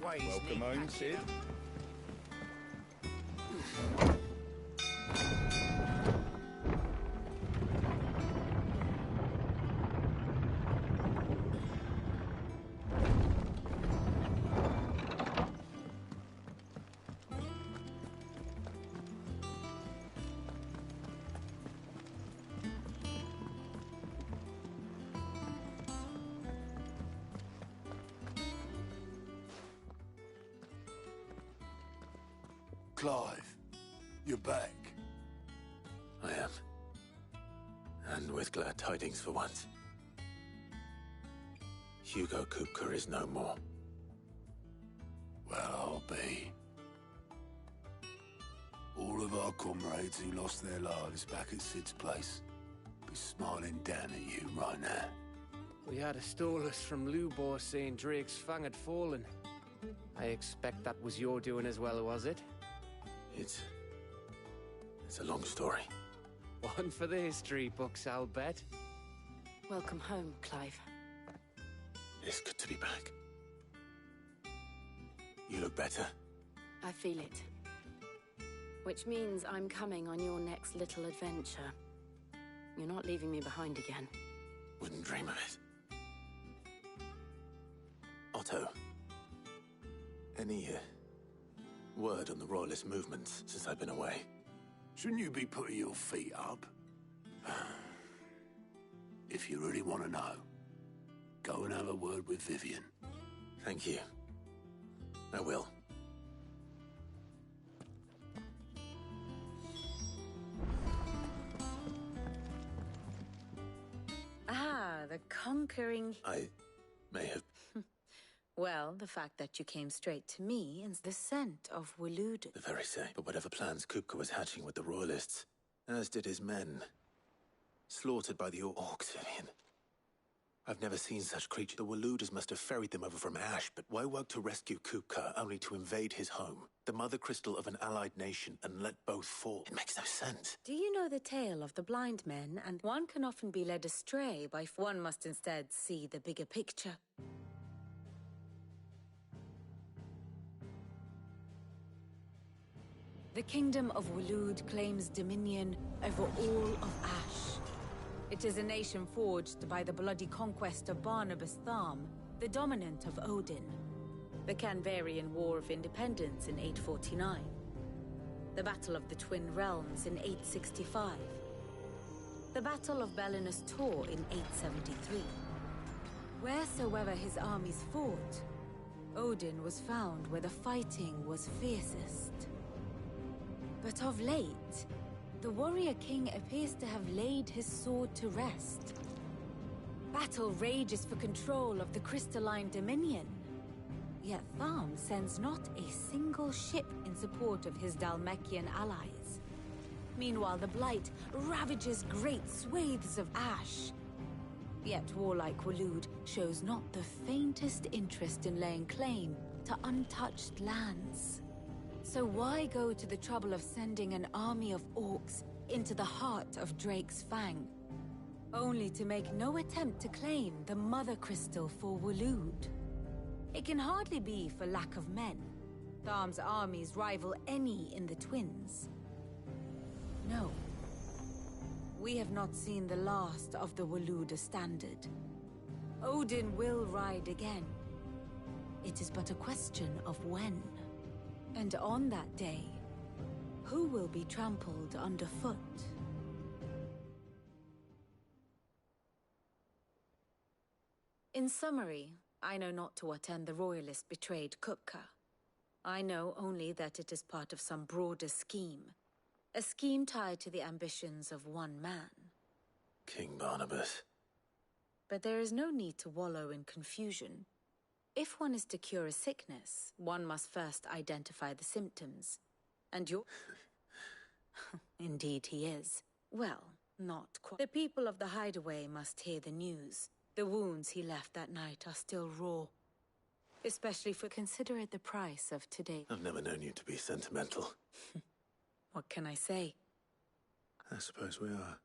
way. Welcome home, Sid. Clive, you're back. I am. And with glad tidings for once. Hugo Kupka is no more. Well, I'll be. All of our comrades who lost their lives back at Sid's place be smiling down at you right now. We had a stolus from Lubor saying Drake's fang had fallen. I expect that was your doing as well, was it? It's a long story. One for the history books, I'll bet. Welcome home, Clive. It's good to be back. You look better. I feel it. Which means I'm coming on your next little adventure. You're not leaving me behind again. Wouldn't dream of it. Otto, any word on the Royalist movements since I've been away? Shouldn't you be putting your feet up? If you really want to know, go and have a word with Vivian. Thank you. I will. Ah, the conquering... I may have... Well, the fact that you came straight to me is the scent of Waloed. The very same. But whatever plans Kupka was hatching with the Royalists, as did his men, slaughtered by the Orcs, Vivian. I've never seen such creatures. The Walooders must have ferried them over from Ash, but why work to rescue Kupka only to invade his home, the mother crystal of an allied nation, and let both fall? It makes no sense. Do you know the tale of the blind men? And one can often be led astray by... One must instead see the bigger picture. The kingdom of Waloed claims dominion over all of Ash. It is a nation forged by the bloody conquest of Barnabas Tharm, the dominant of Odin. The Canvarian War of Independence in 849. The Battle of the Twin Realms in 865. The Battle of Belinus Tor in 873. Wheresoever his armies fought, Odin was found where the fighting was fiercest. But of late, the warrior king appears to have laid his sword to rest. Battle rages for control of the crystalline dominion. Yet Tharm sends not a single ship in support of his Dhalmekian allies. Meanwhile, the Blight ravages great swathes of Ash. Yet warlike Waloed shows not the faintest interest in laying claim to untouched lands. So why go to the trouble of sending an army of orcs into the heart of Drake's Fang, only to make no attempt to claim the Mother Crystal for Waloed? It can hardly be for lack of men. Tharm's armies rival any in the Twins. No. We have not seen the last of the Waloed standard. Odin will ride again. It is but a question of when. And on that day, who will be trampled underfoot? In summary, I know not to what end the Royalists betrayed Kupka. I know only that it is part of some broader scheme. A scheme tied to the ambitions of one man. King Barnabas. But there is no need to wallow in confusion. If one is to cure a sickness, one must first identify the symptoms. And you're... Indeed he is. Well, not quite. The people of the Hideaway must hear the news. The wounds he left that night are still raw. Especially for... Consider it the price of today. I've never known you to be sentimental. What can I say? I suppose we are.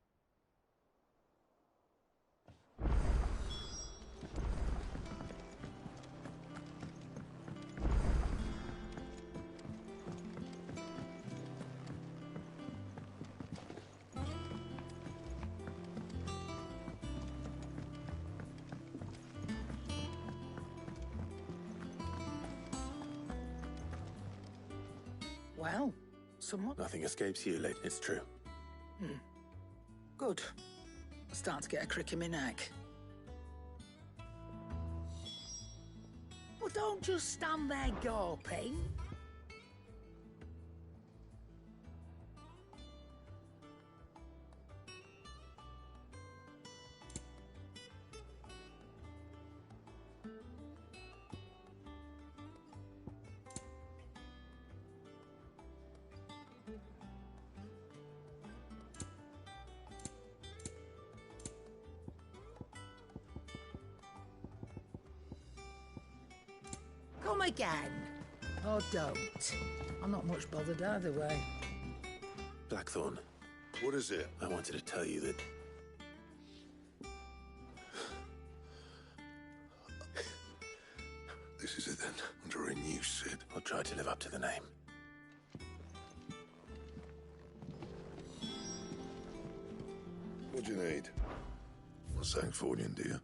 Well, somewhat. Nothing escapes you, late. It's true. Good. I'm starting to get a crick in my neck. Well, don't just stand there gawping. Come again. Or don't. I'm not much bothered either way. Blackthorn, What is it? I wanted to tell you that... This is it then. Under a new Sid. I'll try to live up to the name. What do you need? Not Sancfordian, do you?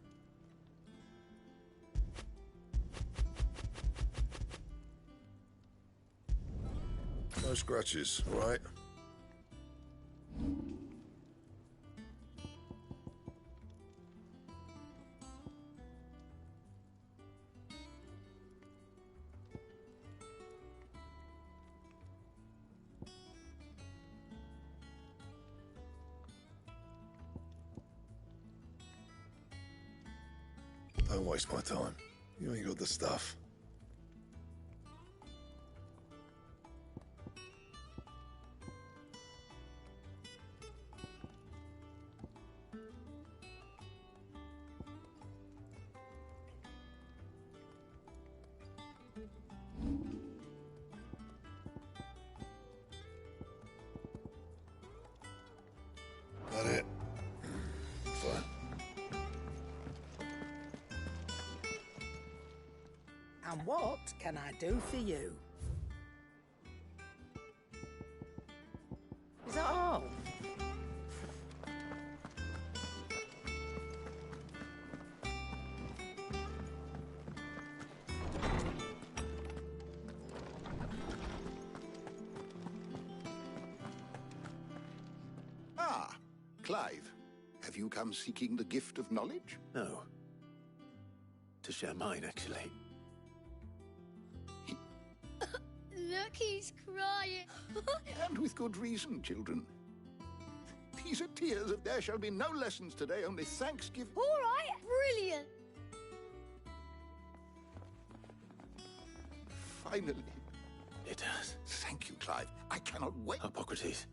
No scratches, all right? Don't waste my time. You ain't got the stuff. That it? Fine. And what can I do for you? Is that all? Ah, Clive. Have you come seeking the gift of knowledge? No. To share mine, actually. Look, he's crying. And with good reason, children. These are tears of there shall be no lessons today, only Thanksgiving. All right, brilliant. Finally. It does. Thank you, Clive. I cannot wait. Hippocrates.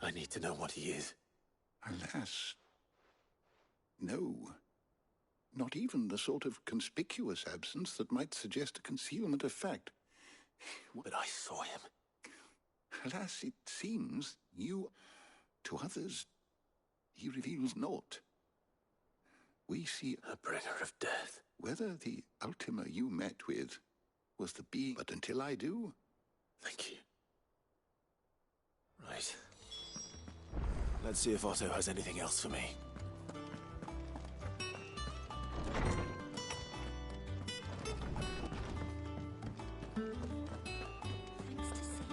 I need to know what he is. Alas. No. Not even the sort of conspicuous absence that might suggest a concealment of fact. But I saw him. Alas, it seems you... To others, he reveals naught. We see A bringer of death. whether the Ultima you met with was the being... But until I do... Thank you. Right. Let's see if Otto has anything else for me. Thanks to Sid.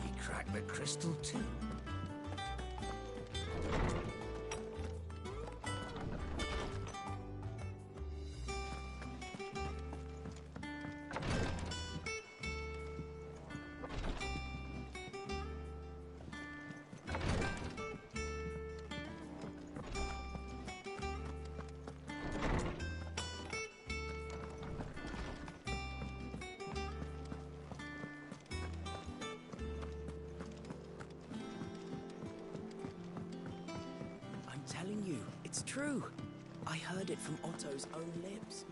He cracked the crystal too. I'm telling you, it's true. I heard it from Otto's own lips.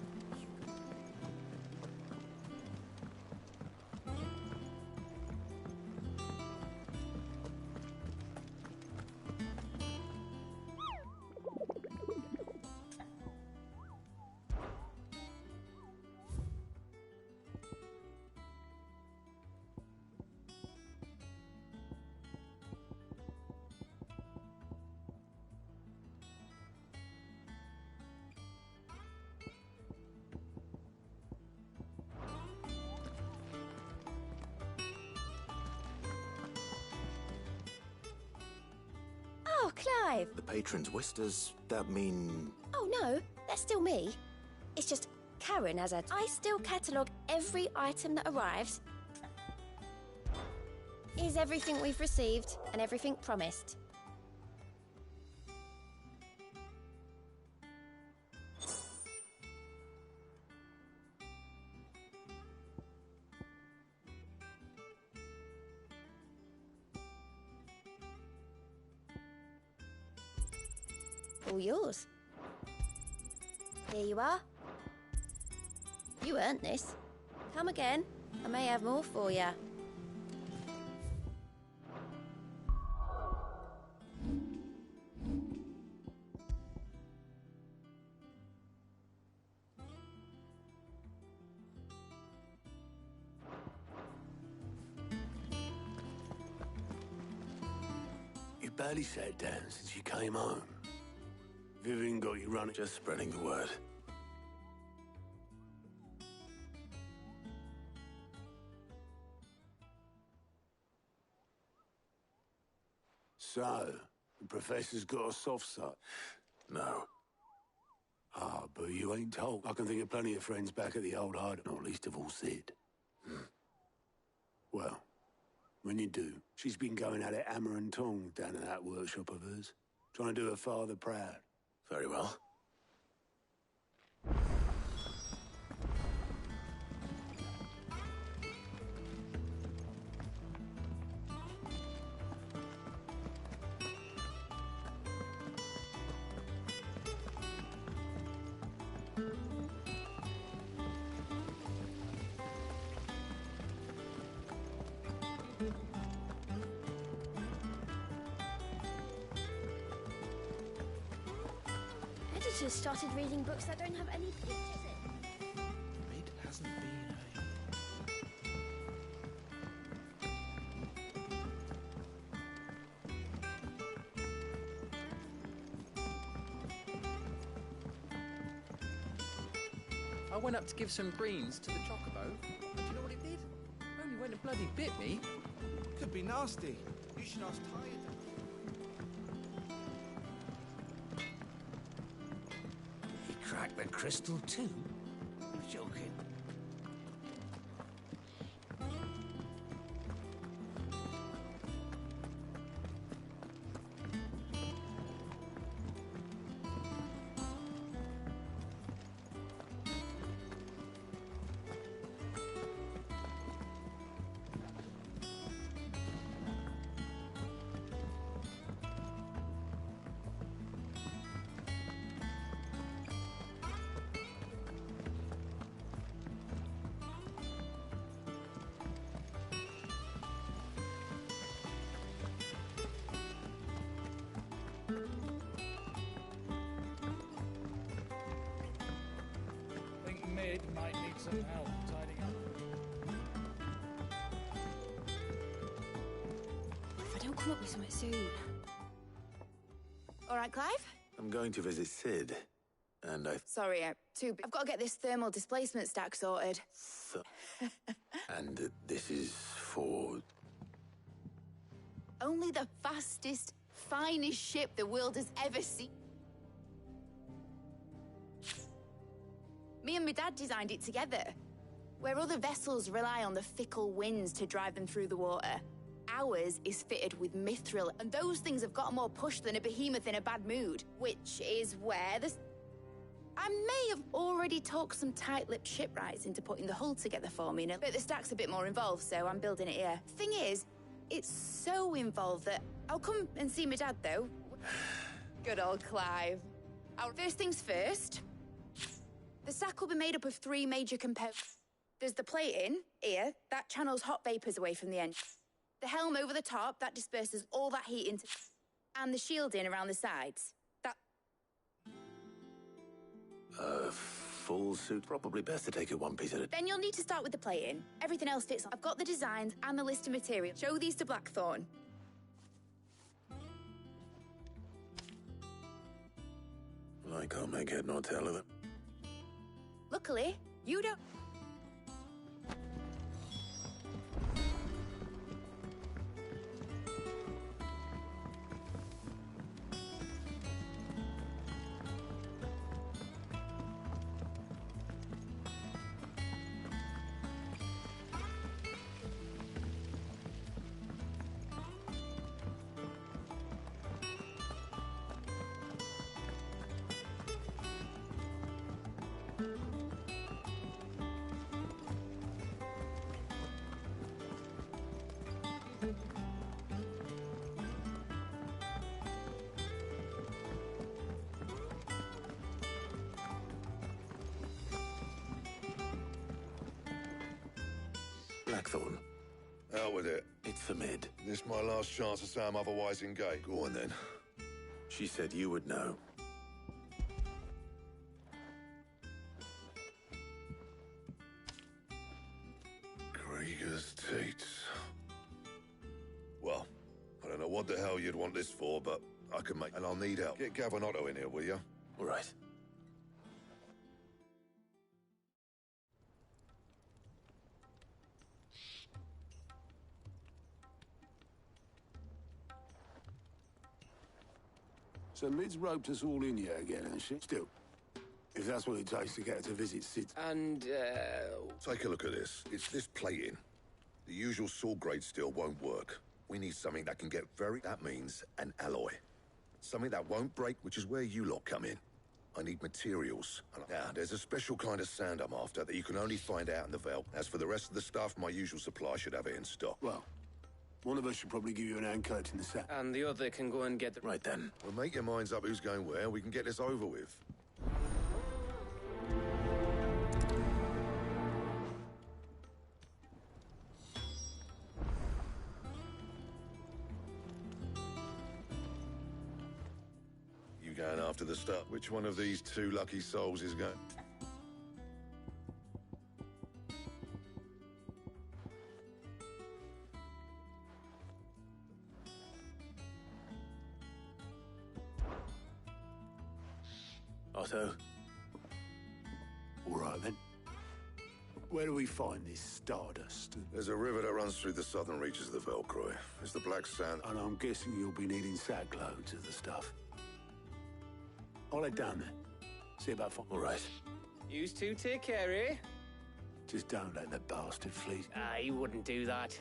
Clive. The patron's whisters, that mean... Oh no, that's still me. It's just Karen has a... I still catalogue every item that arrives. Is everything we've received and everything promised. All yours. Here you are. You earned this. Come again. I may have more for you. You barely sat down since you came home. Vivian got you running. Just spreading the word. So, the professor's got a soft side. No. Ah, but you ain't told. I can think of plenty of friends back at the old hideout, not least of all Sid. Well, when you do, she's been going at it hammer and tongs down at that workshop of hers, trying to do her father proud. Very well. Editors started reading books that don't have any pictures in. It hasn't been a... I went up to give some greens to the chocobo, and do you know what it did? Only went and bloody bit me. Could be nasty. You should ask Tired. He cracked the crystal too? You're joking. Think Mid might need some help tidying up. If I don't come up with something soon. All right, Clive? I'm going to visit Sid, and Sorry, I've got to get this thermal displacement stack sorted. and this is for... Only the fastest, finest ship the world has ever seen. Me and my dad designed it together. Where other vessels rely on the fickle winds to drive them through the water, ours is fitted with mithril, and those things have got more push than a behemoth in a bad mood, which is where the... I may have already talked some tight-lipped shipwrights into putting the hull together for me, but the stack's a bit more involved, so I'm building it here. Thing is, it's so involved that... I'll come and see my dad, though. Good old Clive. First things first, the stack will be made up of 3 major components. There's the plating, here, that channels hot vapors away from the engine. The helm over the top, that disperses all that heat into... And the shielding around the sides. That... full suit. Probably best to take it one piece at a... Then you'll need to start with the plating. Everything else fits on. I've got the designs and the list of materials. Show these to Blackthorn. I can't make head nor tail of it. Luckily, you don't... Blackthorn. Out with it. It's for mid. This my last chance to say I'm otherwise engaged. Go on, then. She said you would know. Krieger's teats. Well, I don't know what the hell you'd want this for, but I can make... And I'll need help. Get Gavin Otto in here, will you? All right. So Mid's roped us all in here again, and she? Still, if that's what it takes to get her to visit Sid. And, Take a look at this. It's this plating. The usual sword grade steel won't work. We need something that can get very... That means an alloy. Something that won't break, which is where you lot come in. I need materials. Now, there's a special kind of sand I'm after that you can only find out in the Veldt. As for the rest of the stuff, my usual supply should have it in stock. Well, one of us should probably give you an handcoat in the sack. And the other can go and get the... Right then. Well, make your minds up who's going where, and we can get this over with. You going after the stuff? Which one of these two lucky souls is going? Otto. All right, then. Where do we find this stardust? There's a river that runs through the southern reaches of the Velcroy. It's the Black Sand. And I'm guessing you'll be needing sackloads of the stuff. I'll head down there. See about fun. All right. You two take care, eh? Just don't let the bastard flee. Ah, he wouldn't do that.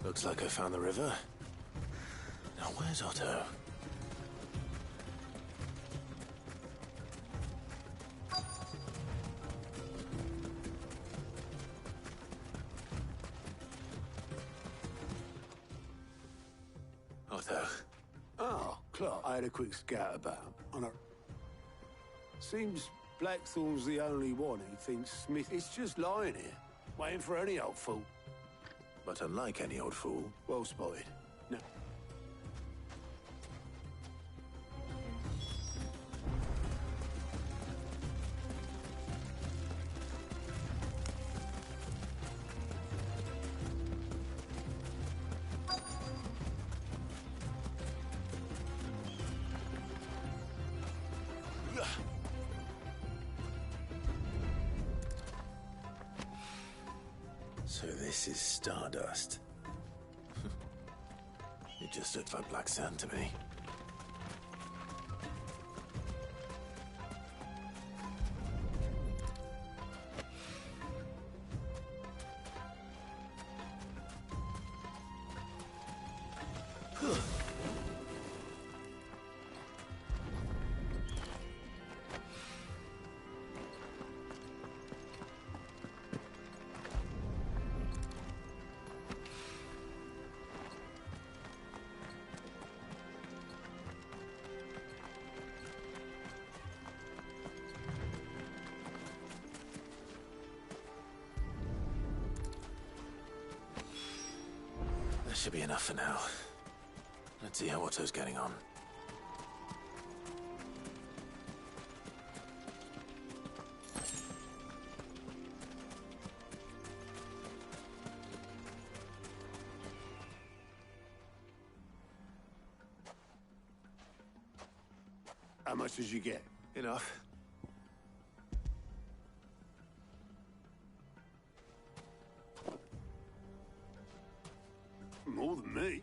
Looks like I found the river. Now where's Otto? Otto. Oh, Clark. I had a quick scout about him. Seems Blackthorn's the only one who thinks Smith is just lying here, waiting for any old fool. But unlike any old fool. Well spotted. No. So this is stardust. It just looked like black sand to me. should be enough for now. Let's see how Otto's getting on. How much did you get? Enough. More than me.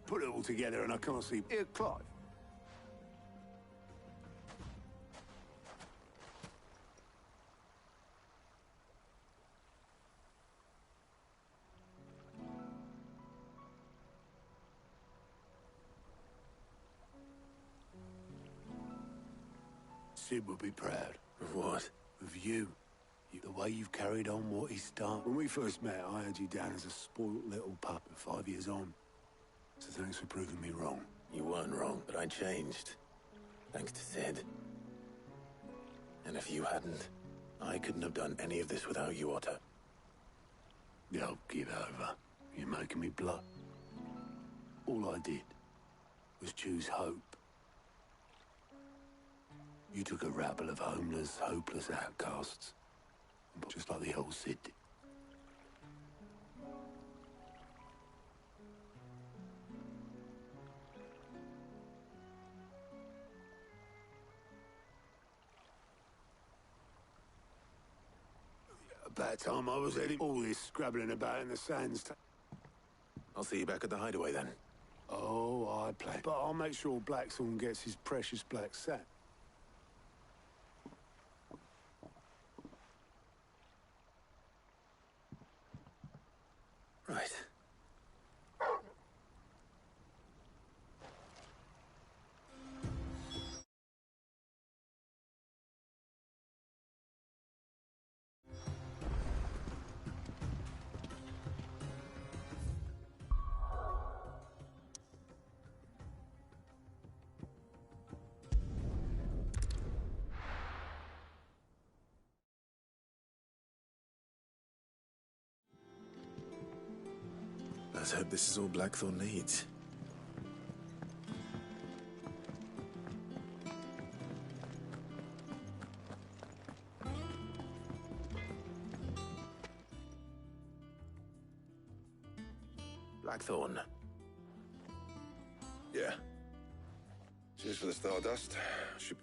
Put it all together and I can't see... Here, Clive. Sid would be proud. Of what? Of you. The way you've carried on what he started. When we first met, I had you down as a spoilt little pup at 5 years on. So thanks for proving me wrong. You weren't wrong, but I changed. Thanks to Sid. And if you hadn't, I couldn't have done any of this without you, Otto. Yo, give over. You're making me blush. All I did was choose hope. You took a rabble of homeless, hopeless outcasts. Just like the old Sid did. About time I was heading all this scrabbling about in the sands. I'll see you back at the hideaway then. Oh, I play. But I'll make sure Blackthorn gets his precious black sack. Right. Let's hope this is all Blackthorn needs. Blackthorn. Yeah. Cheers for the stardust. Should...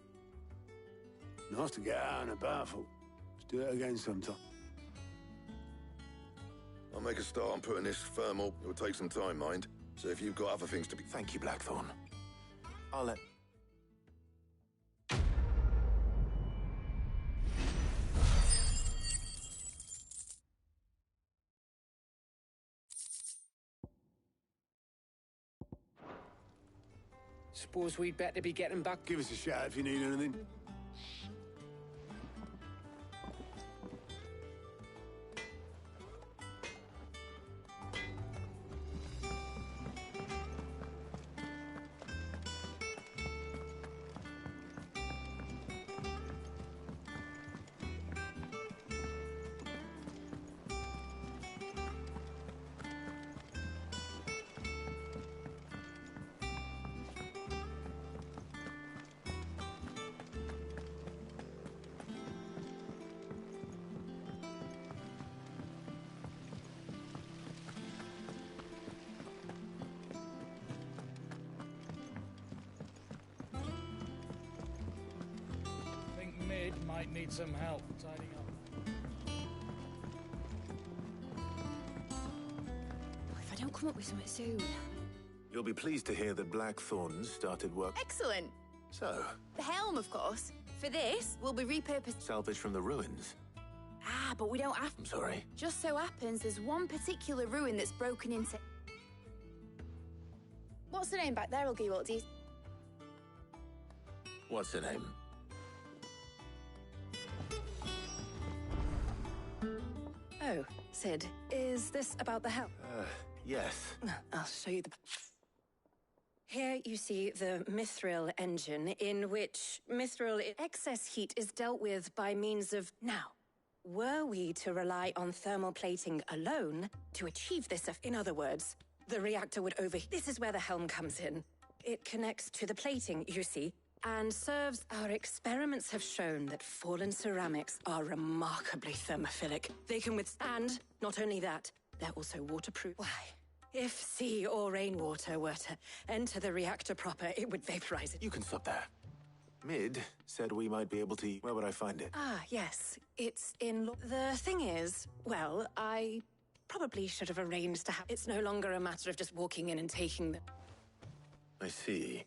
Nice to get out and about for. Let's do it again sometime. I'll make a start on putting this thermal. It will take some time, mind. So if you've got other things to be... Thank you, Blackthorn. I'll let... Suppose we'd better be getting back. Give us a shout if you need anything. Might need some help tidying up. If I don't come up with something soon. You'll be pleased to hear that Blackthorn started work... Excellent! So? The helm, of course. For this, will be repurposed... Salvaged from the ruins? Ah, but we don't have... I'm sorry. Just so happens there's one particular ruin that's broken into... What's the name back there, Ulgi? What's her name? Oh, Sid, is this about the helm? Yes. I'll show you the... Here you see the Mithril engine, in which Mithril excess heat is dealt with by means of... Now, were we to rely on thermal plating alone to achieve this, in other words, the reactor would overheat. This is where the helm comes in. It connects to the plating, you see, and serves. Our experiments have shown that fallen ceramics are remarkably thermophilic. They can withstand, not only that, they're also waterproof. Why? If sea or rainwater were to enter the reactor proper, it would vaporize it. You can stop there. Mid said we might be able to... Where would I find it? Ah, yes. It's in... The thing is, well, I probably should have arranged to have... It's no longer a matter of just walking in and taking them. I see.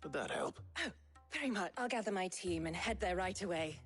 Would that help? Oh, very much. I'll gather my team and head there right away.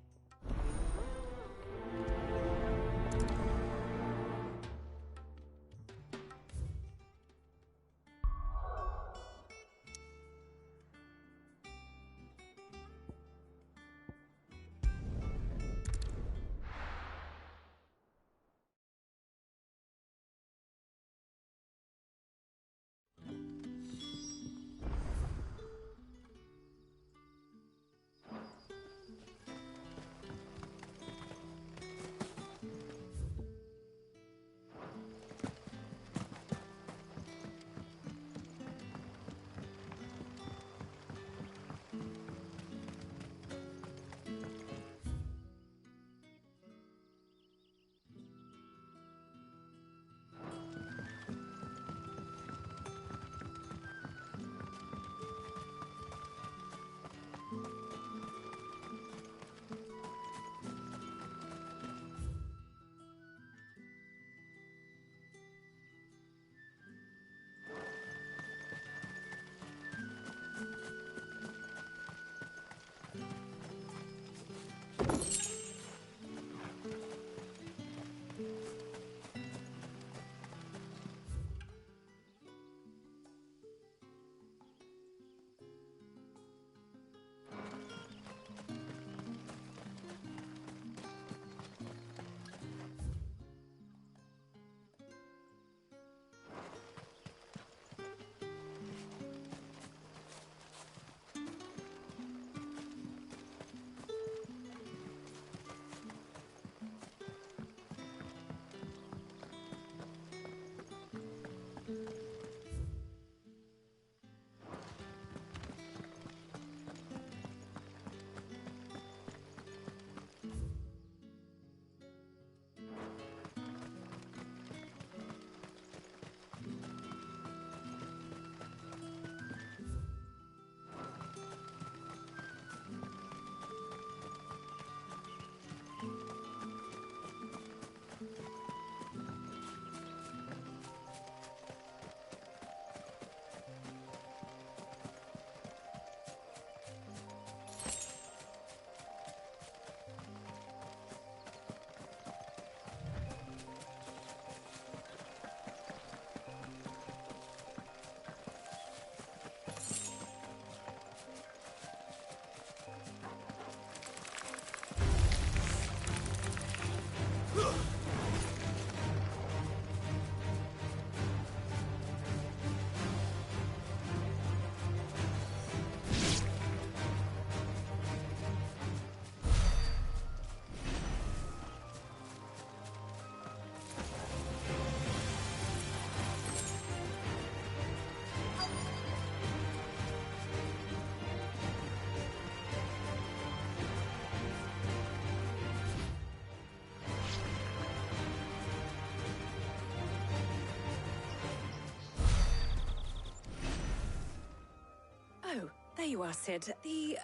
Oh, there you are, Sid. The,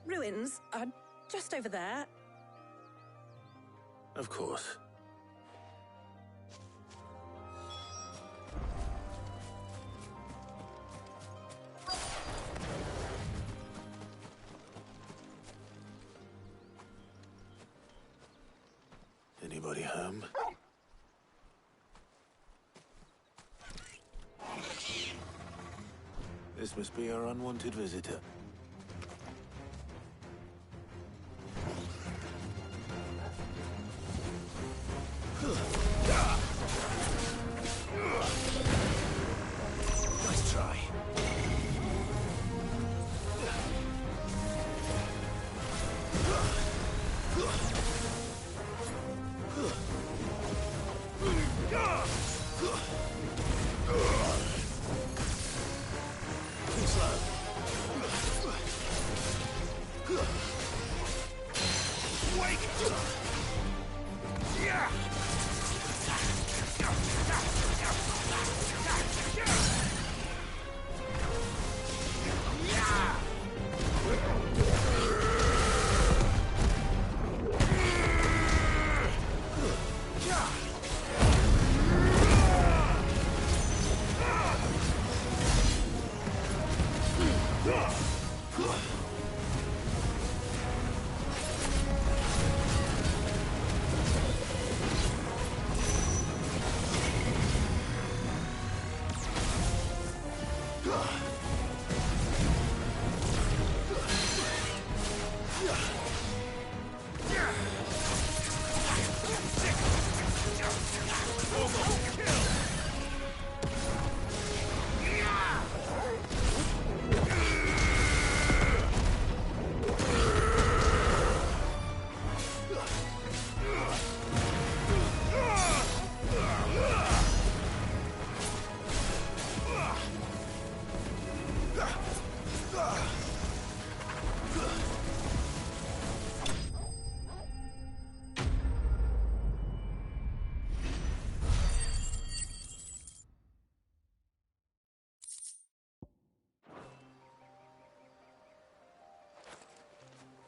ruins are just over there. Of course. Anybody home? This must be our unwanted visitor. Nice try.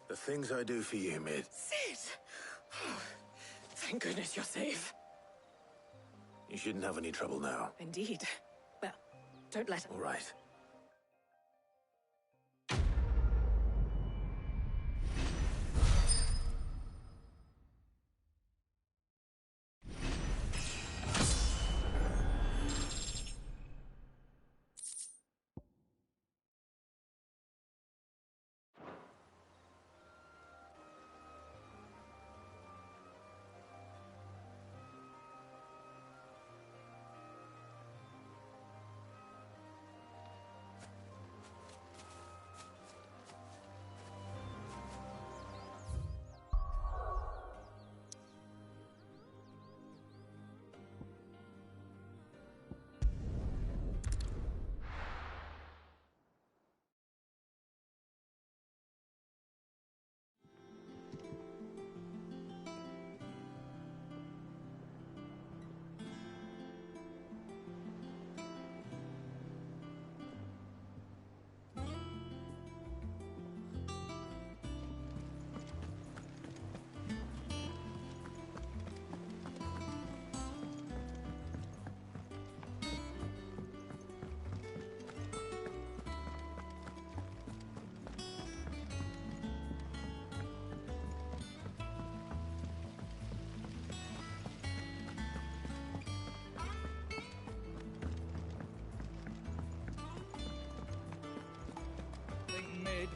The things I do for you, Mid. Sid! Oh, thank goodness you're safe. You shouldn't have any trouble now. Indeed. Well, don't let... All right.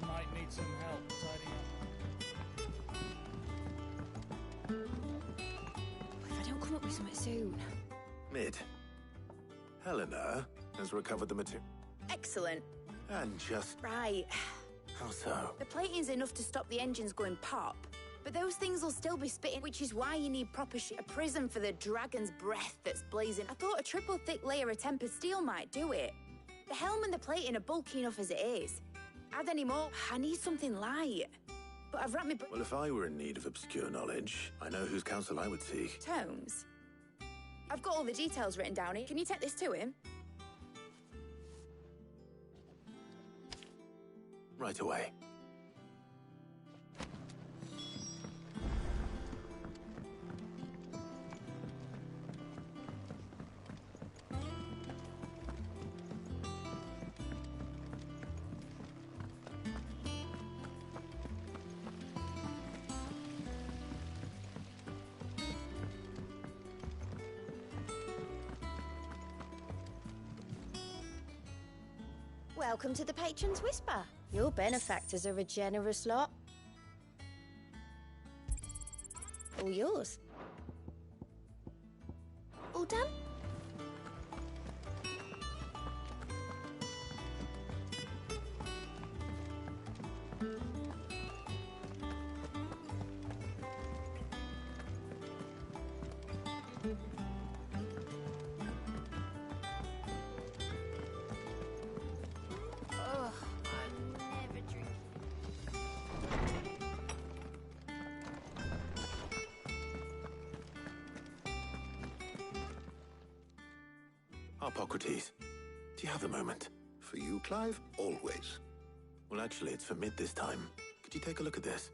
Might need some help tidying up. If I don't come up with something soon. Mid. Helena has recovered the material. Excellent. And just... Right. How so? The plating's enough to stop the engines going pop, but those things will still be spitting, which is why you need proper shit. A prism for the dragon's breath that's blazing. I thought a triple thick layer of tempered steel might do it. The helm and the plating are bulky enough as it is. Add any more, I need something light. But I've wrapped me... Well, if I were in need of obscure knowledge, I know whose counsel I would seek. Tomes? I've got all the details written down here. Can you take this to him? Right away. Welcome to the Patron's Whisper. Your benefactors are a generous lot. All yours. All done? Hippocrates, do you have a moment? For you, Clive, always. Well, actually, it's for Mid this time. Could you take a look at this?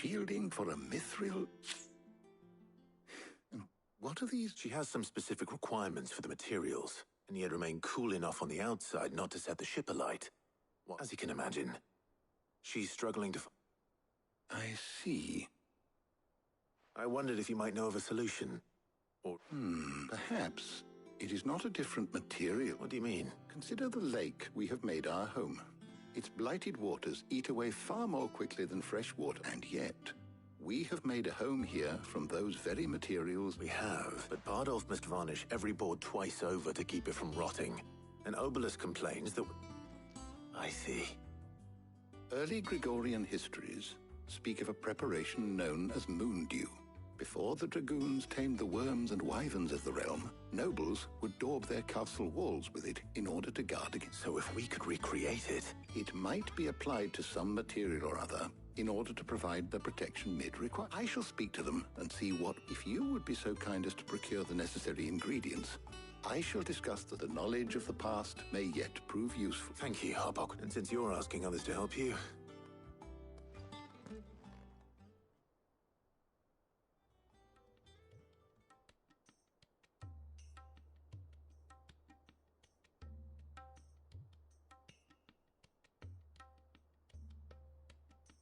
shielding for a mithril... What are these? She has some specific requirements for the materials, and yet remain cool enough on the outside not to set the ship alight. Well, as you can imagine, she's struggling to... I see. I wondered if you might know of a solution, or... Perhaps. It is not a different material. What do you mean? Consider the lake we have made our home. Its blighted waters eat away far more quickly than fresh water, and yet... we have made a home here from those very materials. We have, but Bardolph must varnish every board twice over to keep it from rotting. And Obelus complains that... I see. Early Gregorian histories speak of a preparation known as moondew. Before the dragoons tamed the worms and wyverns of the realm, nobles would daub their castle walls with it in order to guard against... So if we could recreate it... It might be applied to some material or other in order to provide the protection Mid requires. I shall speak to them and see what... If you would be so kind as to procure the necessary ingredients, I shall discuss that the knowledge of the past may yet prove useful. Thank you, Harbok. And since you're asking others to help you...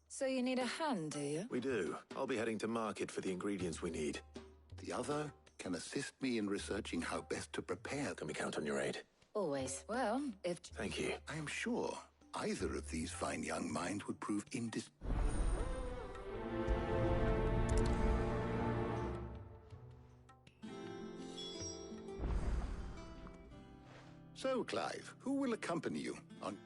So you need a hand, do you? We do. I'll be heading to market for the ingredients we need. The other can assist me in researching how best to prepare. Can we count on your aid? Always. Well, if... Thank you. I am sure either of these fine young minds would prove So, Clive, who will accompany you on...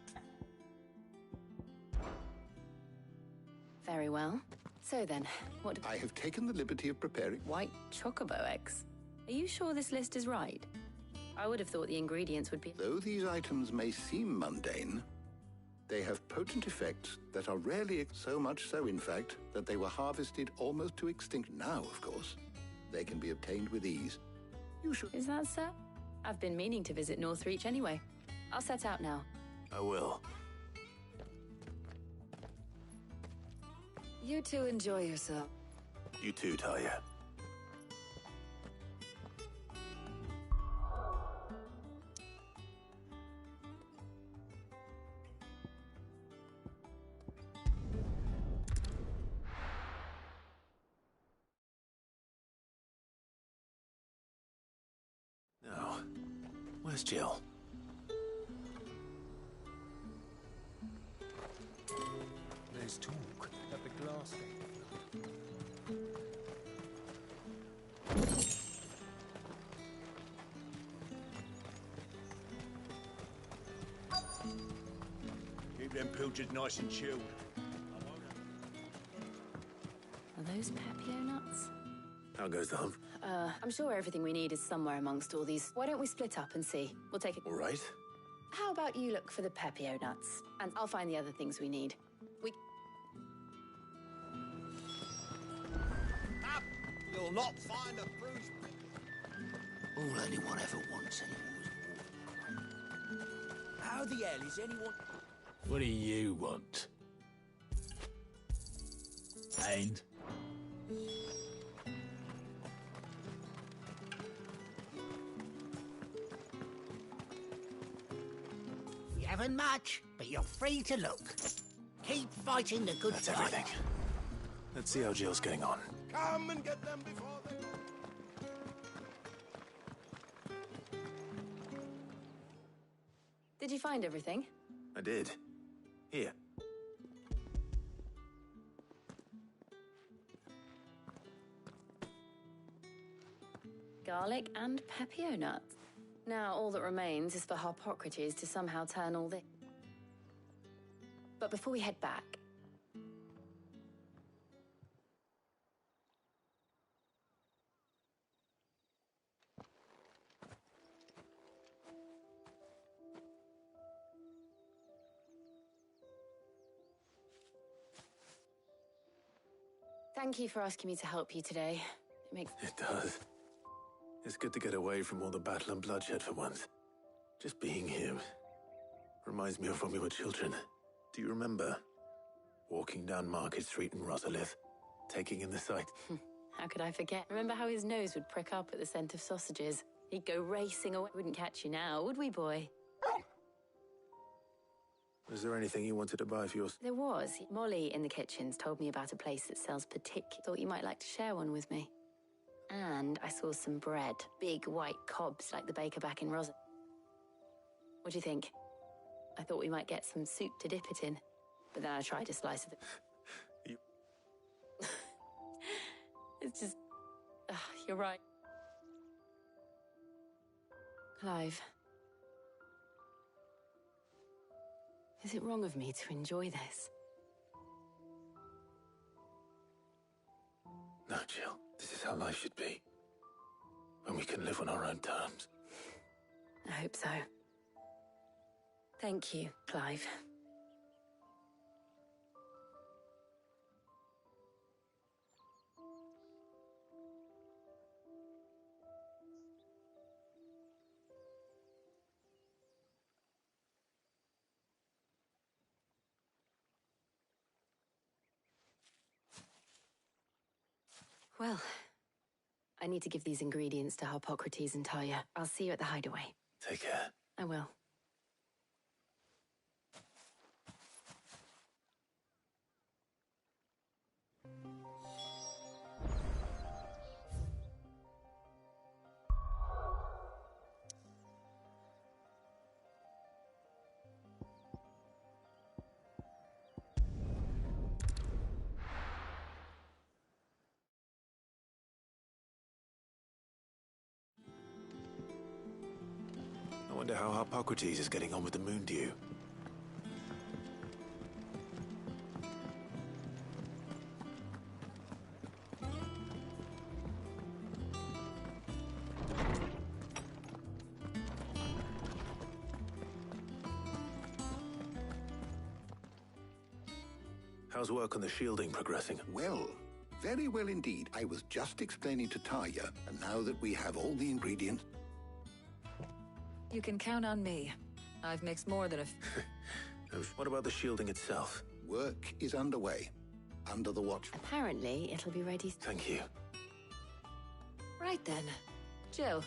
Very well. So then, what... I have taken the liberty of preparing... White chocobo eggs. Are you sure this list is right? I would have thought the ingredients would be... Though these items may seem mundane, they have potent effects that are rarely... So much so, in fact, that they were harvested almost to extinction. Now, of course, they can be obtained with ease. You should... Is that so? I've been meaning to visit Northreach anyway. I'll set out now. I will. You two enjoy yourself. You too, Talia. Now, where's Jill? There's talk that the glass gate. Keep them pilchards nice and chilled. Are those Pepio nuts? How goes the hump? I'm sure everything we need is somewhere amongst all these. Why don't we split up and see? We'll take it. All right. How about you look for the Pepio nuts, and I'll find the other things we need. You'll not find a bruised... All anyone ever wants anymore is water. How the hell is anyone... What do you want? And? We haven't much, but you're free to look. Keep fighting the good That's fight. everything. Let's see how Jill's getting on. Come and get them before they... Did you find everything? I did. Here. Garlic and Pepio nuts. Now all that remains is for Harpocrates to somehow turn all this. But before we head back... Thank you for asking me to help you today. It does. It's good to get away from all the battle and bloodshed for once. Just being here reminds me of when we were children. Do you remember walking down Market Street in Rosalith? taking in the sight. How could I forget? Remember how his nose would prick up at the scent of sausages? He'd go racing away. Wouldn't catch you now, would we, boy? Was there anything you wanted to buy for yours? There was. Molly in the kitchens told me about a place that sells particular. Thought you might like to share one with me. And I saw some bread. Big white cobs like the baker back in Rosa. What do you think? I thought we might get some soup to dip it in. But then I tried a slice of it. It's just... you're right. Clive. Is it wrong of me to enjoy this? No, Jill. This is how life should be. When we can live on our own terms. I hope so. Thank you, Clive. Well, I need to give these ingredients to Hippocrates and Talia. I'll see you at the hideaway. Take care. I will. I wonder how Hippocrates is getting on with the moon dew. How's work on the shielding progressing? Well, very well indeed. I was just explaining to Talia, and now that we have all the ingredients... You can count on me. I've mixed more than a... What about the shielding itself? Work is underway. Under the watch. Apparently, it'll be ready... Thank you. Right then. Jill,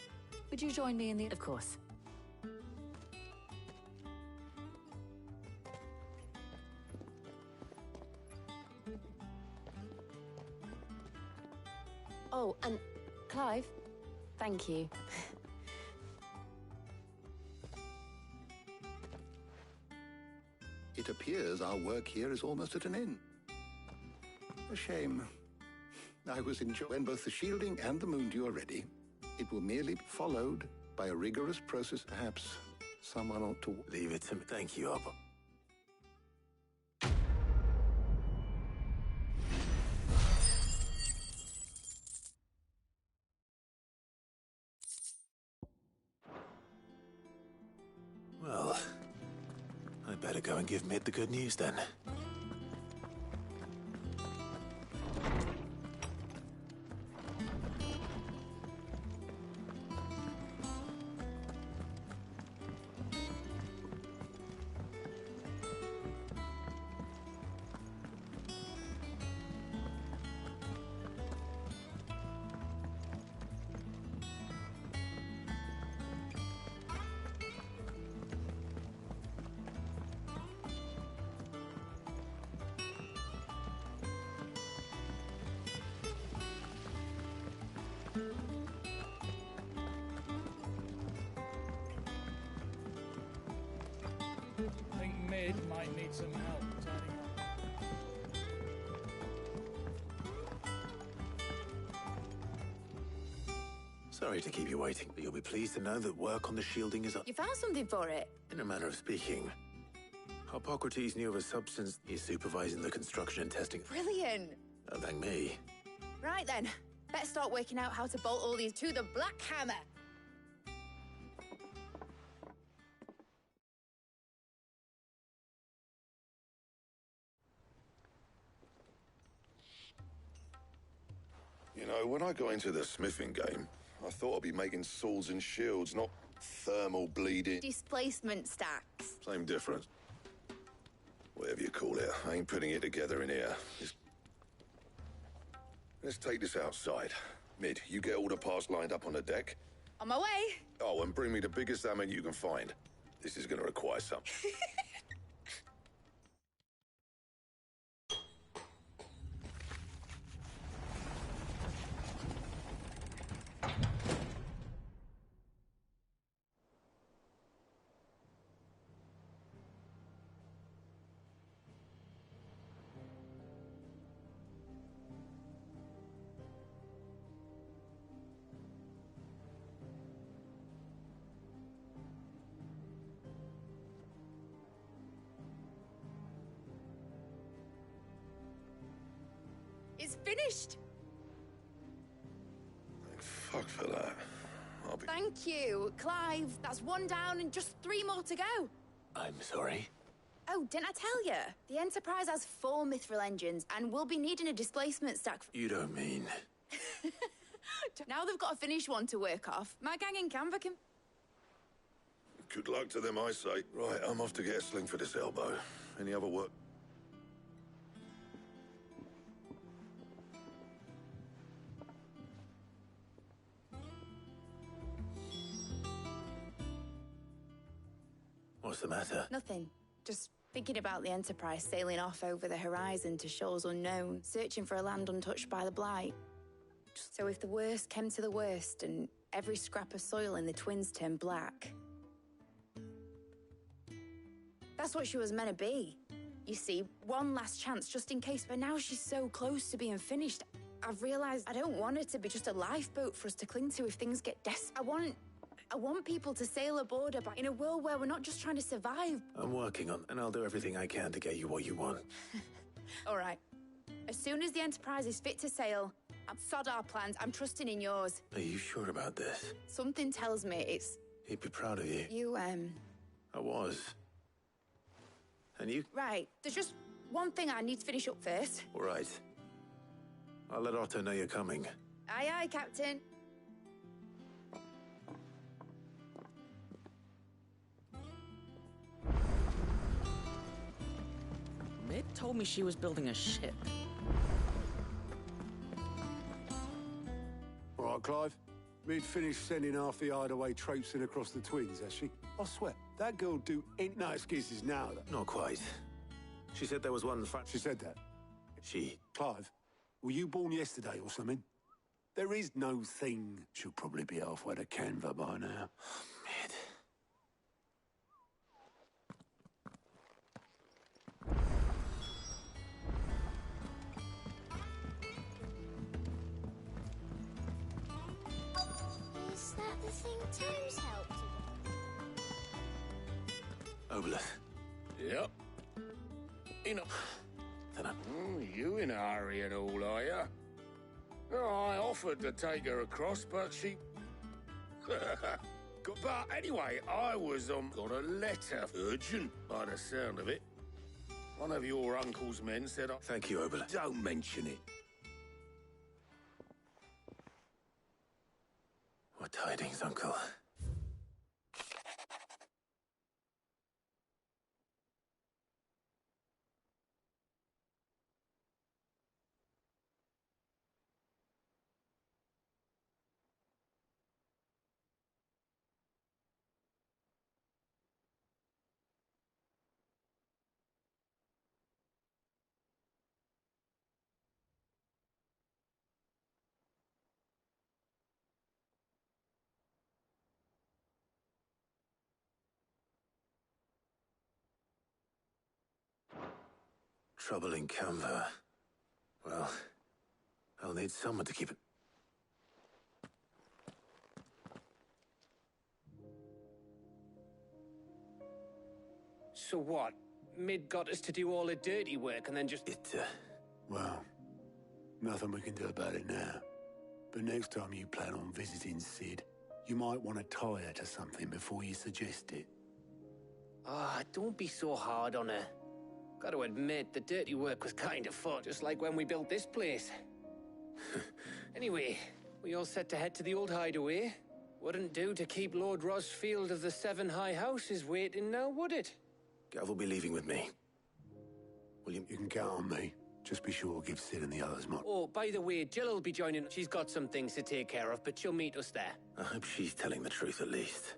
would you join me in the... Of course. Oh, and Clive, thank you. It appears our work here is almost at an end. A shame. I was enjoying when both the shielding and the moon dew are ready. It will merely be followed by a rigorous process. Perhaps someone ought to... Leave it to me. Thank you, Abba. Well, I'd better go and give Mid the good news then. I think Mid might need some help tidying up. Sorry to keep you waiting, but you'll be pleased to know that work on the shielding is up. You found something for it? In a manner of speaking. Hippocrates knew of a substance. He's supervising the construction and testing. Brilliant. Oh, thank me. Right then, better start working out how to bolt all these to the Black Hammer. You know, when I got into the smithing game, I thought I'd be making swords and shields, not thermal bleeding. Displacement stacks. Same difference. Whatever you call it, I ain't putting it together in here. Let's take this outside. Mid, you get all the parts lined up on the deck. On my way. Oh, and bring me the biggest hammer you can find. This is going to require some. It's finished. Thank fuck for that. I'll be... Thank you, Clive. That's one down and just 3 more to go. I'm sorry. Oh, didn't I tell you? The Enterprise has 4 mithril engines, and we'll be needing a displacement stack. You don't mean... Now they've got a finished one to work off. My gang in Canva can... Good luck to them, I say. Right, I'm off to get a sling for this elbow. Any other work? What's the matter? Nothing. Just thinking about the Enterprise sailing off over the horizon to shores unknown, searching for a land untouched by the Blight. So if the worst came to the worst and every scrap of soil in the Twins turned black... That's what she was meant to be. You see, one last chance just in case, but now she's so close to being finished. I've realised I don't want her to be just a lifeboat for us to cling to if things get desperate. I want people to sail aboard her, but in a world where we're not just trying to survive. I'm working on, and I'll do everything I can to get you what you want. All right. As soon as the Enterprise is fit to sail, I've sod our plans. I'm trusting in yours. Are you sure about this? Something tells me it's... He'd be proud of you. You, I was. And you? Right. There's just one thing I need to finish up first. All right. I'll let Otto know you're coming. Aye, aye, Captain. Mid told me she was building a ship. All right, Clive. Mid finished sending half the hideaway traipsing across the Twins, has she? I swear, that girl do ain't no excuses now. Not quite. She said there was one She said that? She? Clive, were you born yesterday or something? There is no thing. She'll probably be halfway to Canva by now. Mid. Is that the thing Tom's helped you Obolus. Yep. You in a hurry and all, are you? I offered to take her across, but she... But anyway, I was, got a letter. Urgent, by the sound of it. One of your uncle's men said... Thank you, Obolus. Don't mention it. What tidings, Uncle? Trouble in Canva. Well, I'll need someone to keep it. So what? Mid got us to do all the dirty work and then just... Well, nothing we can do about it now. But next time you plan on visiting Sid, you might want to tie her to something before you suggest it. Ah, don't be so hard on her. Got to admit, the dirty work was kind of fun, just like when we built this place. Anyway, we all set to head to the old hideaway. Wouldn't do to keep Lord Rosfield of the Seven High Houses waiting now, would it? Gav will be leaving with me. William, you can count on me. Just be sure to give Sid and the others my... Oh, by the way, Jill will be joining. She's got some things to take care of, but she'll meet us there. I hope she's telling the truth at least.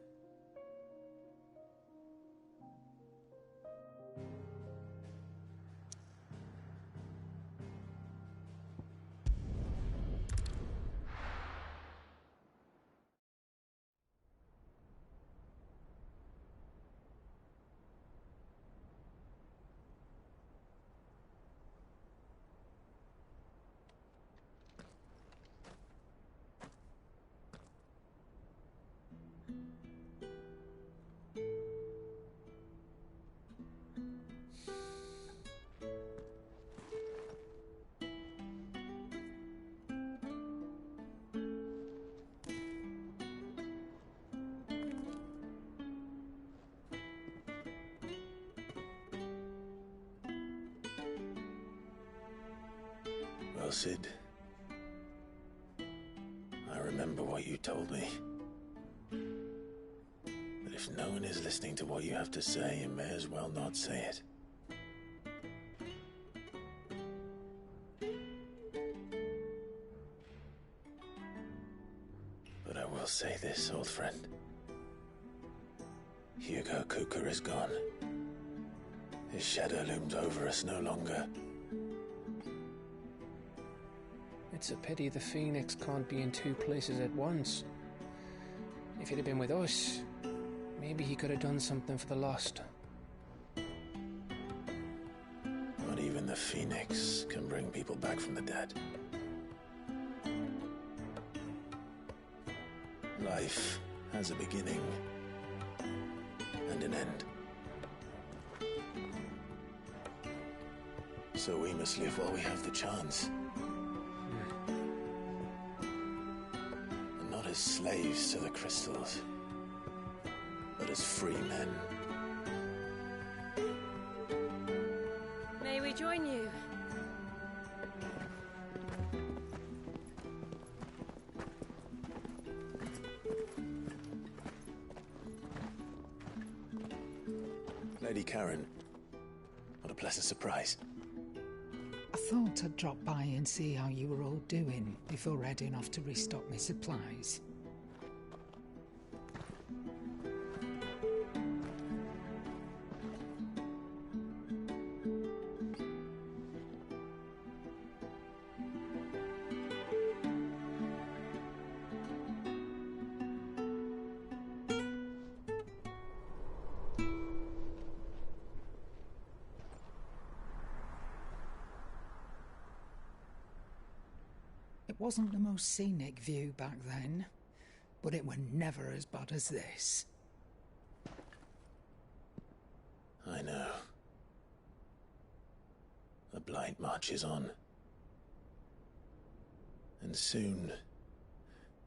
Well, Sid, I remember what you told me. But if no one is listening to what you have to say, you may as well not say it. But I will say this, old friend. Hugo Kuka is gone. His shadow looms over us no longer. It's a pity the Phoenix can't be in two places at once. If he'd have been with us, maybe he could have done something for the lost. Not even the Phoenix can bring people back from the dead. Life has a beginning and an end. So we must live while we have the chance. Not as slaves to the crystals, but as free men. May we join you? Lady Karen, what a pleasant surprise. I thought I'd drop by and see how you were all doing before heading off to restock my supplies. It wasn't the most scenic view back then, but it were never as bad as this. I know. The Blight marches on. And soon,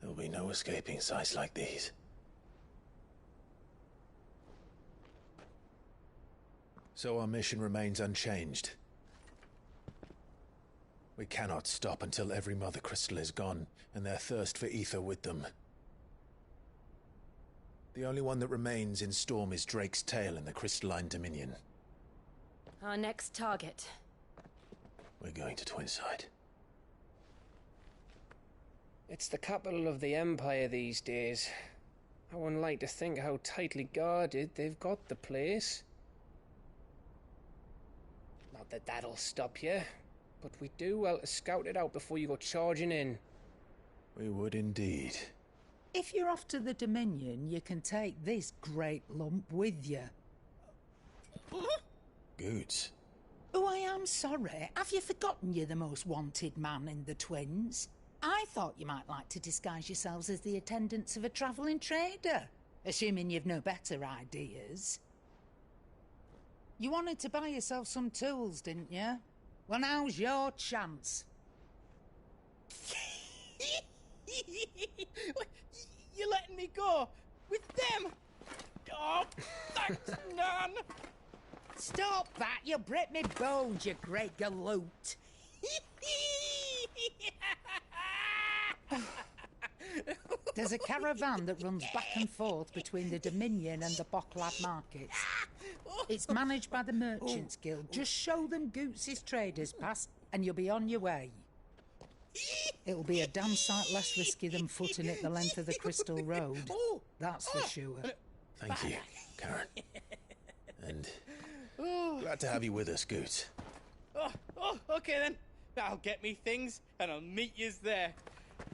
there'll be no escaping sights like these. So our mission remains unchanged. We cannot stop until every Mother Crystal is gone, and their thirst for ether with them. The only one that remains in Storm is Drake's Tail in the Crystalline Dominion. Our next target. We're going to Twinside. It's the capital of the Empire these days. I wouldn't like to think how tightly guarded they've got the place. Not that that'll stop you, but we do well to scout it out before you go charging in. We would indeed. If you're off to the Dominion, you can take this great lump with you. Goods. Oh, I am sorry. Have you forgotten you're the most wanted man in the Twins? I thought you might like to disguise yourselves as the attendants of a travelling trader, assuming you've no better ideas. You wanted to buy yourself some tools, didn't you? Well, now's your chance. You're letting me go? With them? Oh, thanks, Nan! Stop that! You'll break me bones, you great galoot! There's a caravan that runs back and forth between the Dominion and the Bocklad markets. It's managed by the Merchants Guild. Just show them Goots' traders pass and you'll be on your way. It'll be a damn sight less risky than footing it the length of the Crystal Road. That's for sure. Thank you, Karen. And glad to have you with us, Goots. Okay then. I'll get me things and I'll meet yous there.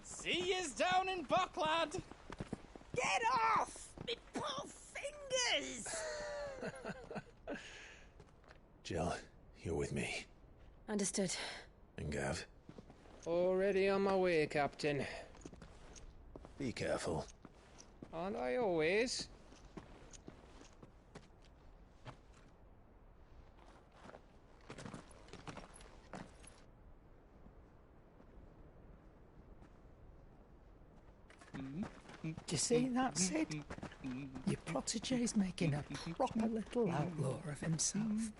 See yous down in Bucklad. Get off! Me poor fingers! Jill, you're with me. Understood. And Gav? Already on my way, Captain. Be careful. Aren't I always? Do you see that, Sid? Your protege's making a proper little outlaw of himself.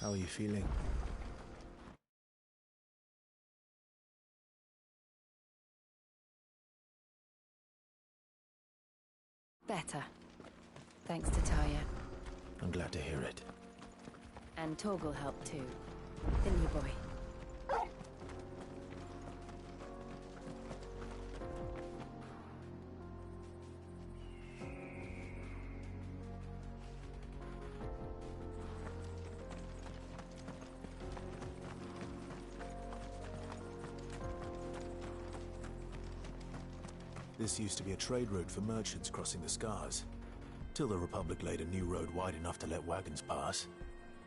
How are you feeling? Better. Thanks to Taya. I'm glad to hear it. And Torgal helped too. Didn't you, boy? This used to be a trade route for merchants crossing the Scars, till the Republic laid a new road wide enough to let wagons pass,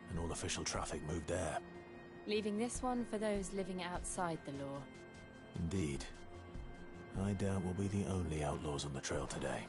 and all official traffic moved there. Leaving this one for those living outside the law. Indeed. I doubt we'll be the only outlaws on the trail today.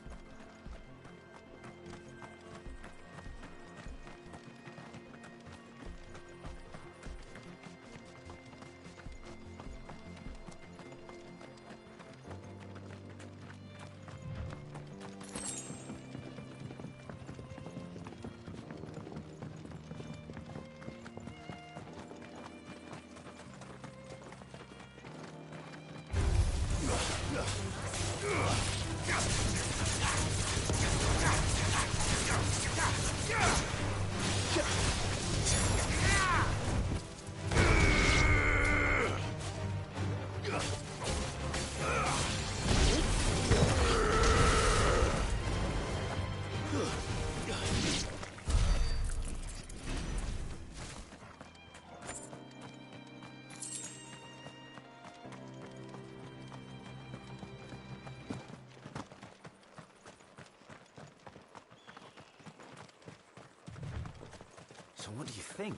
So what do you think?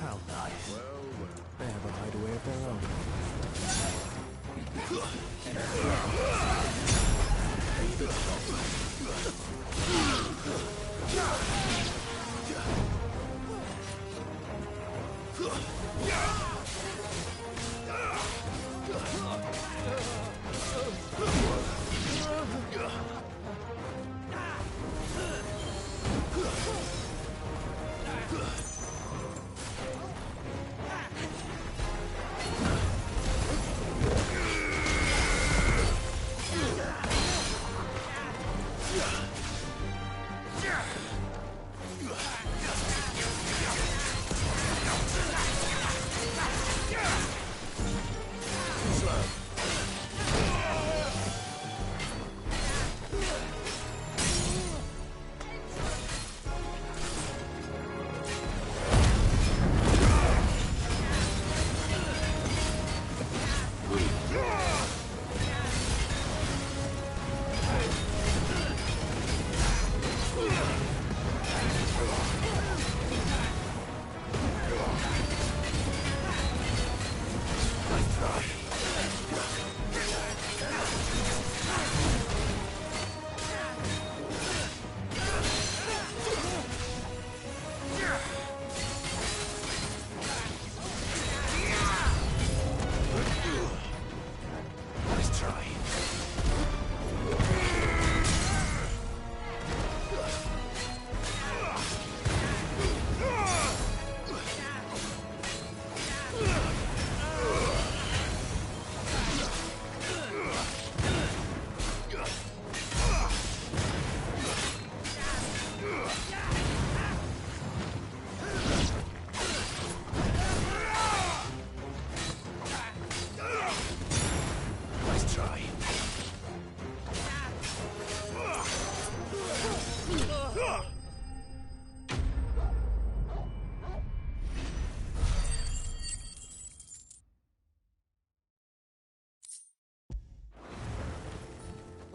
How nice. They have a hideaway of their own.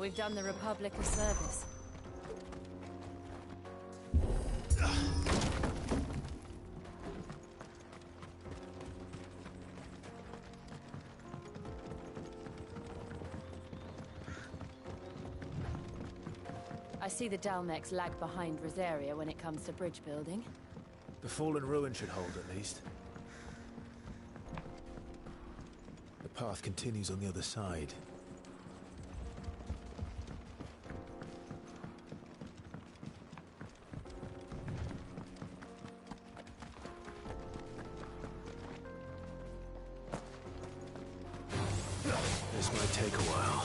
We've done the Republic a service. I see the Dalmex lag behind Rosaria when it comes to bridge building. The fallen ruin should hold, at least. The path continues on the other side. This might take a while.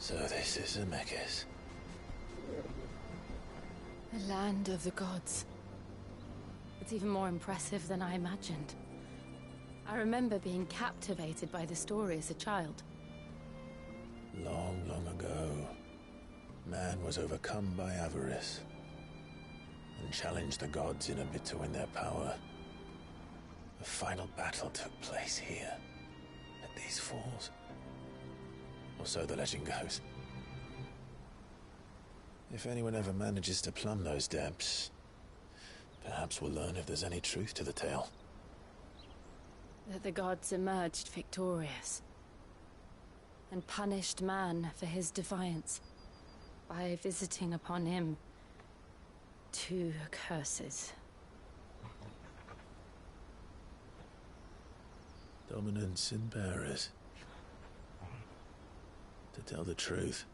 So this is Ffxvi. The land of the gods. It's even more impressive than I imagined. I remember being captivated by the story as a child. Long, long ago, man was overcome by avarice and challenged the gods in a bid to win their power. The final battle took place here, at these falls. Or so the legend goes. If anyone ever manages to plumb those depths, perhaps we'll learn if there's any truth to the tale. That the gods emerged victorious and punished man for his defiance by visiting upon him 2 curses. Dominance and bearers. To tell the truth,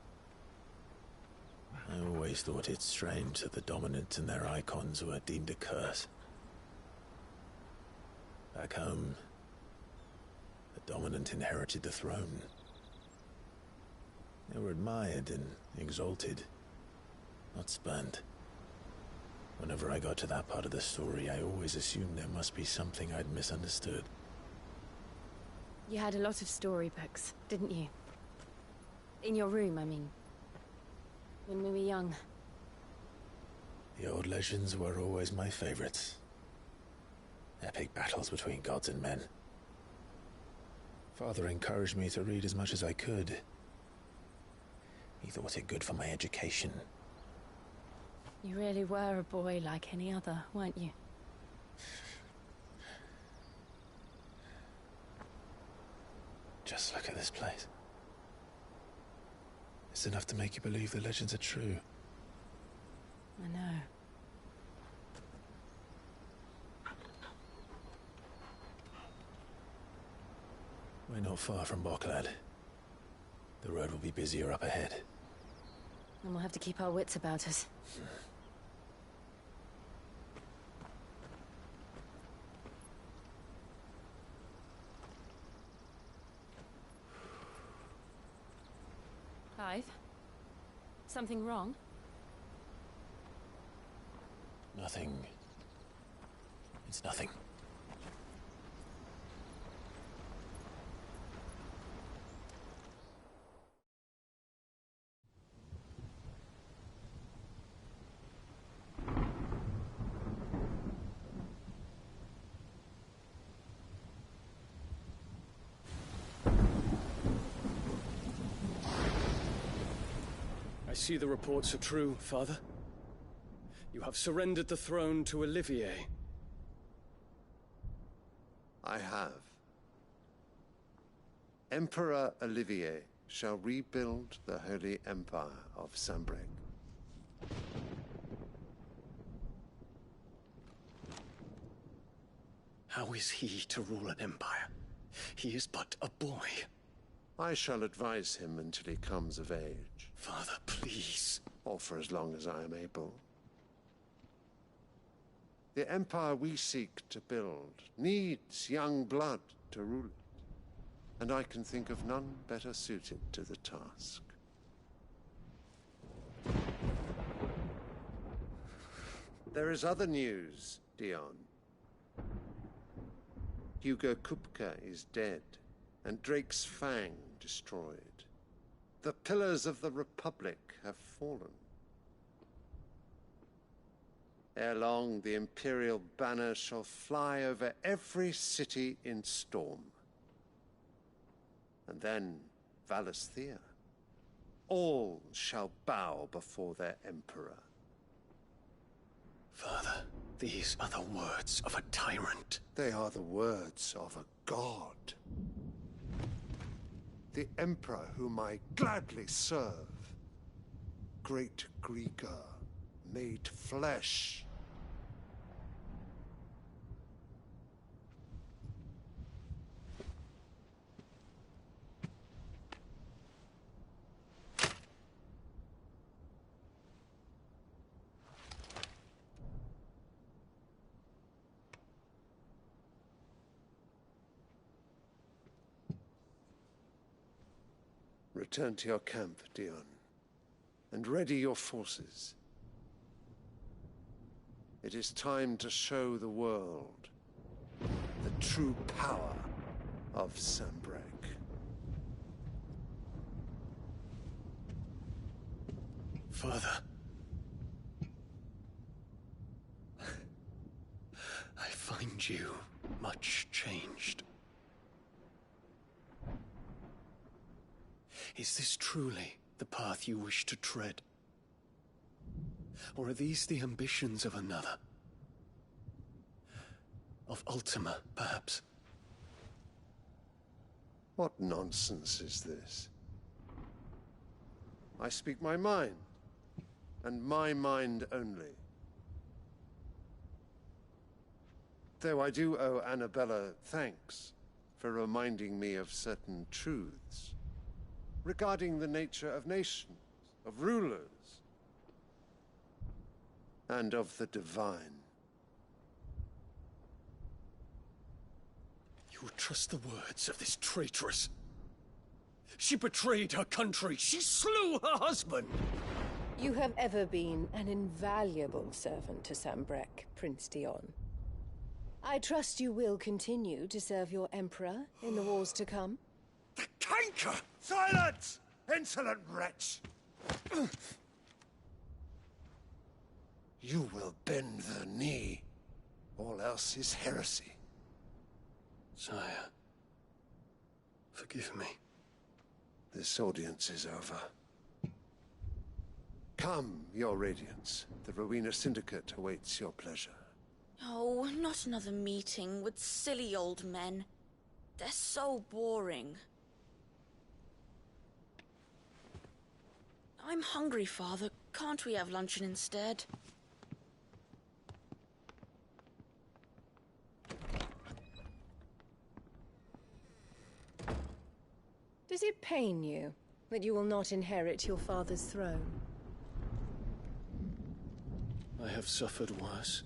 I always thought it strange that the dominant and their icons were deemed a curse. Back home, the dominant inherited the throne. They were admired and exalted, not spurned. Whenever I got to that part of the story, I always assumed there must be something I'd misunderstood. You had a lot of storybooks, didn't you? In your room, I mean. When we were young. The old legends were always my favorites. Epic battles between gods and men. Father encouraged me to read as much as I could. He thought it good for my education. You really were a boy like any other, weren't you? Just look at this place. It's enough to make you believe the legends are true. I know. We're not far from Boklad. The road will be busier up ahead. And we'll have to keep our wits about us. Clive? Something wrong? Nothing. It's nothing. I see the reports are true, Father. You have surrendered the throne to Olivier. I have. Emperor Olivier shall rebuild the Holy Empire of Sanbreque. How is he to rule an empire? He is but a boy. I shall advise him until he comes of age. Father, please. Or for as long as I am able. The empire we seek to build needs young blood to rule it, and I can think of none better suited to the task. There is other news, Dion. Hugo Kupka is dead, and Drake's Fang destroyed. The pillars of the Republic have fallen. Ere long, the Imperial banner shall fly over every city in Storm. And then, Valisthea. All shall bow before their Emperor. Father, these are the words of a tyrant. They are the words of a god. The Emperor whom I gladly serve. Great Greeker, made flesh. Return to your camp, Dion, and ready your forces. It is time to show the world the true power of Sanbreque. Father. I find you much changed. Is this truly the path you wish to tread? Or are these the ambitions of another? Of Ultima, perhaps? What nonsense is this? I speak my mind, and my mind only. Though I do owe Annabella thanks for reminding me of certain truths regarding the nature of nations, of rulers, and of the divine. You would trust the words of this traitress? She betrayed her country. She slew her husband. You have ever been an invaluable servant to Sanbreque, Prince Dion. I trust you will continue to serve your Emperor in the wars to come. The canker! Silence! Insolent wretch! You will bend the knee. All else is heresy. Sire, forgive me. This audience is over. Come, your Radiance. The Rowena Syndicate awaits your pleasure. Oh, not another meeting with silly old men. They're so boring. I'm hungry, Father. Can't we have luncheon instead? Does it pain you that you will not inherit your father's throne? I have suffered worse.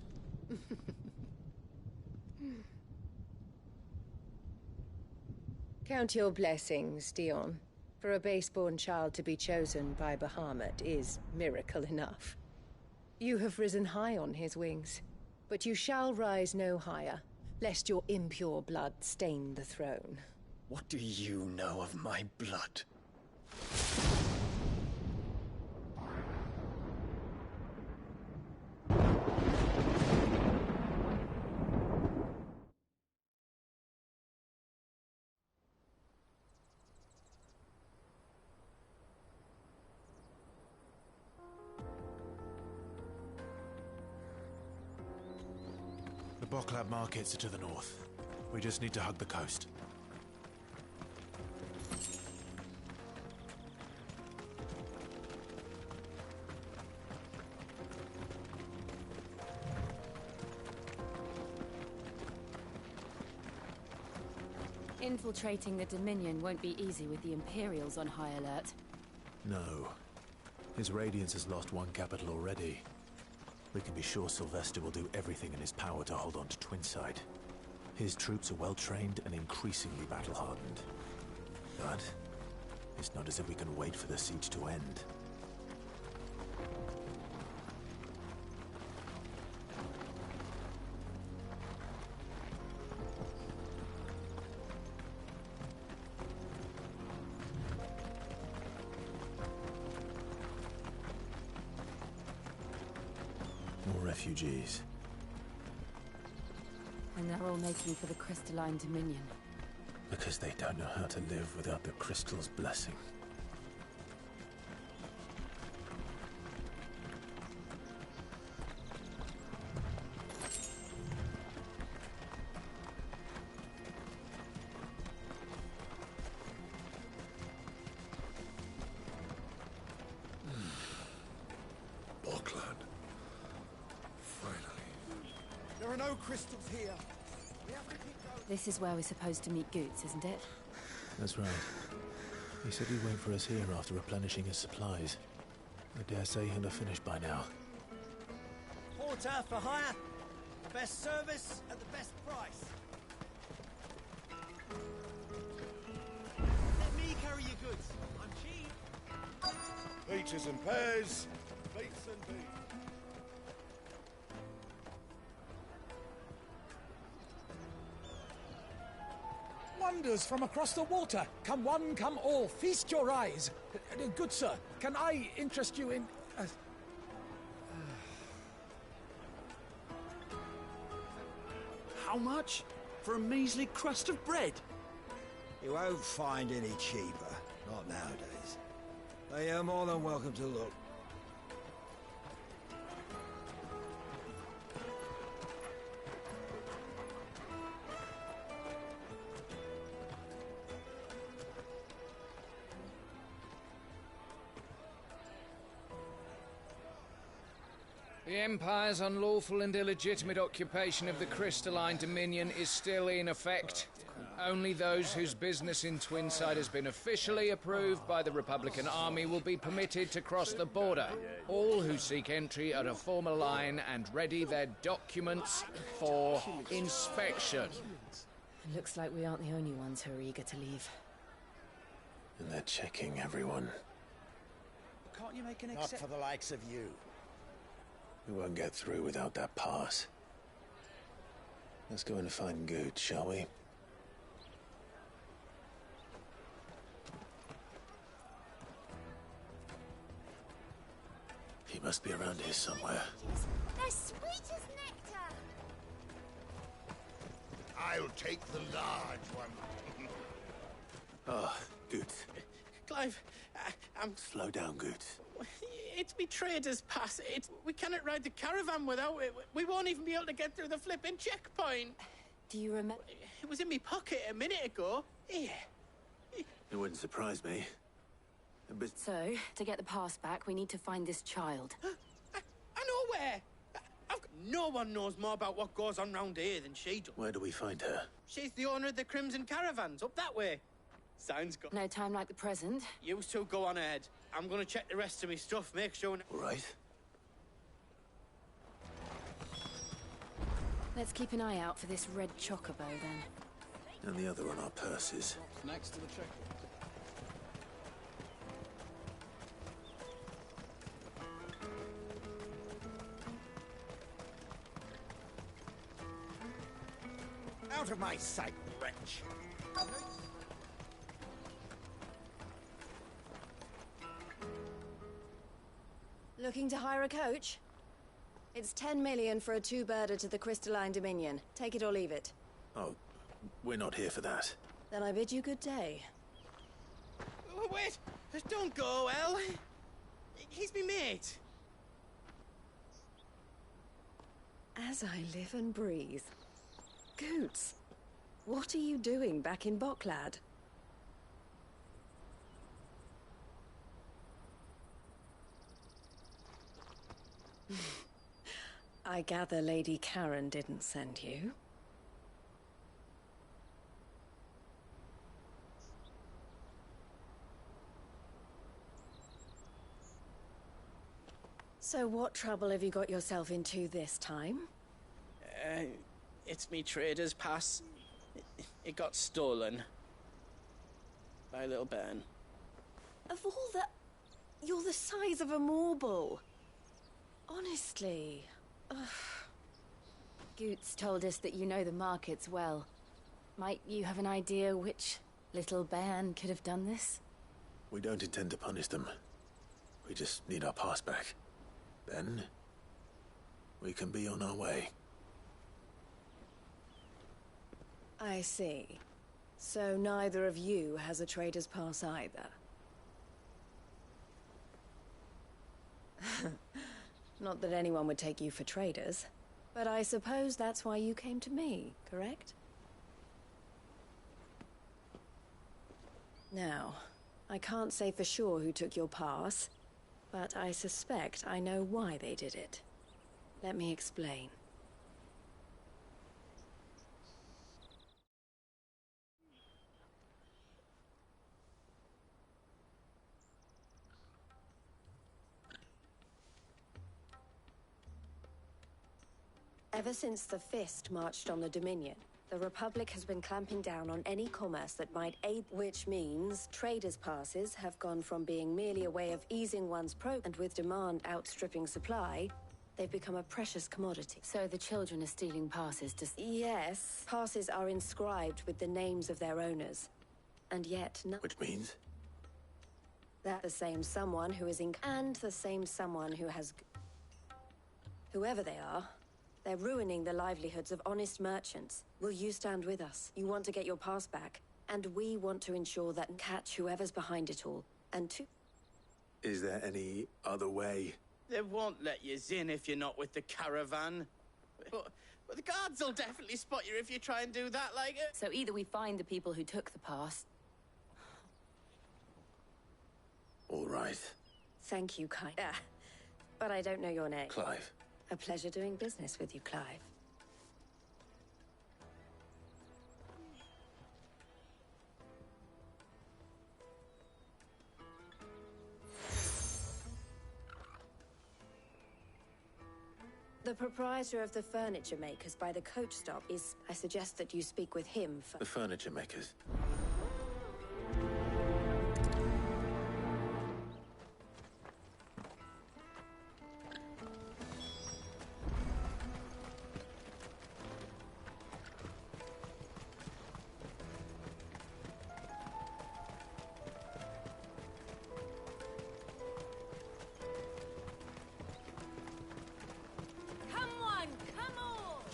Count your blessings, Dion. For a base-born child to be chosen by Bahamut is miracle enough. You have risen high on his wings, but you shall rise no higher, lest your impure blood stain the throne. What do you know of my blood? The Boklab markets are to the north. We just need to hug the coast. Infiltrating the Dominion won't be easy with the Imperials on high alert. No. His Radiance has lost one capital already. We can be sure Sylvester will do everything in his power to hold on to Twinside. His troops are well-trained and increasingly battle-hardened. But it's not as if we can wait for the siege to end. More refugees. And they're all making for the Crystalline Dominion. Because they don't know how to live without the Crystal's blessing. Buckland. Finally. There are no crystals here. We have to keep going. This is where we're supposed to meet Goots, isn't it? That's right. He said he'd wait for us here after replenishing his supplies. I dare say he'll have finished by now. Porter for hire. The best service at the best price. Let me carry your goods. I'm cheap. Peaches and pears, beets and beans. Wonders from across the water. Come one, come all. Feast your eyes. Good sir, can I interest you in... How much? For a measly crust of bread? You won't find any cheaper. Not nowadays. But you're more than welcome to look. The Empire's unlawful and illegitimate occupation of the Crystalline Dominion is still in effect. Only those whose business in Twinside has been officially approved by the Republican Army will be permitted to cross the border. All who seek entry are to form a line and ready their documents for inspection. It looks like we aren't the only ones who are eager to leave. And they're checking everyone. Can't you make an Not for the likes of you. We won't get through without that pass. Let's go and find Good, shall we? He must be around here somewhere. They're sweet as nectar. I'll take the large one. Ah, Good. Clive, I'm... Slow down, Good. It's me trader's pass. We cannot ride the caravan without it. We won't even be able to get through the flipping checkpoint. Do you remember? It was in my pocket a minute ago. Here. It wouldn't surprise me. But... So, to get the pass back, we need to find this child. I know where. No one knows more about what goes on round here than she does. Where do we find her? She's the owner of the Crimson Caravans, up that way. Sounds good. No time like the present. You two go on ahead. I'm gonna check the rest of my stuff, make sure... All right. Let's keep an eye out for this red chocobo, then. And the other on our purses. Next to the checkpoint. Out of my sight, wretch. Looking to hire a coach? It's 10 million for a two-birder to the Crystalline Dominion. Take it or leave it. Oh, we're not here for that. Then I bid you good day. Wait! Don't go, El. He's me mate. As I live and breathe. Goots, what are you doing back in Bocklad? I gather Lady Karen didn't send you. So what trouble have you got yourself into this time? It's me trader's pass. It got stolen. By a little bairn. Of all the... You're the size of a marble. Honestly. Ugh. Goots told us that you know the markets well. Might you have an idea which little bairn could have done this? We don't intend to punish them. We just need our pass back. Then, we can be on our way. I see. So neither of you has a trader's pass either. Not that anyone would take you for traders, but I suppose that's why you came to me, correct? Now, I can't say for sure who took your pass, but I suspect I know why they did it. Let me explain. Ever since the Fist marched on the Dominion, the Republic has been clamping down on any commerce that might aid, which means traders' passes have gone from being merely a way of easing one's and with demand outstripping supply, they've become a precious commodity. So the children are stealing passes to... Yes, passes are inscribed with the names of their owners, and yet no... Which means? That the same someone who is in... And the same someone who has... Whoever they are, they're ruining the livelihoods of honest merchants. Will you stand with us? You want to get your pass back, and we want to ensure that catch whoever's behind it all. And to... Is there any other way? They won't let you in if you're not with the caravan. But the guards will definitely spot you if you try and do that, like... So either we find the people who took the pass... All right. Thank you, kind. But I don't know your name. Clive. A pleasure doing business with you, Clive. The proprietor of the furniture makers by the coach stop is... I suggest that you speak with him for... The furniture makers.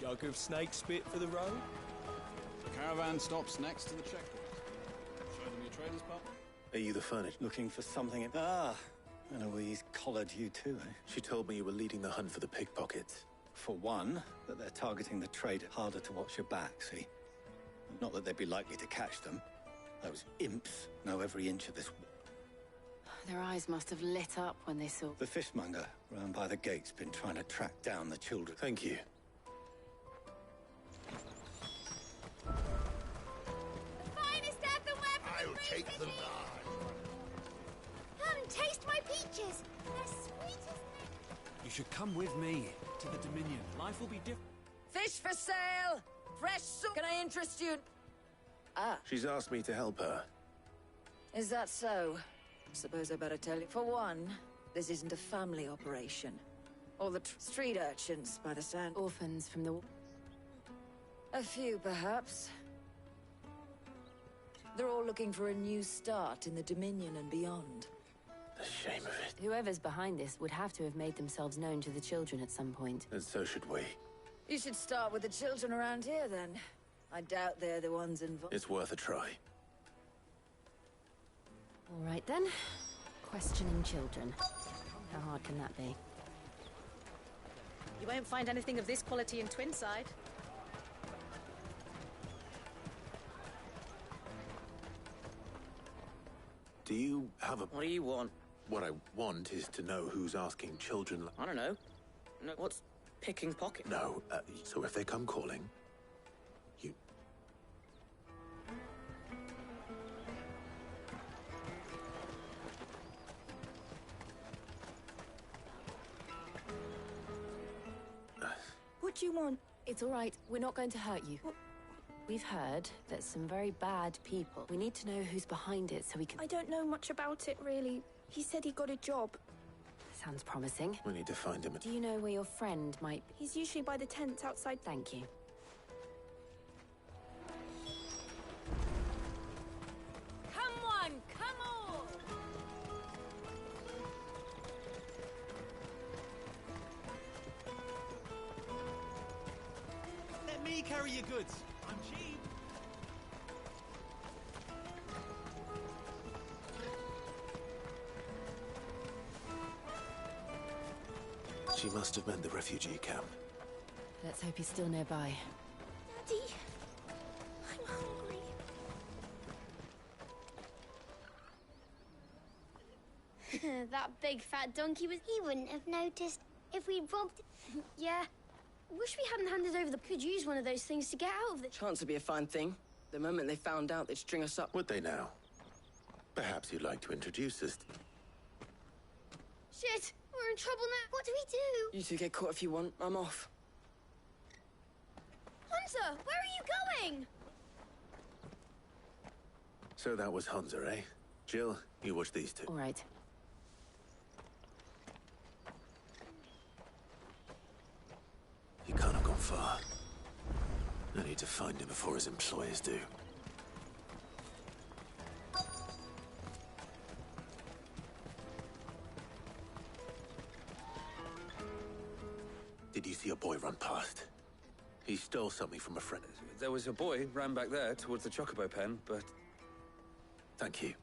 Jug of snake spit for the road? The caravan stops next to the checkpoint. Show them your trader's part. Are you the furniture? Looking for something in... Ah, Eloise collared you too, eh? She told me you were leading the hunt for the pickpockets. For one, that they're targeting the trader. Harder to watch your back, see? Not that they'd be likely to catch them. Those imps know every inch of this... Their eyes must have lit up when they saw... The fishmonger round by the gate's been trying to track down the children. Thank you. I'll take them on. Come, taste my peaches. They're sweet as... You should come with me to the Dominion. Life will be different. Fish for sale! Fresh soup! Can I interest you? Ah. She's asked me to help her. Is that so? Suppose I better tell you. For one, this isn't a family operation. Or the street urchins, by the sound. Orphans from the... A few, perhaps. They're all looking for a new start in the Dominion and beyond. The shame of it. Whoever's behind this would have to have made themselves known to the children at some point. And so should we. You should start with the children around here, then. I doubt they're the ones involved. It's worth a try. All right, then. Questioning children. How hard can that be? You won't find anything of this quality in Twinside. Do you have a... What do you want? What I want is to know who's asking children... I don't know. No, what's picking pocket? No, so if they come calling, you... What do you want? It's all right. We're not going to hurt you. We've heard that some very bad people. We need to know who's behind it so we can... I don't know much about it, really. He said he got a job. Sounds promising. We need to find him. Do you know where your friend might be? He's usually by the tents outside. Thank you. Come on, come on! Let me carry your goods. I'm cheap. She must have meant the refugee camp. Let's hope he's still nearby. Daddy, I'm hungry. That big fat donkey was... He wouldn't have noticed if we robbed... Yeah. Wish we hadn't handed over the... Could use one of those things to get out of the... Chance would be a fine thing. The moment they found out, they'd string us up. Would they now? Perhaps you'd like to introduce us. Shit! We're in trouble now. What do we do? You two get caught if you want. I'm off. Hunter, where are you going? So that was Hunter, eh? Jill, you watch these two. All right. He can't have gone far. I need to find him before his employers do. Did you see a boy run past? He stole something from a friend. There was a boy ran back there towards the Chocobo pen, but... Thank you.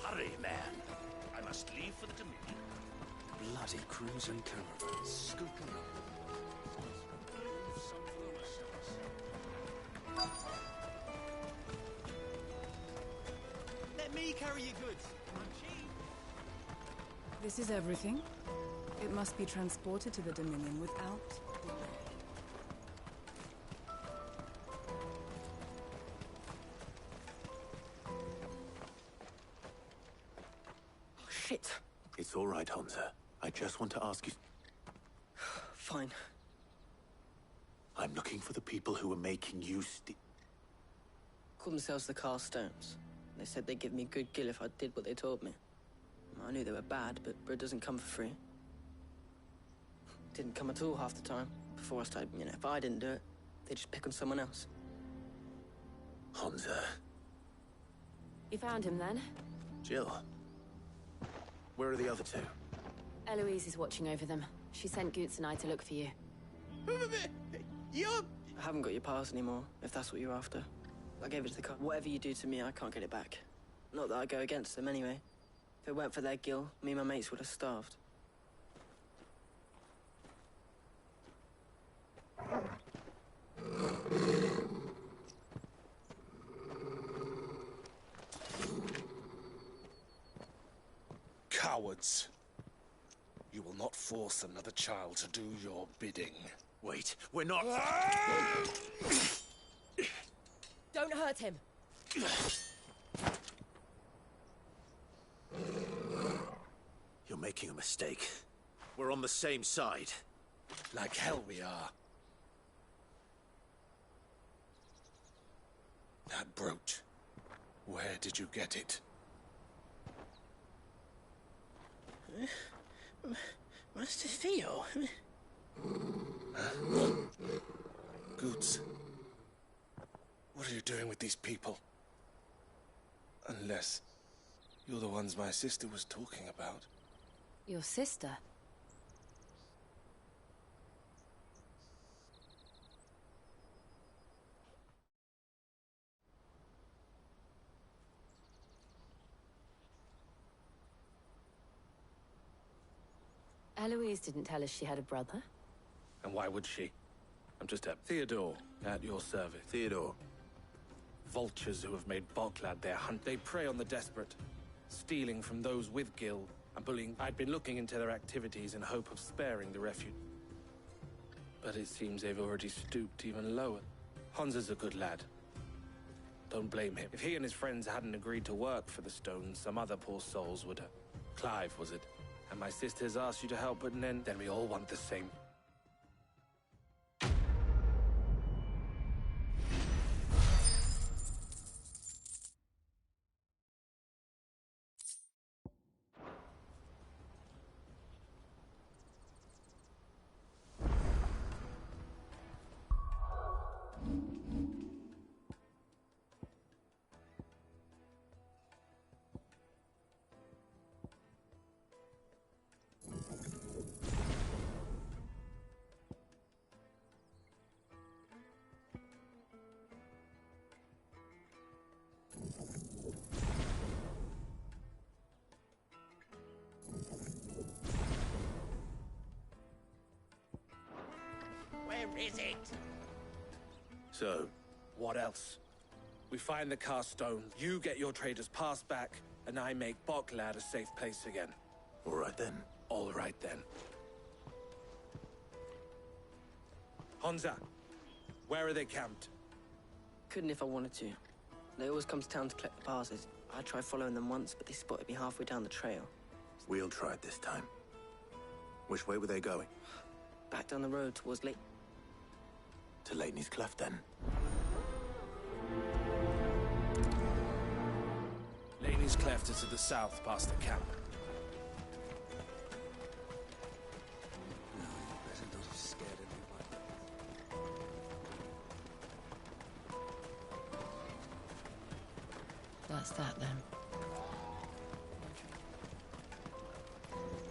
Hurry, man. I must leave for the Dominion. Bloody crimson caravan. Scooping up. Let me carry your goods. I'm cheap. This is everything. It must be transported to the Dominion without delay. Shit. It's all right, Hunter. I just want to ask you... Fine. I'm looking for the people who were making you Call themselves the Carstones. They said they'd give me good gill if I did what they told me. I knew they were bad, but bread doesn't come for free. Didn't come at all half the time. Before I started, if I didn't do it, they'd just pick on someone else. Hunter. You found him then? Jill. Where are the other two? Eloise is watching over them. She sent Goots and I to look for you. I haven't got your pass anymore, if that's what you're after. I gave it to the car. Whatever you do to me, I can't get it back. Not that I go against them anyway. If it weren't for their gill, me and my mates would have starved. Cowards. You will not force another child to do your bidding. Wait, we're not... Don't hurt him. You're making a mistake. We're on the same side. Like hell we are. That brooch. Where did you get it? Master Theo? Goots. What are you doing with these people? Unless you're the ones my sister was talking about. Your sister? Eloise didn't tell us she had a brother. And why would she? I'm just a Theodore at your service. Theodore. Vultures who have made Boklad their hunt. They prey on the desperate, stealing from those with Gil and bullying. I'd been looking into their activities in hope of sparing the refuge. But it seems they've already stooped even lower. Hans is a good lad. Don't blame him. If he and his friends hadn't agreed to work for the stones, some other poor souls would have. Clive, was it? And my sisters asked you to help, but then we all want the same. Where is it? So? What else? We find the cast stone, you get your trader's pass back, and I make Boklad a safe place again. All right then. All right then. Honza, where are they camped? Couldn't if I wanted to. They always come to town to collect the passes. I tried following them once, but they spotted me halfway down the trail. We'll try it this time. Which way were they going? Back down the road towards Lake. To Lateney's Cleft, then. Laney's Cleft is to the south, past the camp. No, you better not have scared anyone. That's that, then.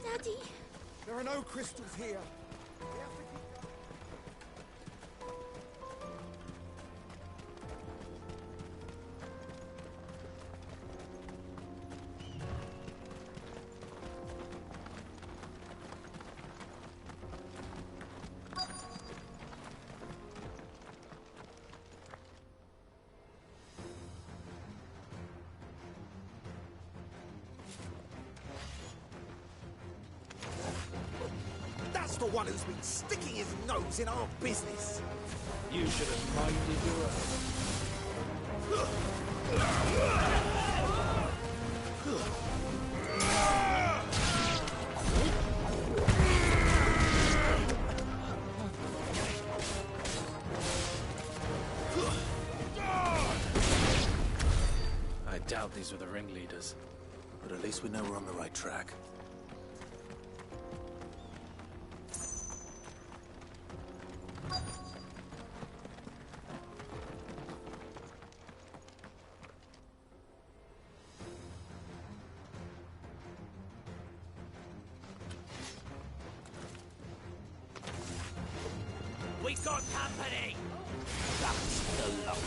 Daddy! There are no crystals here. We have to keep... That's the one who's been sticking his nose in our business. You should have minded your I doubt these were the ringleaders. But at least we know we're on the right track. We got company! That's the lot.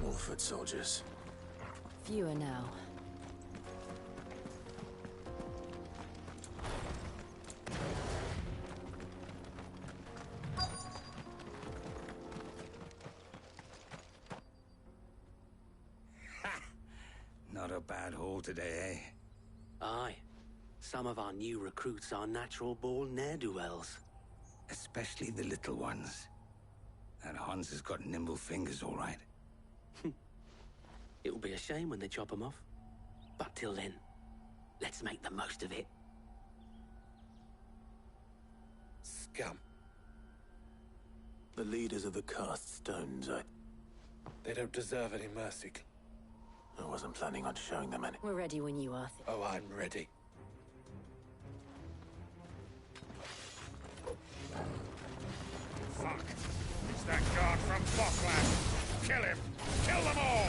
More foot soldiers. Fewer now. Not a bad haul today, eh? Aye. Some of our new recruits are natural-born ne'er-do-wells. Especially the little ones. That Hans has got nimble fingers, all right. It will be a shame when they chop them off. But till then, let's make the most of it. Scum. The leaders of the cast stones, They don't deserve any mercy. I wasn't planning on showing them any. We're ready when you are. Oh, I'm ready. that guard from Bockland! Kill him! Kill them all!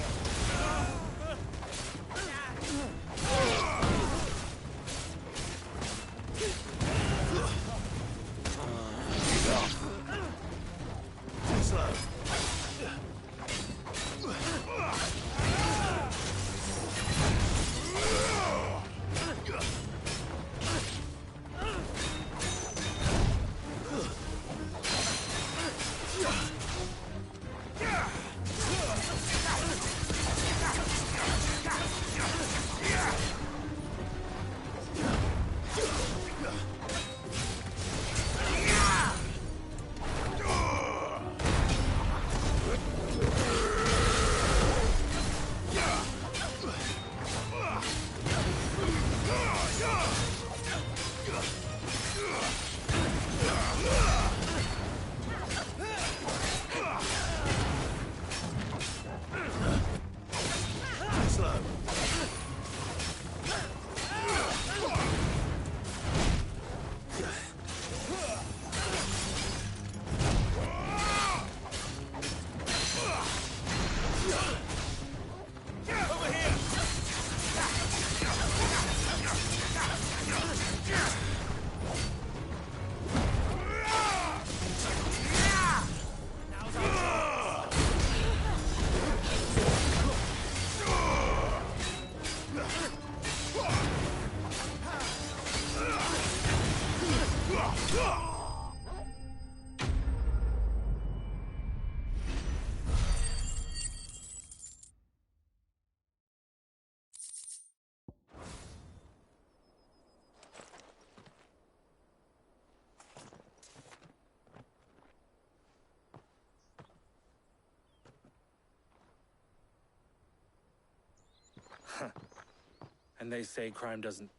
And they say crime doesn't...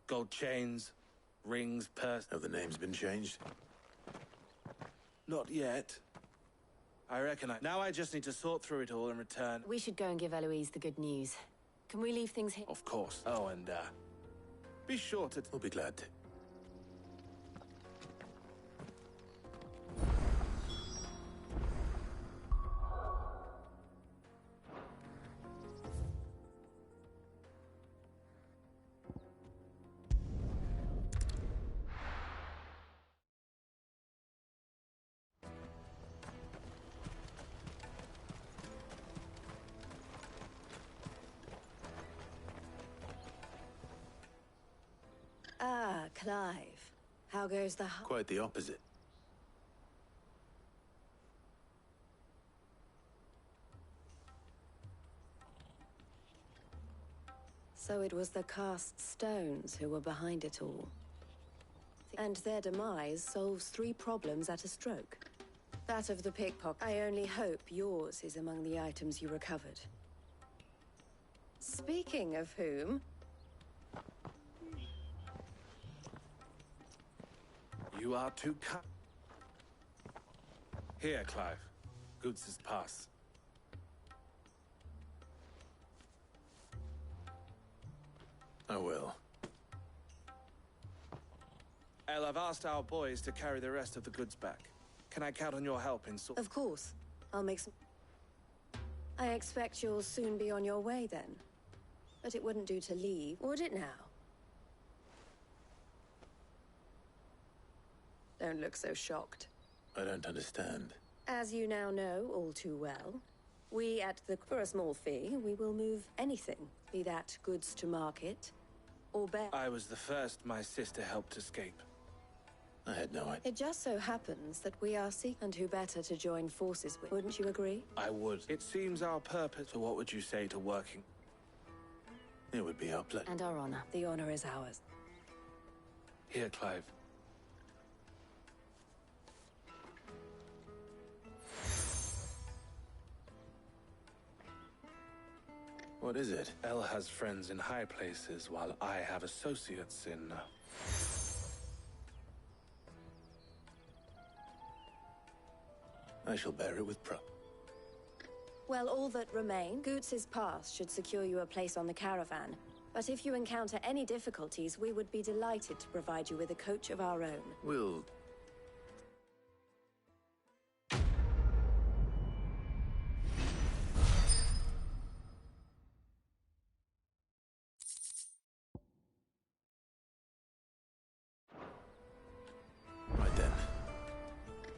Gold chains, rings, purse... Have the names been changed? Not yet. I reckon Now I just need to sort through it all and return. We should go and give Eloise the good news. Can we leave things here? Of course. Oh, and, be sure to... We'll be glad to. Ah, Clive. How goes the... Quite the opposite. So it was the cast stones who were behind it all. And their demise solves 3 problems at a stroke. That of the pickpocket. I only hope yours is among the items you recovered. Speaking of whom... You are too kind. Here, Clive. Goots' pass. I will. El, I've asked our boys to carry the rest of the goods back. Can I count on your help in Of course. I'll make some... I expect you'll soon be on your way then. But it wouldn't do to leave, would it now? Don't look so shocked. I don't understand. As you now know all too well, we at the... For a small fee, we will move anything. Be that goods to market, or bear... I was the first my sister helped escape. I had no idea. It just so happens that we are seeking, and who better to join forces with. Wouldn't you agree? I would. It seems our purpose... So what would you say to working? It would be our pleasure. And our honor. The honor is ours. Here, Clive. What is it? El has friends in high places, while I have associates in... I shall bear it with pride. Well, all that remain, Goots' pass should secure you a place on the caravan. But if you encounter any difficulties, we would be delighted to provide you with a coach of our own. We'll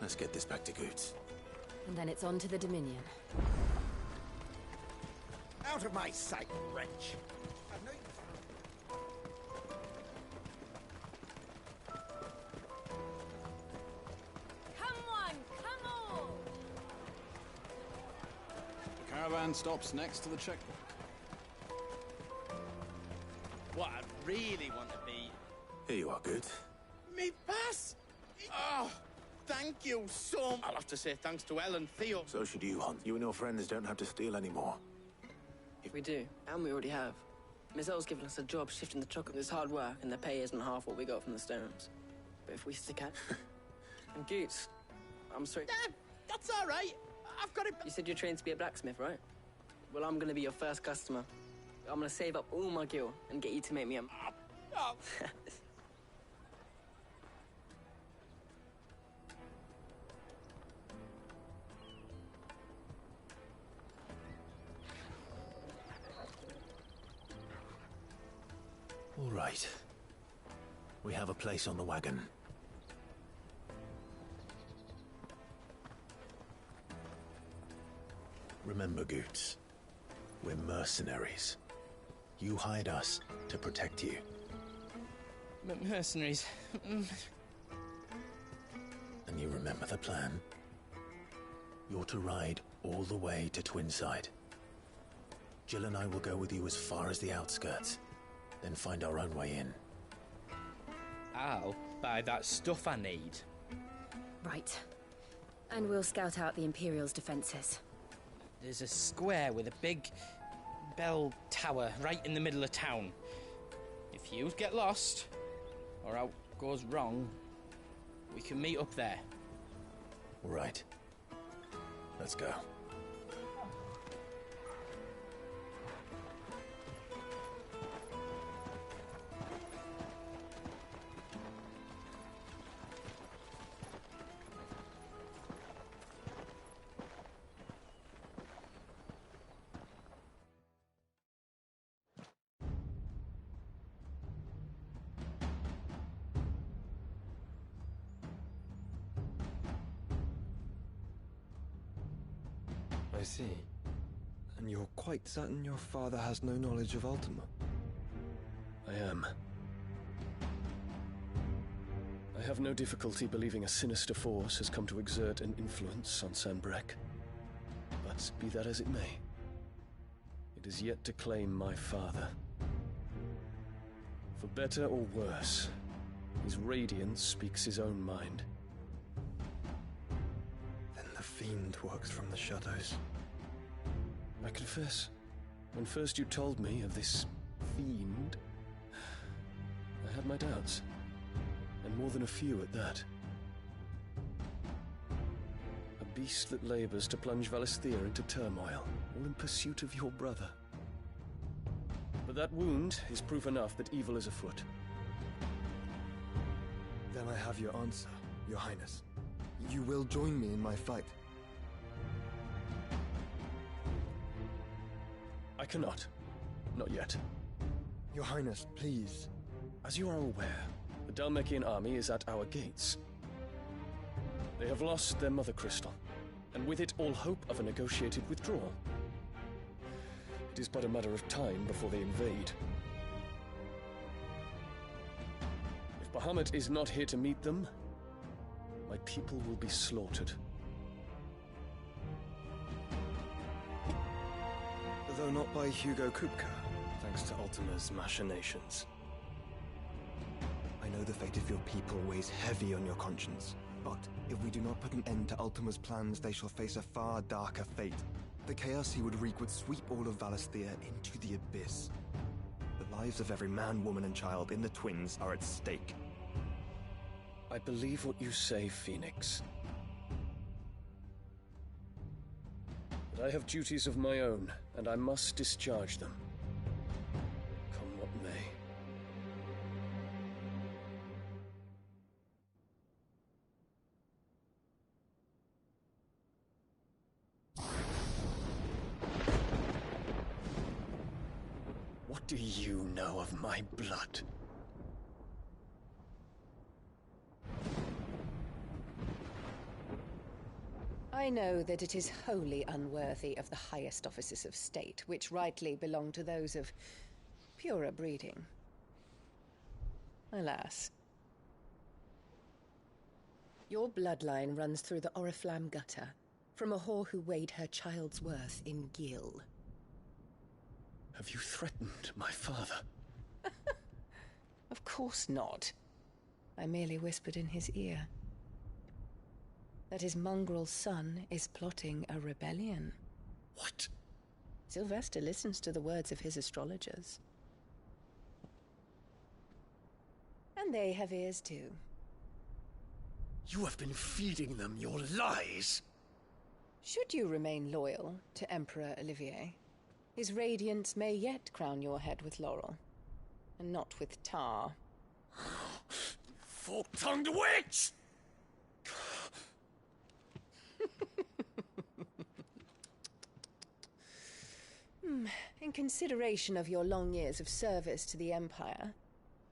Let's get this back to Goots. And then it's on to the Dominion. Out of my sight, wretch! Come on, come on! The caravan stops next to the checkpoint. What I really want to be... Here you are, Goots. Me pass! Oh, thank you so much. I'll have to say thanks to Elle and Theo. So should you, Hans. You and your friends don't have to steal anymore. If we do, and we already have. Miss Elle's given us a job shifting the truck. There's hard work, and the pay isn't half what we got from the Stones. But if we stick at... And Goots, I'm sorry... That's all right. I've got it... You said you're trained to be a blacksmith, right? Well, I'm gonna be your first customer. I'm gonna save up all my gil and get you to make me a... Oh. All right. We have a place on the wagon. Remember, Goots, we're mercenaries. You hired us to protect you. Mercenaries. And you remember the plan? You're to ride all the way to Twinside. Jill and I will go with you as far as the outskirts, then find our own way in. I'll buy that stuff I need. Right. And we'll scout out the Imperial's defenses. There's a square with a big bell tower right in the middle of town. If you get lost, or out goes wrong, we can meet up there. All right. Let's go. I see. And you're quite certain your father has no knowledge of Ultima? I am. I have no difficulty believing a sinister force has come to exert an influence on Sanbreque. But be that as it may, it is yet to claim my father. For better or worse, his radiance speaks his own mind. Then the fiend works from the shadows. I confess, when first you told me of this fiend, I had my doubts, and more than a few at that. A beast that labors to plunge Valisthea into turmoil, all in pursuit of your brother. But that wound is proof enough that evil is afoot. Then I have your answer, Your Highness. You will join me in my fight. I cannot. Not yet. Your Highness, please. As you are aware, the Dhalmekian army is at our gates. They have lost their mother crystal, and with it all hope of a negotiated withdrawal. It is but a matter of time before they invade. If Bahamut is not here to meet them, my people will be slaughtered. Though not by Hugo Kupka, thanks to Ultima's machinations. I know the fate of your people weighs heavy on your conscience, but if we do not put an end to Ultima's plans, they shall face a far darker fate. The chaos he would wreak would sweep all of Valisthea into the abyss. The lives of every man, woman, and child in the Twins are at stake. I believe what you say, Phoenix. But I have duties of my own, and I must discharge them. Come what may. What do you know of my blood? I know that it is wholly unworthy of the highest offices of state, which rightly belong to those of purer breeding. Alas. Your bloodline runs through the Oriflamme gutter, from a whore who weighed her child's worth in gill. Have you threatened my father? Of course not. I merely whispered in his ear that his mongrel son is plotting a rebellion. What? Sylvester listens to the words of his astrologers. And they have ears too. You have been feeding them your lies! Should you remain loyal to Emperor Olivier, his radiance may yet crown your head with laurel, and not with tar. Fork-tongued witch! In consideration of your long years of service to the Empire,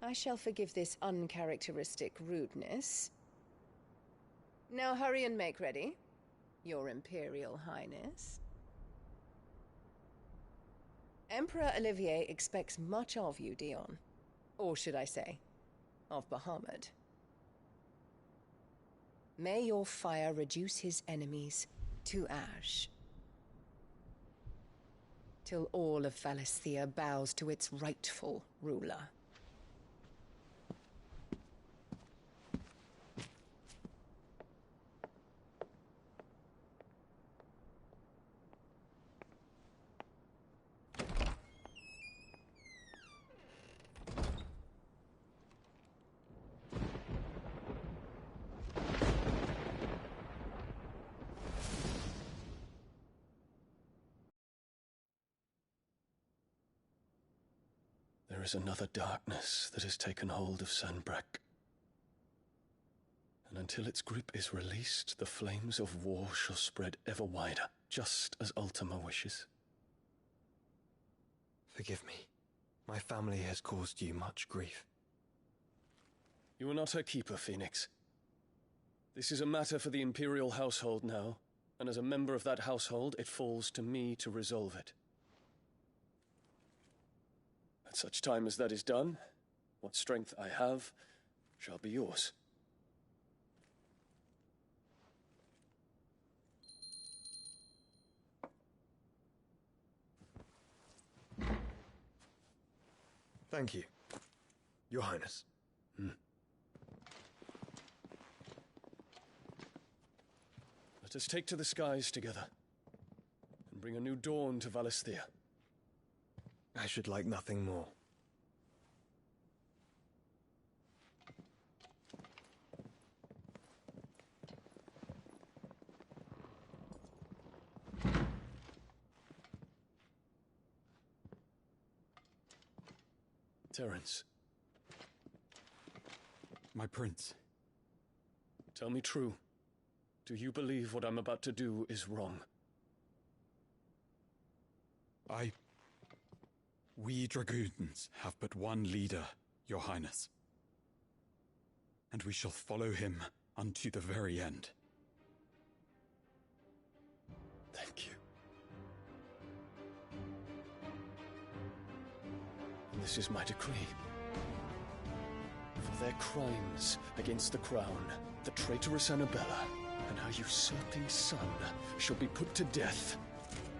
I shall forgive this uncharacteristic rudeness. Now hurry and make ready, Your Imperial Highness. Emperor Olivier expects much of you, Dion. Or should I say, of Bahamut. May your fire reduce his enemies to ash, till all of Valisthea bows to its rightful ruler. There is another darkness that has taken hold of Sanbreque. And until its grip is released, the flames of war shall spread ever wider, just as Ultima wishes. Forgive me. My family has caused you much grief. You are not her keeper, Phoenix. This is a matter for the Imperial household now, and as a member of that household, it falls to me to resolve it. At such time as that is done, what strength I have shall be yours. Thank you, Your Highness. Let us take to the skies together, and bring a new dawn to Valisthea. I should like nothing more. Terence. My prince. Tell me true. Do you believe what I'm about to do is wrong? We dragoons have but one leader, Your Highness. And we shall follow him unto the very end. Thank you. And this is my decree. For their crimes against the crown, the traitorous Annabella and her usurping son shall be put to death,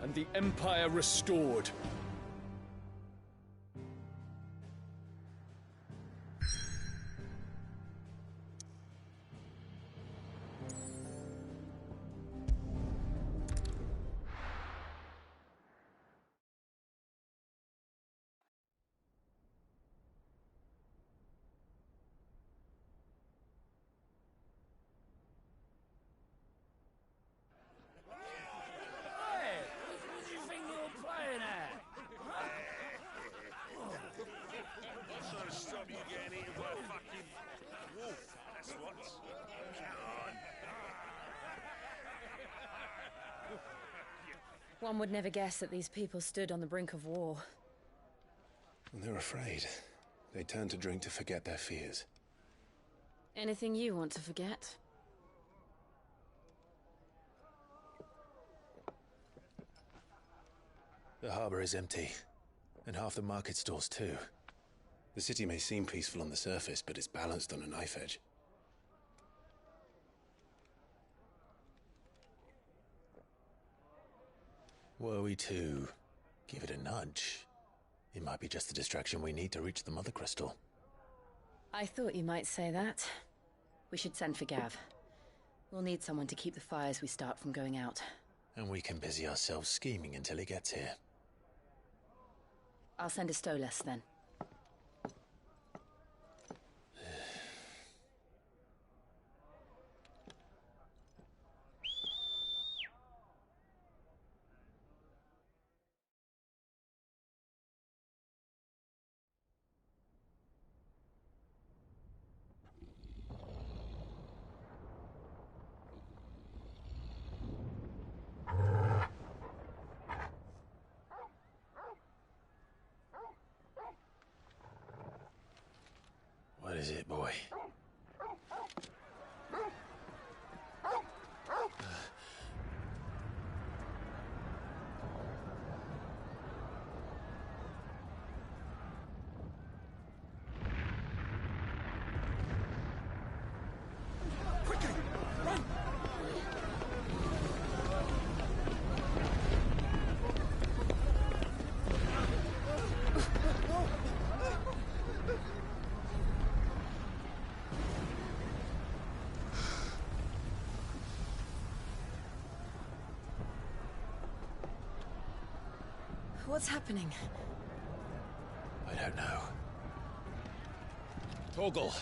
and the Empire restored. One would never guess that these people stood on the brink of war. They're afraid. They turn to drink to forget their fears. Anything you want to forget? The harbor is empty, and half the market stalls too. The city may seem peaceful on the surface, but it's balanced on a knife edge. Were we to give it a nudge, it might be just the distraction we need to reach the Mother Crystal. I thought you might say that. We should send for Gav. We'll need someone to keep the fires we start from going out. And we can busy ourselves scheming until he gets here. I'll send a Stolas then. What is it, boy? Quickly! Run! What's happening? I don't know. Torgal!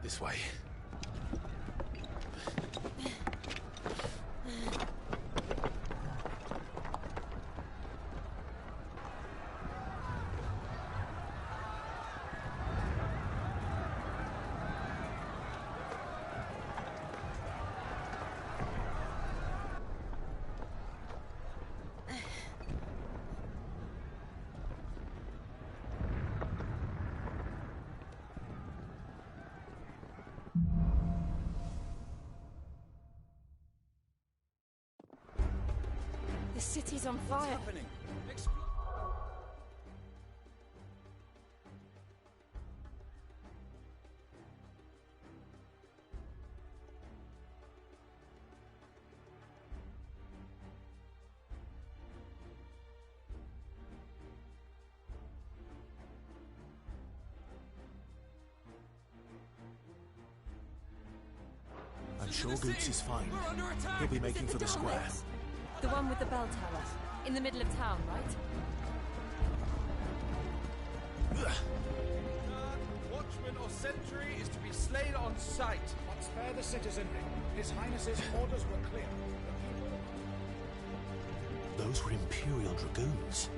This way. The city's on fire. What's happening? I'm sure Goots is fine. He'll be making for the square. The one with the bell tower. In the middle of town, right? Watchman or sentry is to be slain on sight. But spare the citizenry. His Highness's orders were clear. Those were Imperial Dragoons.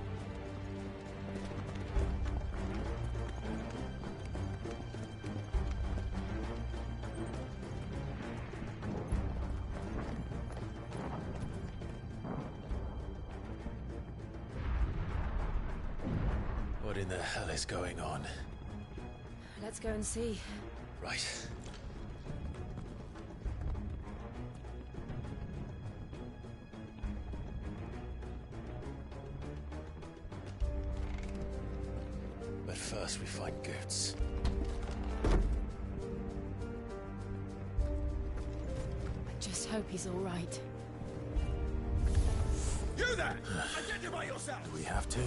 What in the hell is going on? Let's go and see. Right. But first we find Goots. I just hope he's all right. You there! Identify yourself! Do we have to?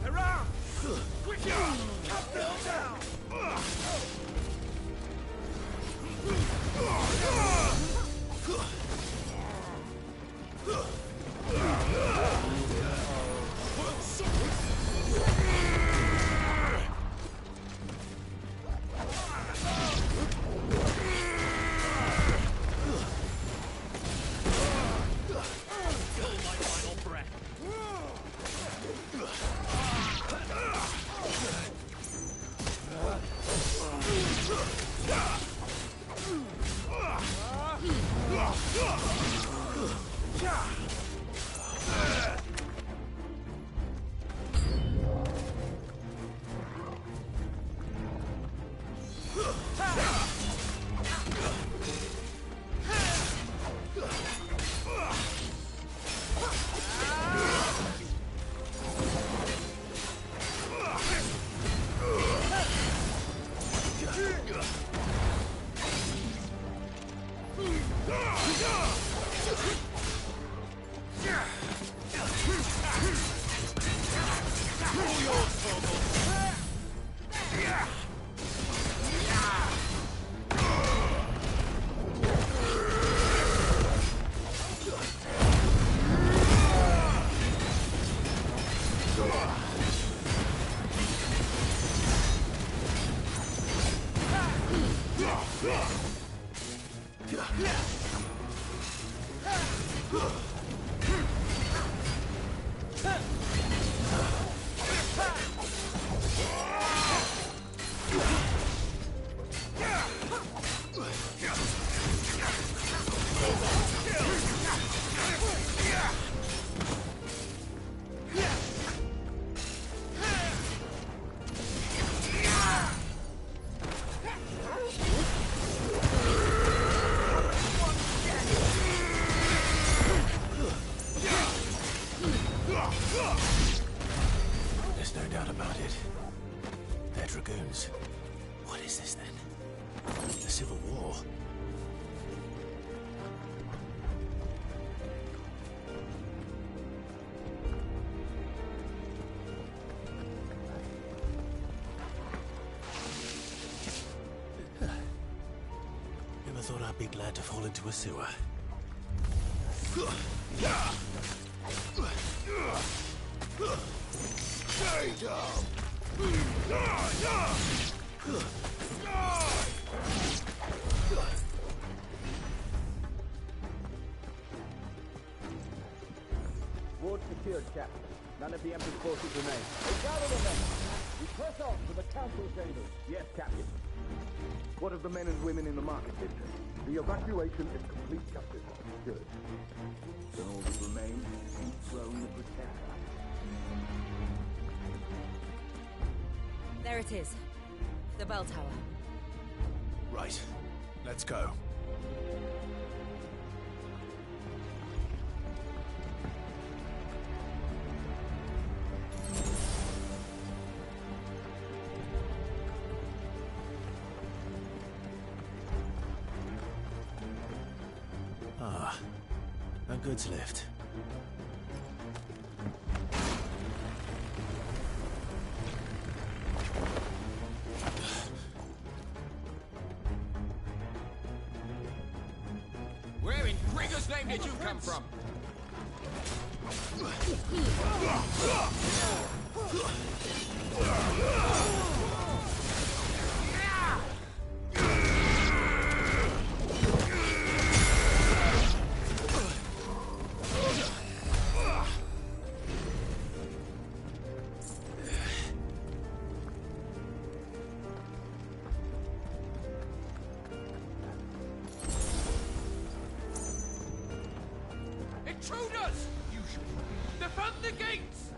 Around! Quicker! Cut them down! There's no doubt about it. They're dragoons. What is this then? The Civil War? Never thought I'd be glad to fall into a sewer. Stay down! Ward secured, Captain. None of the Emperor's forces remain. Gather the men! We press on to the council chambers. Yes, Captain. What of the men and women in the market district? The evacuation is complete, Captain. Good. Then all that remains is to dethrone the Protector. There it is. The bell tower. Right. Let's go. Ah, a goods lift. Where in Gregor's name did you come from? Intruders! You should defend the gates!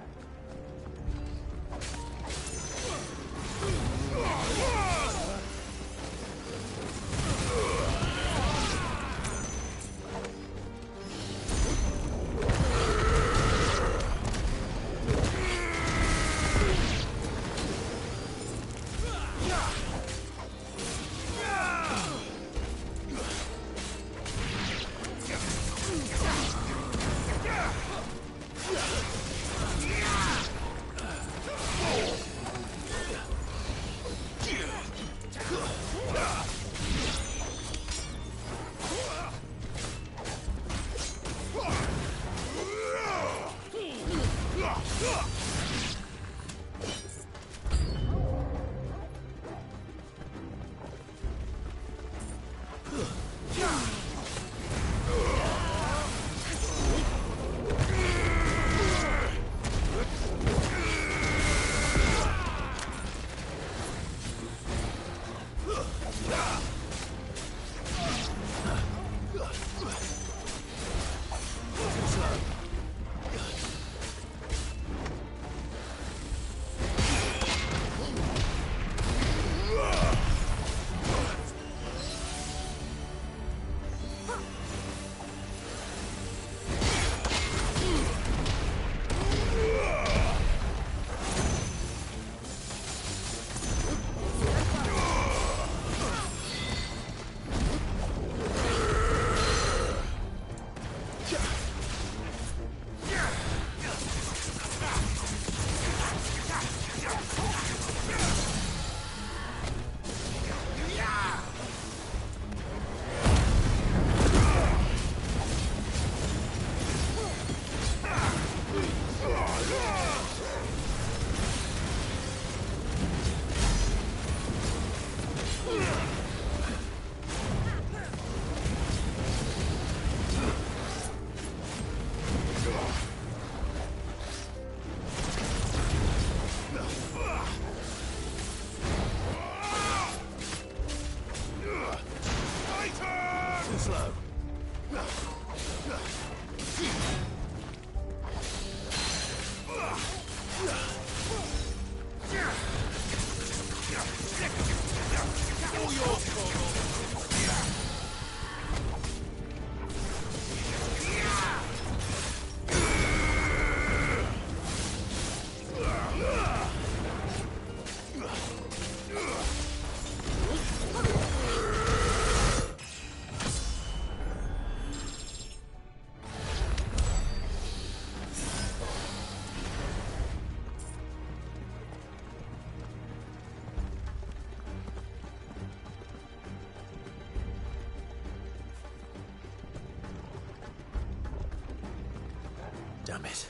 Damn it.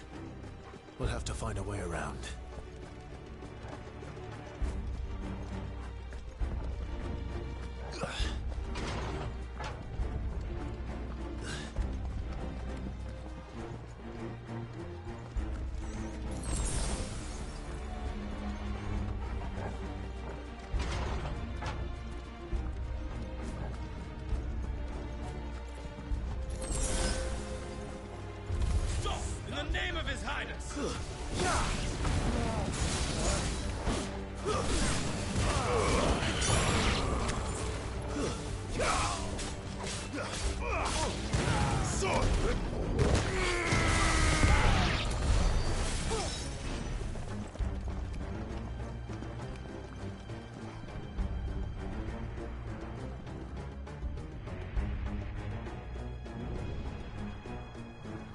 We'll have to find a way around. Stop! In the name of His Highness!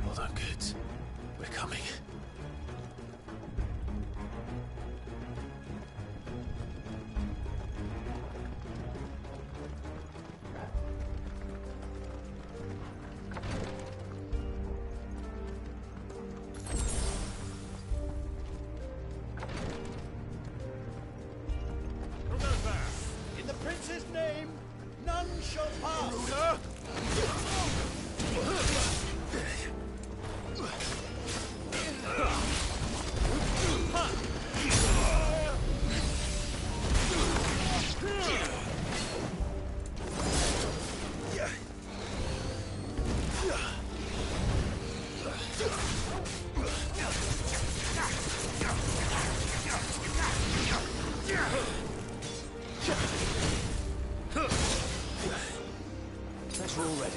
Hold on, kids. We're coming. In the prince's name, none shall pass. That's all ready.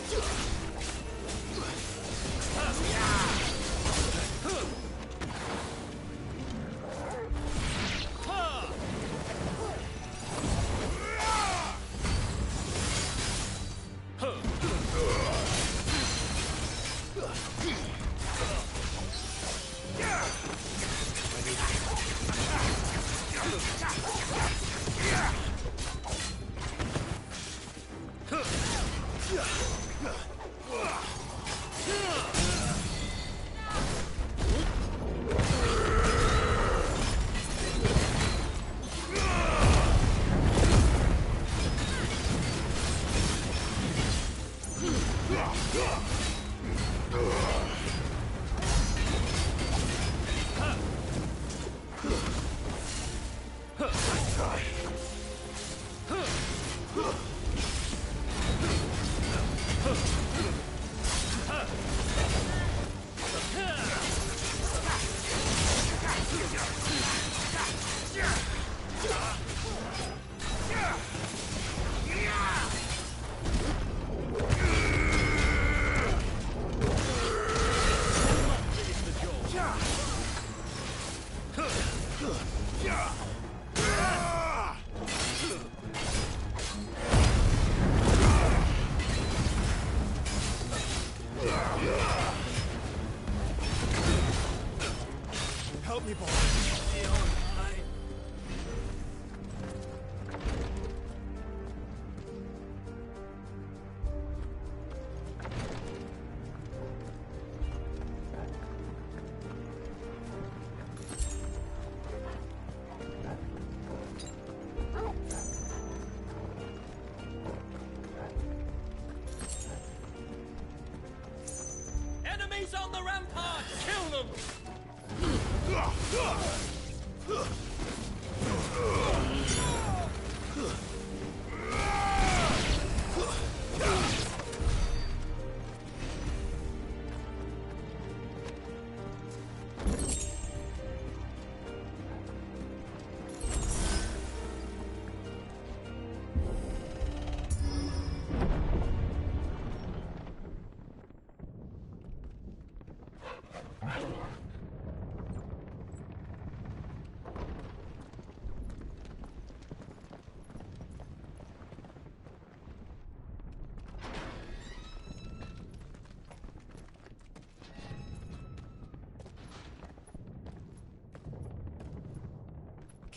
Help me, boy. Enemies on the ramparts! Kill them!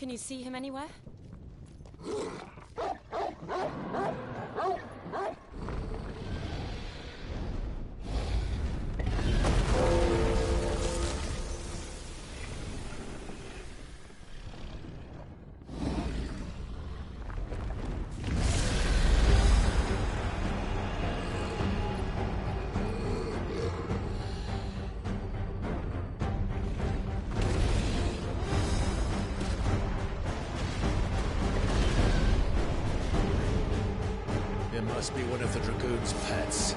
Can you see him anywhere? must be one of the Dragoon's pets.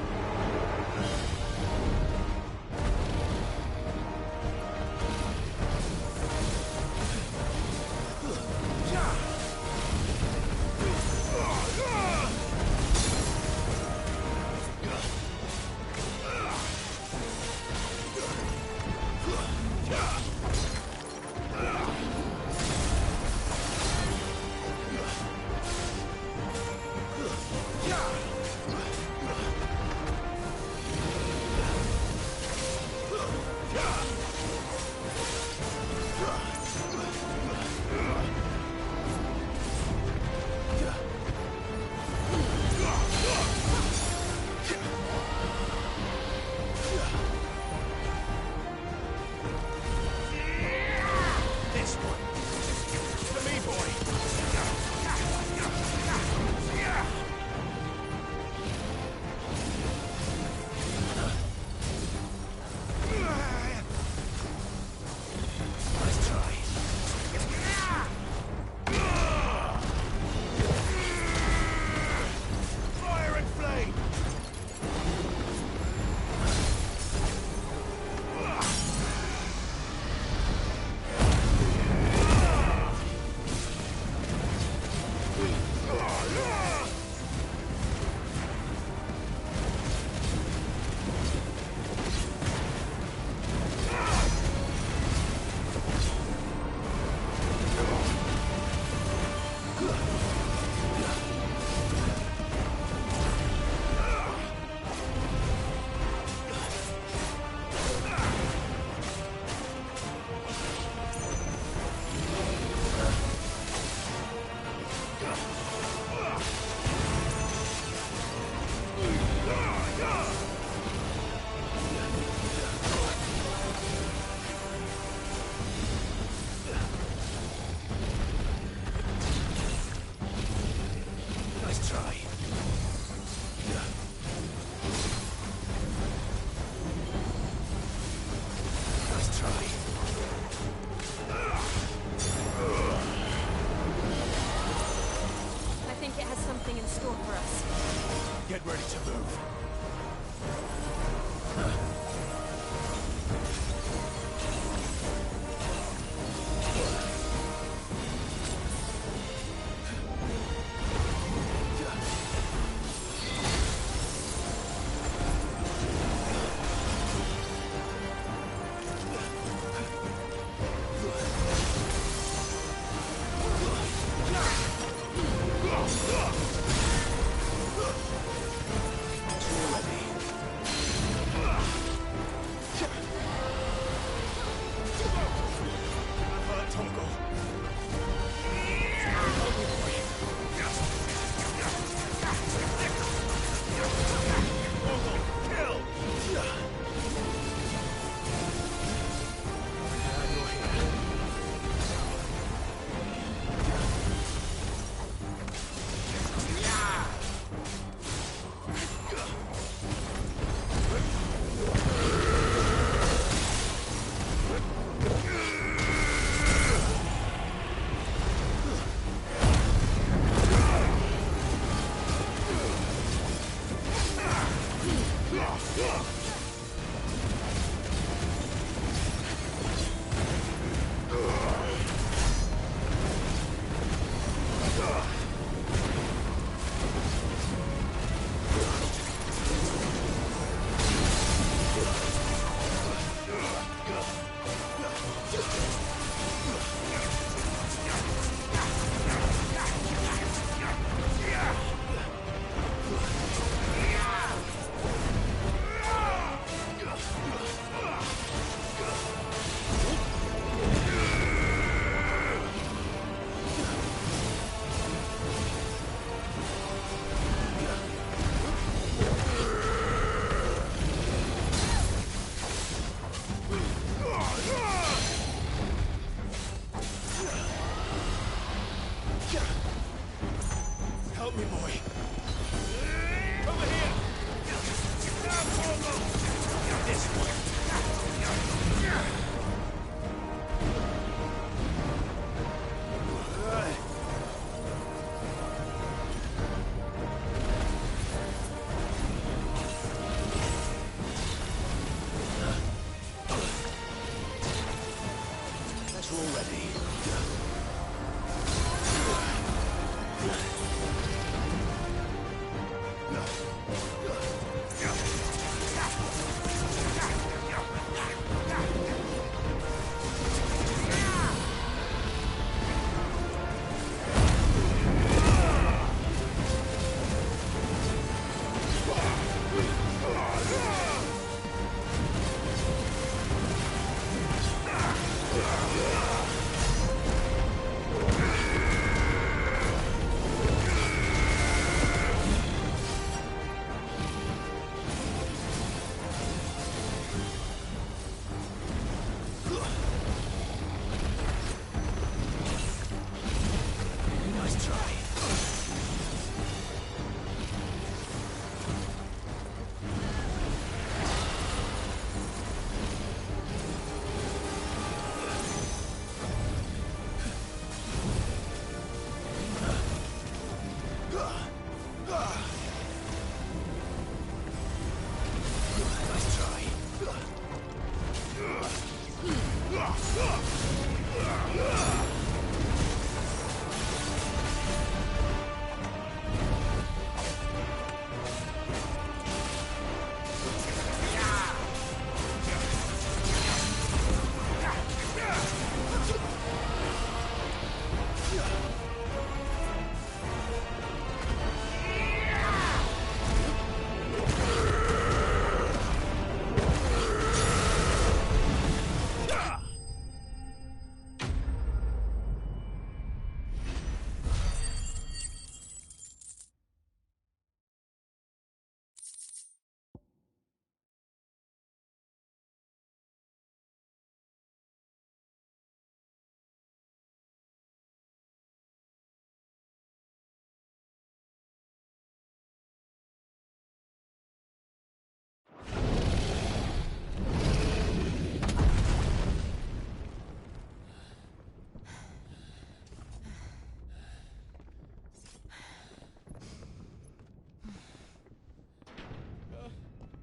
ready.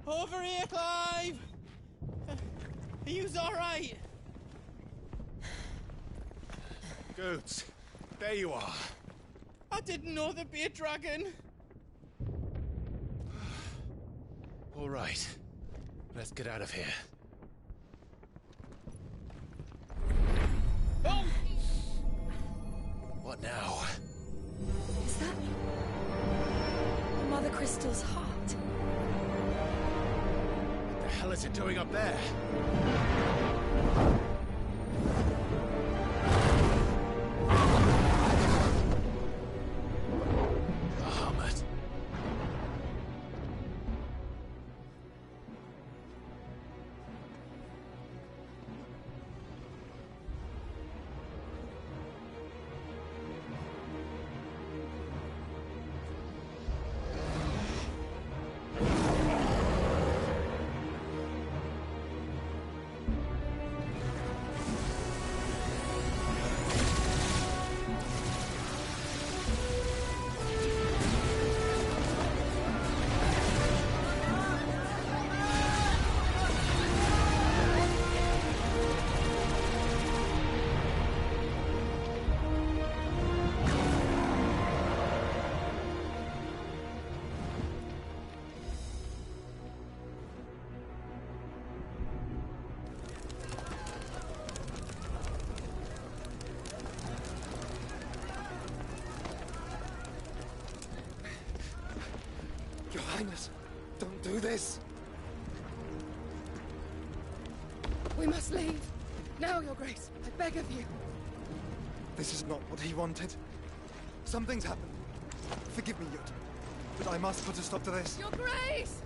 Over here, Clive! Are you alright? Goats, there you are. I didn't know there'd be a dragon. All right, let's get out of here. Oh! What now? Is that Mother Crystal's heart? What the hell is it doing up there? Bahamut. Your Highness, don't do this. We must leave. Now, Your Grace. I beg of you. This is not what he wanted. Something's happened. Forgive me, Yud, but I must put a stop to this. Your Grace!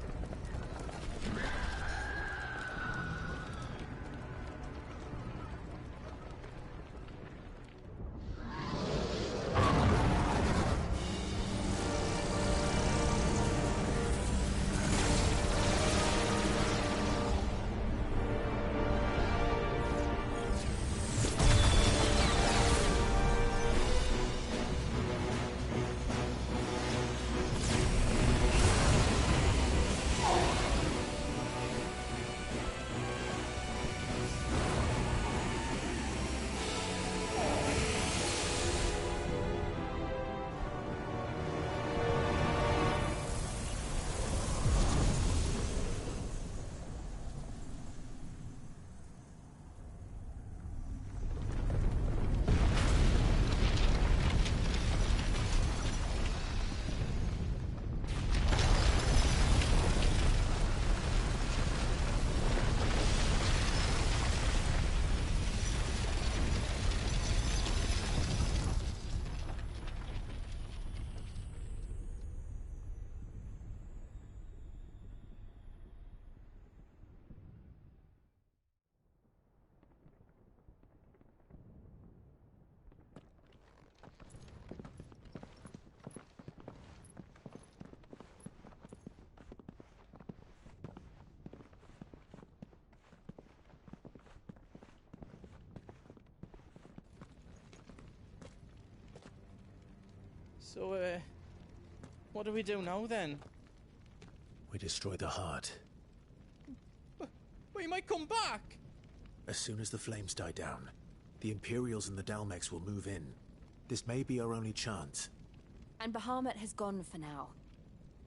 So, what do we do now then? We destroy the heart. We might come back! As soon as the flames die down, the Imperials and the Dalmex will move in. This may be our only chance. And Bahamut has gone for now.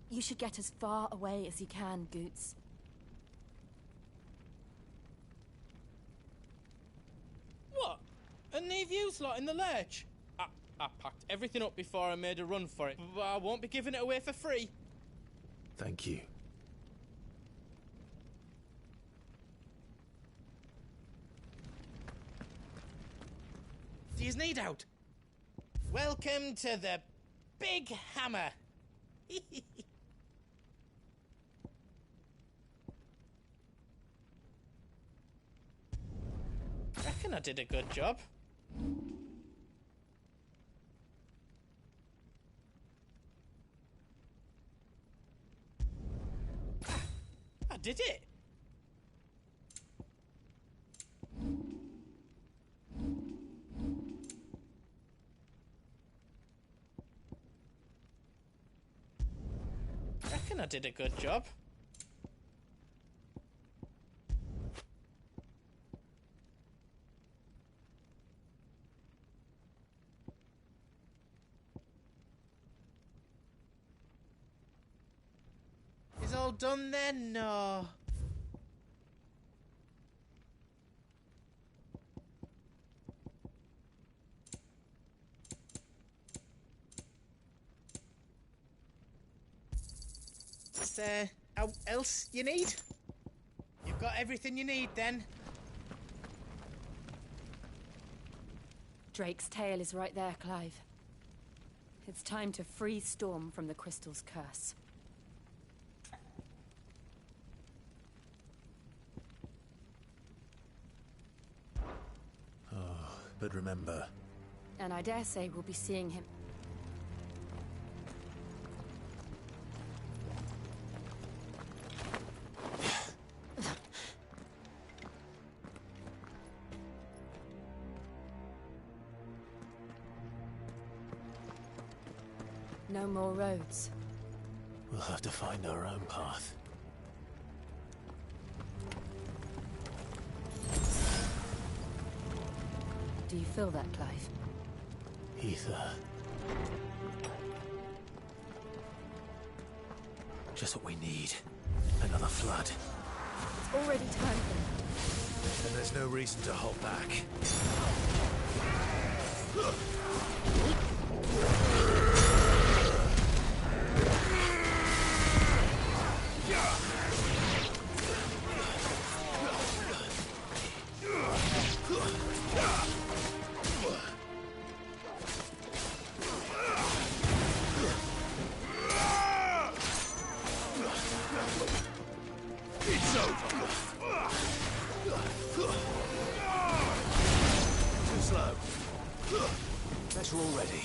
You should get as far away as you can, Goots. What? And leave you lot in the lurch? I packed everything up before I made a run for it, but I won't be giving it away for free. Thank you. Do you need out? Welcome to the Big Hammer. Reckon I did a good job. I did it. Reckon I did a good job. Is all done then? No. Is there else you need? You've got everything you need then? Drake's tail is right there, Clive. It's time to free Storm from the Crystal's curse. Oh, but remember... And I dare say we'll be seeing him. No more roads. We'll have to find our own path. Do you feel that, Clive? Ether. Just what we need. Another flood. It's already time for that. And there's no reason to hold back. Too slow. Better already.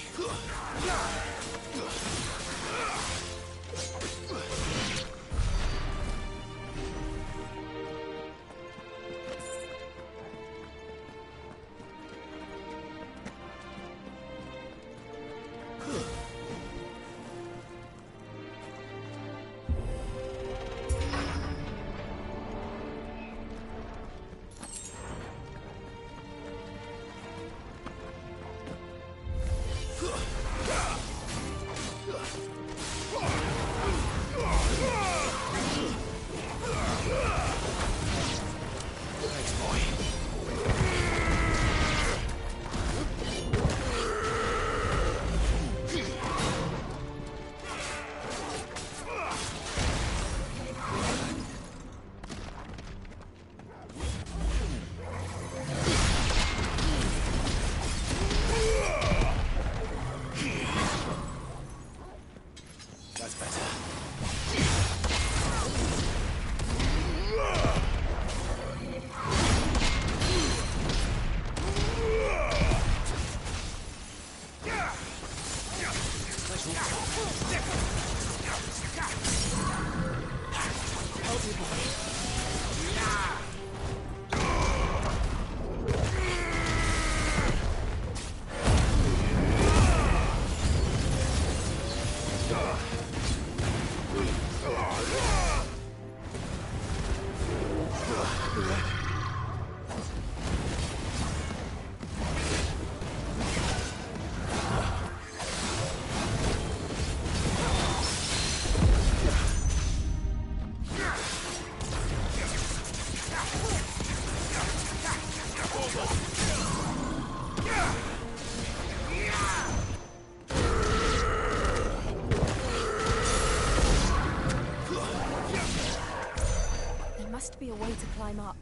There must be a way to climb up.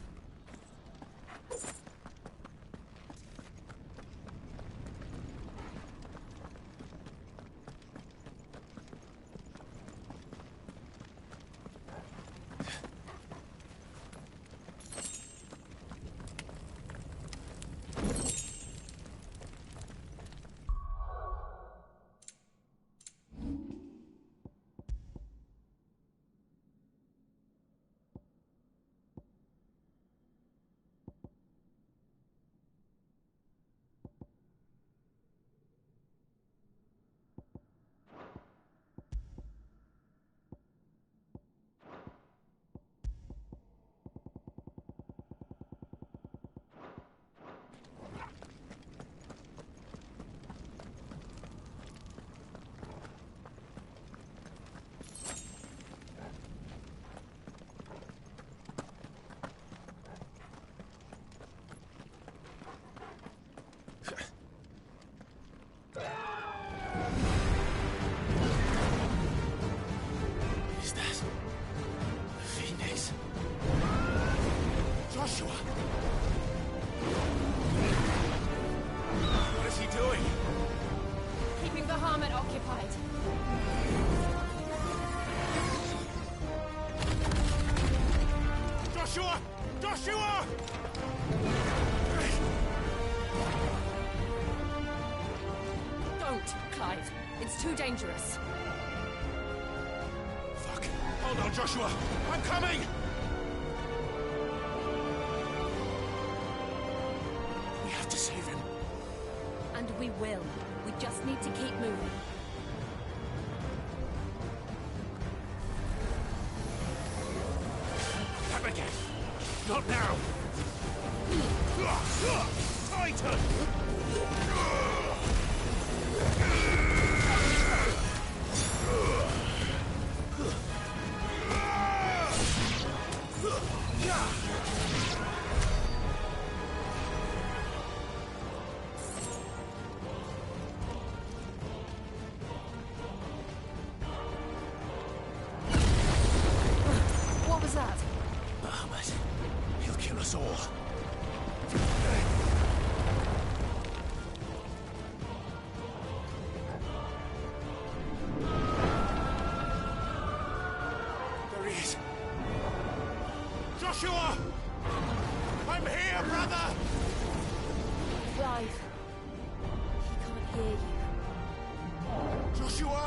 Is that the Phoenix? Joshua! What is he doing? Keeping the Bahamut occupied. Joshua! Joshua! Don't, Clive. It's too dangerous. Fuck. Hold on, Joshua! I'm coming! We have to save him. And we will. We just need to keep moving. Abigail! Not now! Tighter! What was that? Bahamut. He'll kill us all. There he is. Joshua! I'm here, brother! Clive. He can't hear you. Joshua!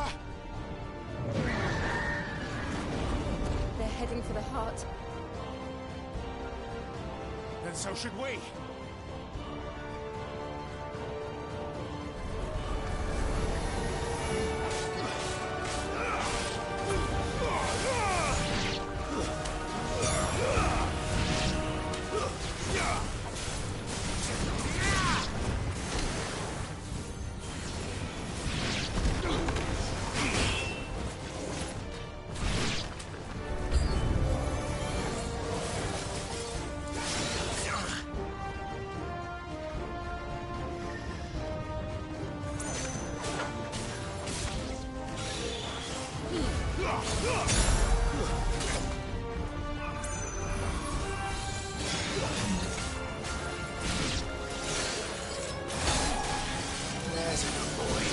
They're heading for the heart. Then so should we. There's a good boy.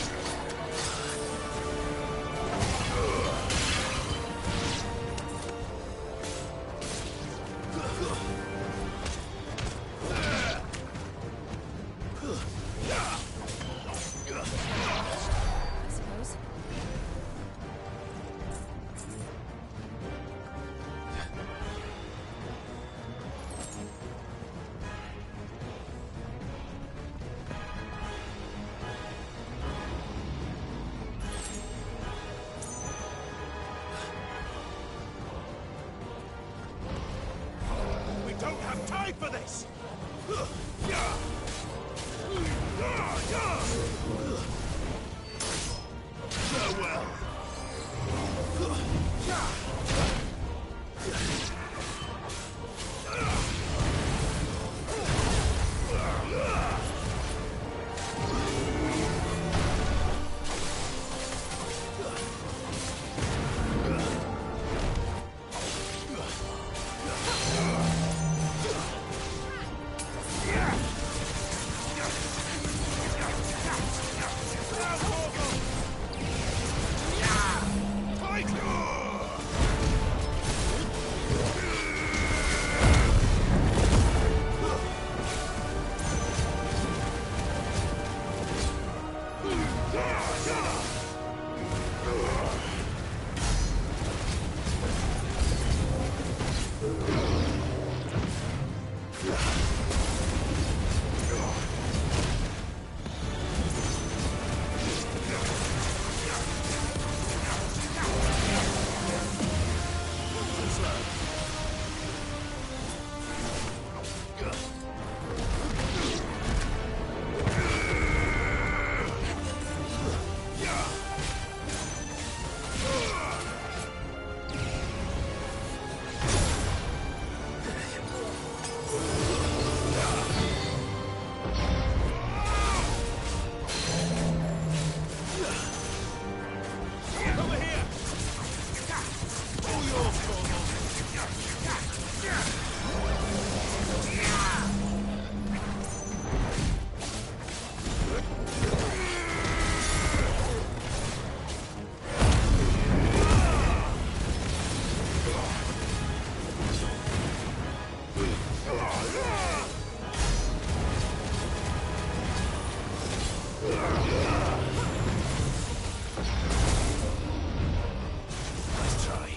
I suppose. We don't have time for this! Farewell! Nice try.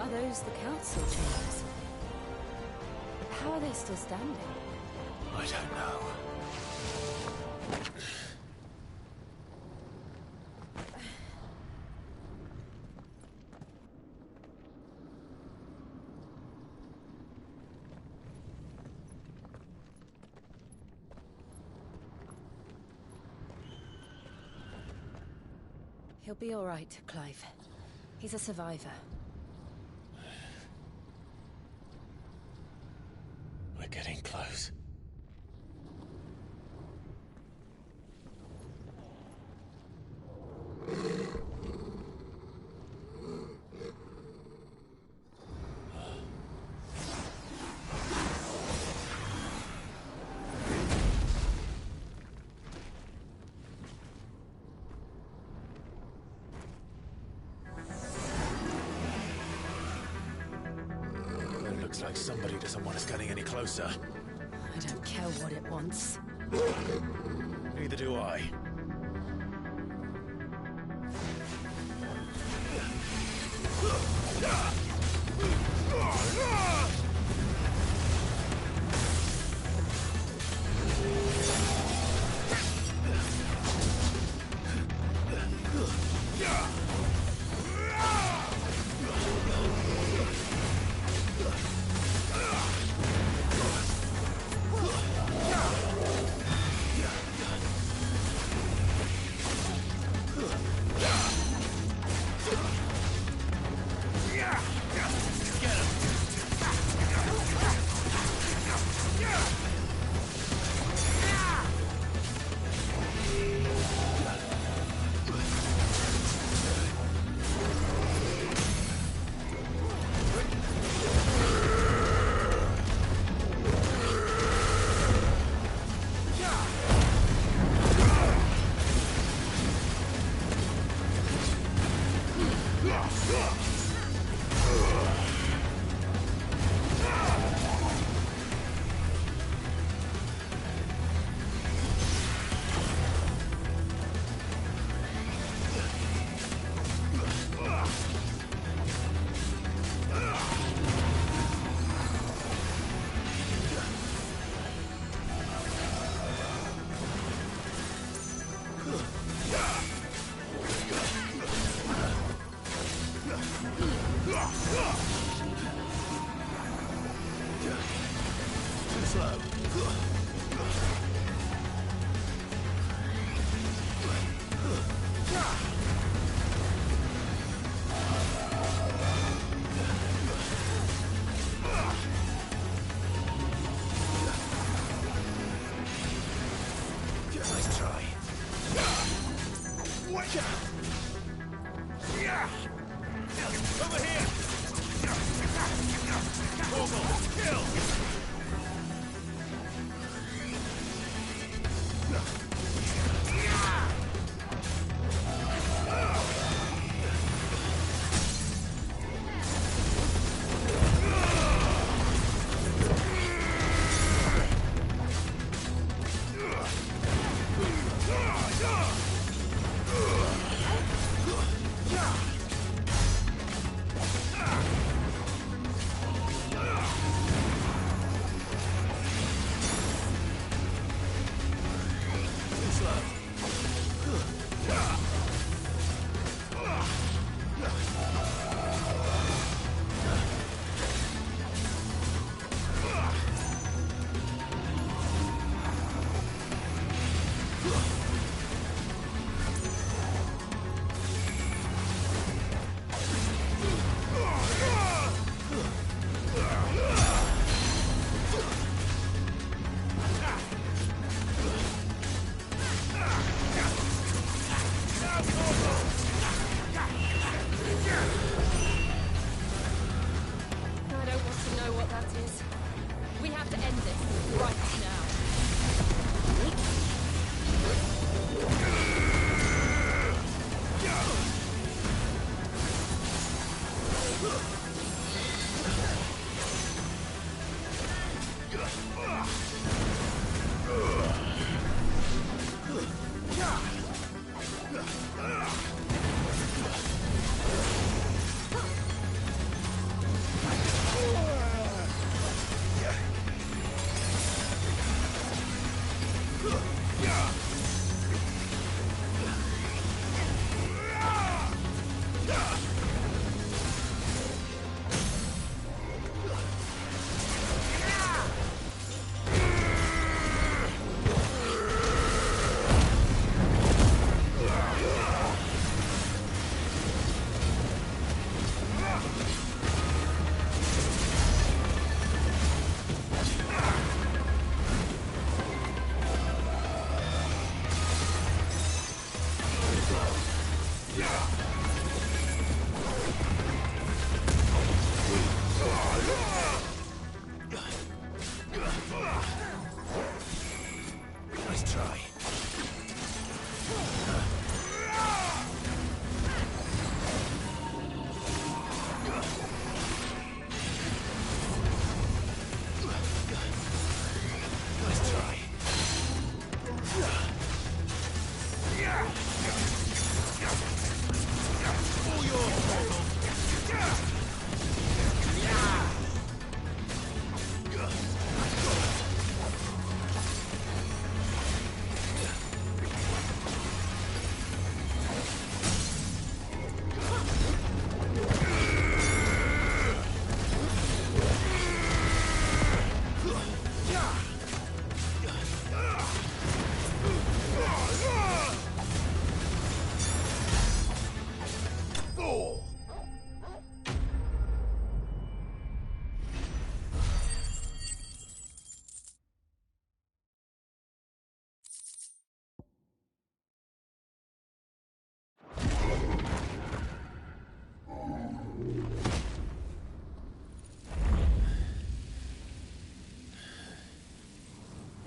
Are those the council chambers? How are they still standing? I don't know. He'll be all right, Clive. He's a survivor. We're getting close. Looks like somebody doesn't want us getting any closer. I don't care what it wants. Neither do I.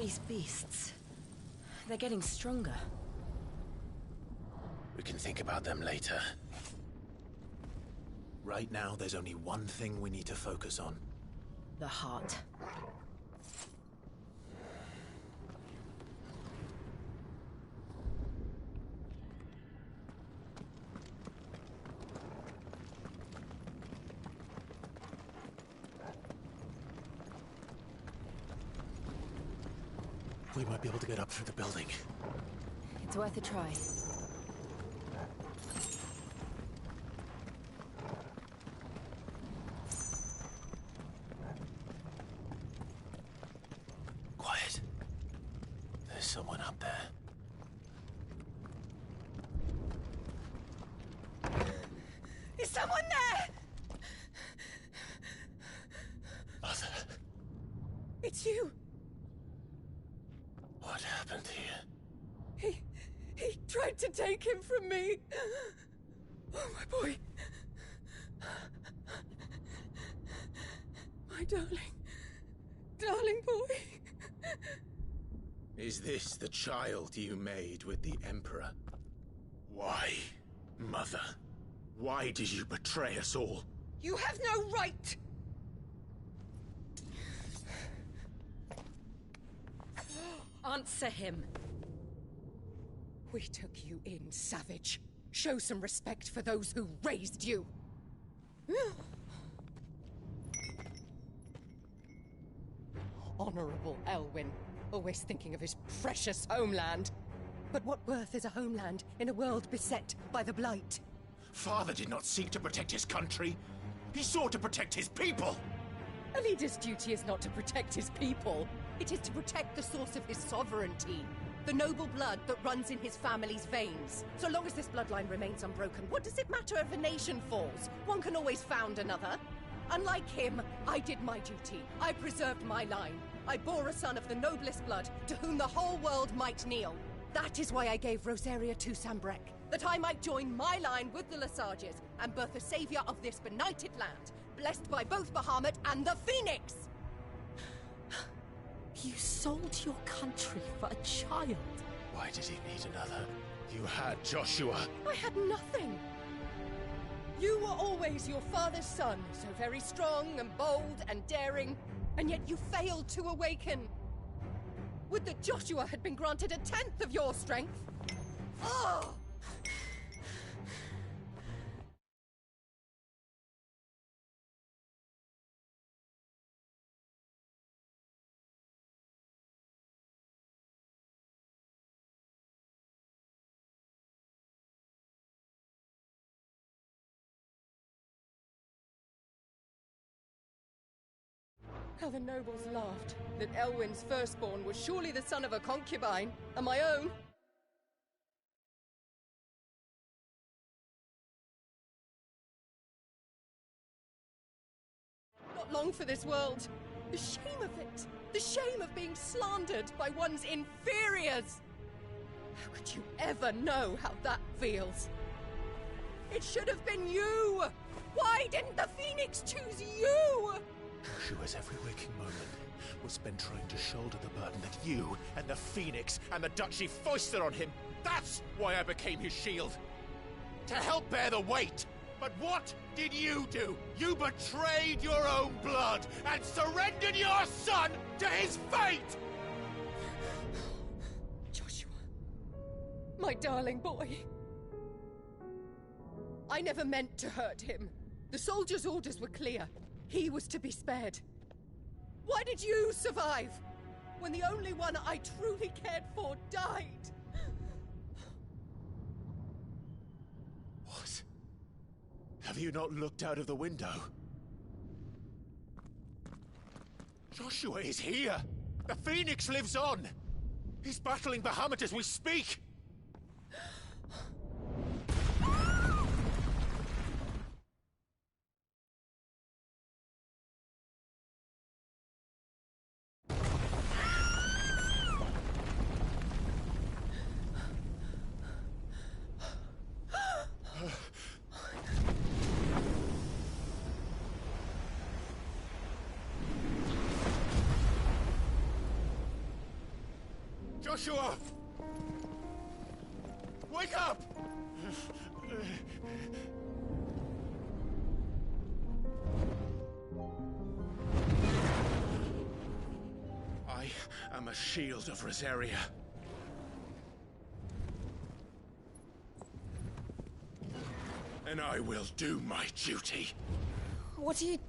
These beasts... they're getting stronger. We can think about them later. Right now, there's only one thing we need to focus on. The heart. We might be able to get up through the building. It's worth a try. Quiet. There's someone up there. Is someone there? Mother. It's you. What happened here? He tried to take him from me. Oh, my boy. My darling boy. Is this the child you made with the Emperor? Why, Mother? Why did you betray us all? You have no right! Answer him. We took you in, savage. Show some respect for those who raised you. Honorable Elwyn, always thinking of his precious homeland. But what worth is a homeland in a world beset by the Blight? Father did not seek to protect his country. He sought to protect his people. A leader's duty is not to protect his people. It is to protect the source of his sovereignty. The noble blood that runs in his family's veins. So long as this bloodline remains unbroken, what does it matter if a nation falls? One can always found another. Unlike him, I did my duty. I preserved my line. I bore a son of the noblest blood, to whom the whole world might kneel. That is why I gave Rosaria to Sambrek, that I might join my line with the Lesages and birth a savior of this benighted land, blessed by both Bahamut and the Phoenix! You sold your country for a child. Why did he need another? You had Joshua. I had nothing. You were always your father's son, so very strong and bold and daring, and yet you failed to awaken. Would that Joshua had been granted 1/10 of your strength? Oh! How the nobles laughed that Elwyn's firstborn was surely the son of a concubine, and my own. Not long for this world. The shame of it. The shame of being slandered by one's inferiors. How could you ever know how that feels? It should have been you! Why didn't the Phoenix choose you? Joshua's every waking moment was spent trying to shoulder the burden that you and the Phoenix and the Duchy foisted on him. That's why I became his shield. To help bear the weight. But what did you do? You betrayed your own blood and surrendered your son to his fate! Joshua. My darling boy. I never meant to hurt him. The soldiers' orders were clear. He was to be spared. Why did you survive when the only one I truly cared for died? What? Have you not looked out of the window? Joshua is here! The Phoenix lives on! He's battling Bahamut as we speak! Joshua! Wake up! I am a shield of Rosaria. And I will do my duty. What are you...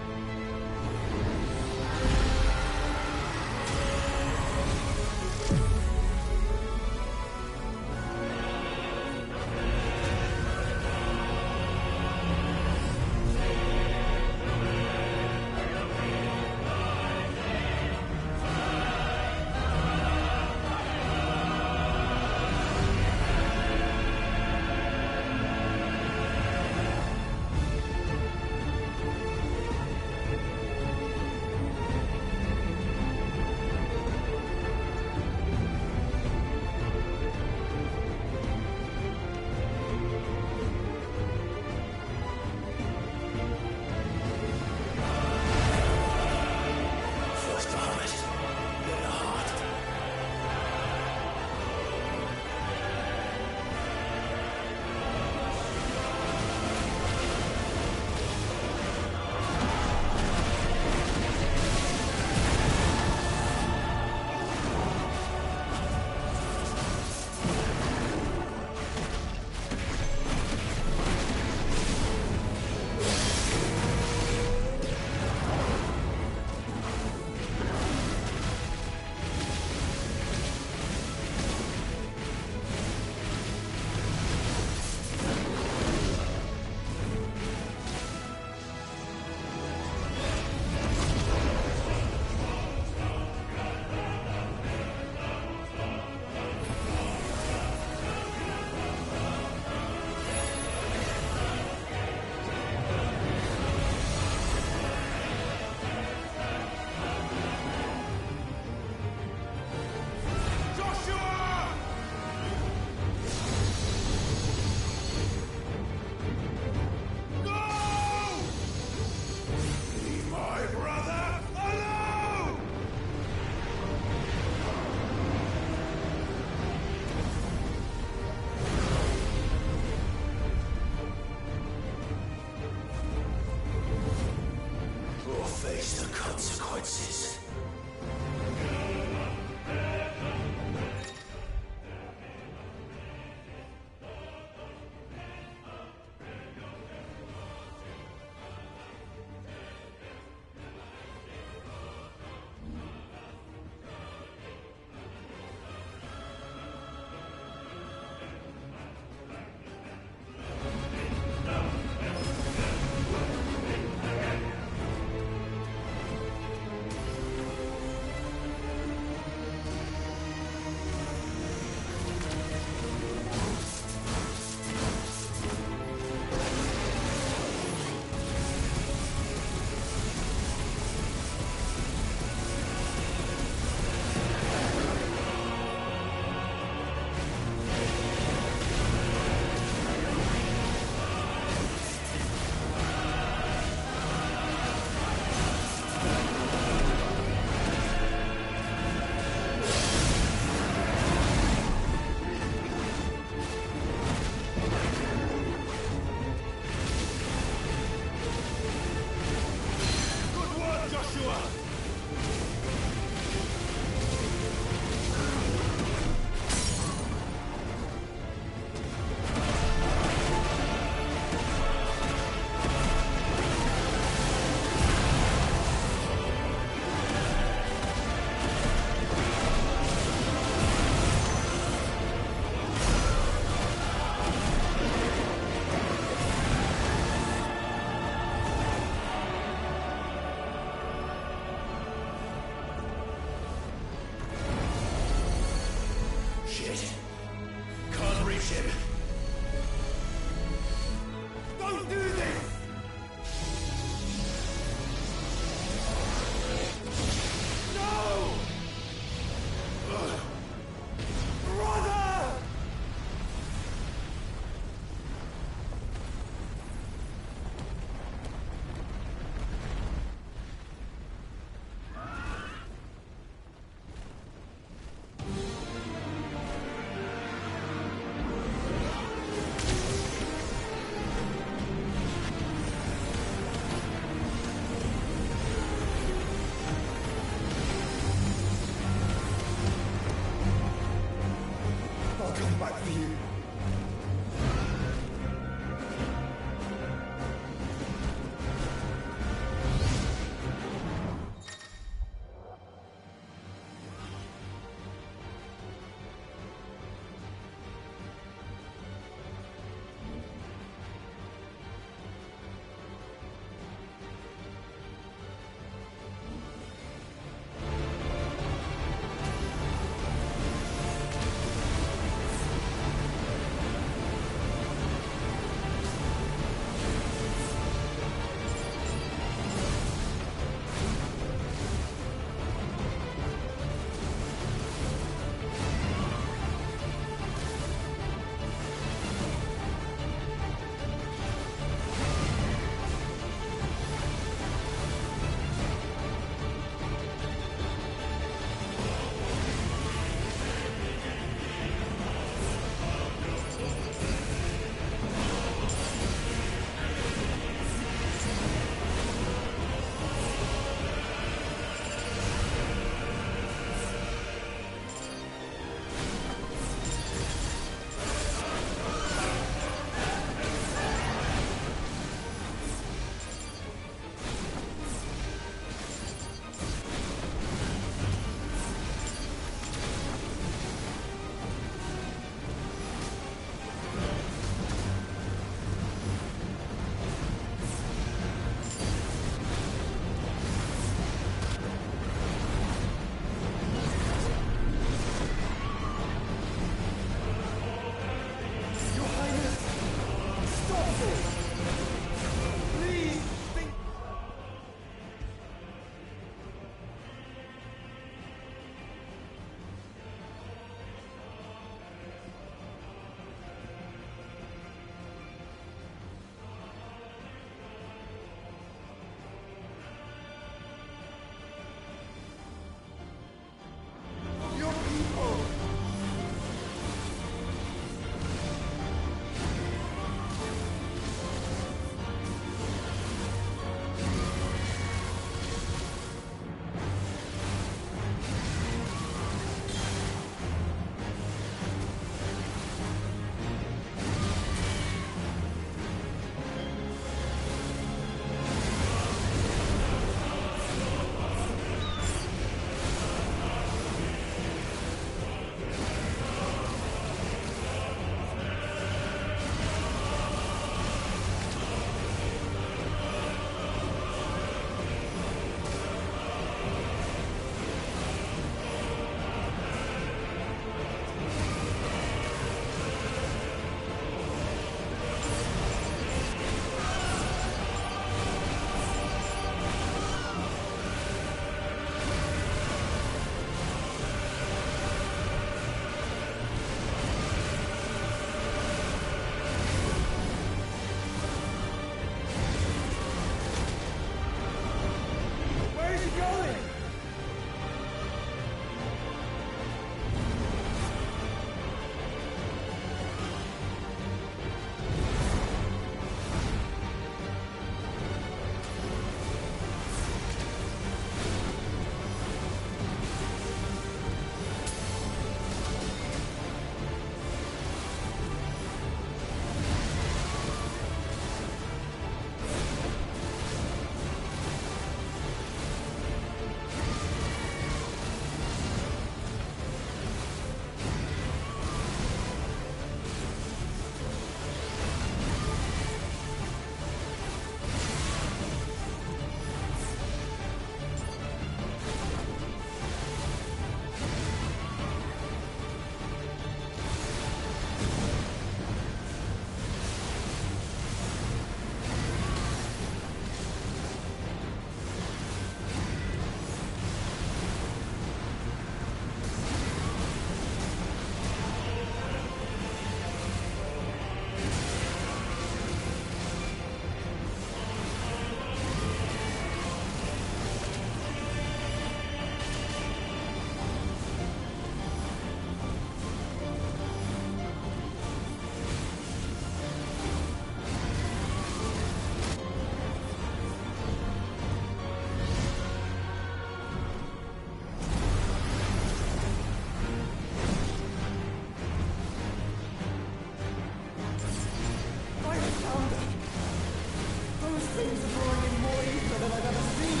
Things are drawing in more ether than I've ever seen.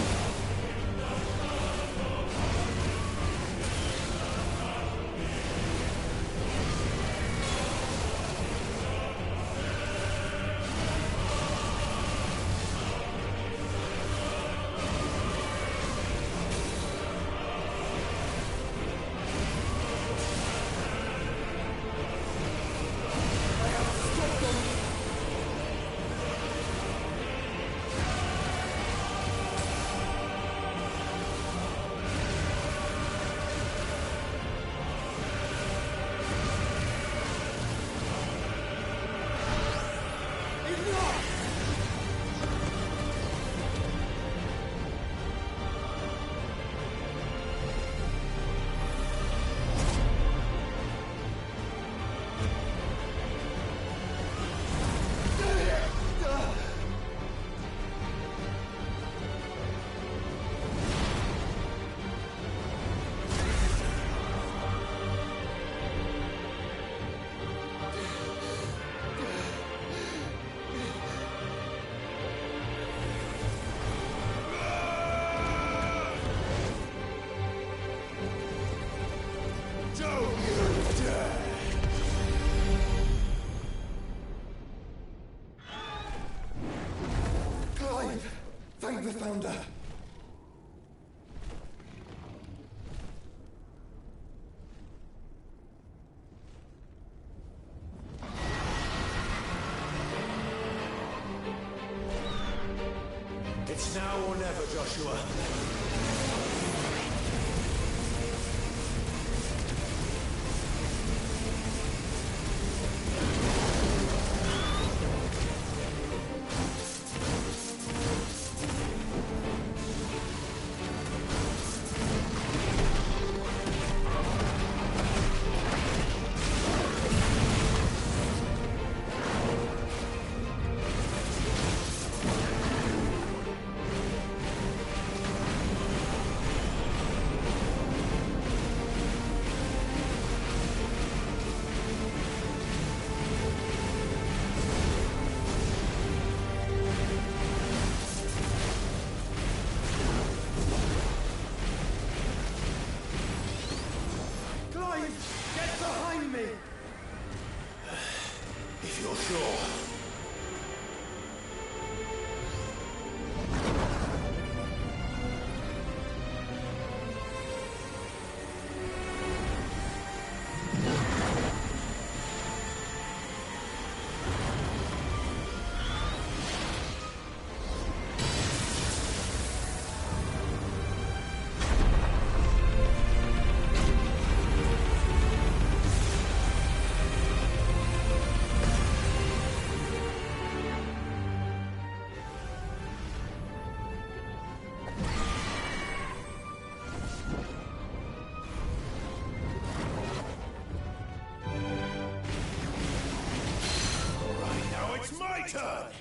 Thank the Founder! It's now or never, Joshua. Get behind me! If you're sure. It's my turn!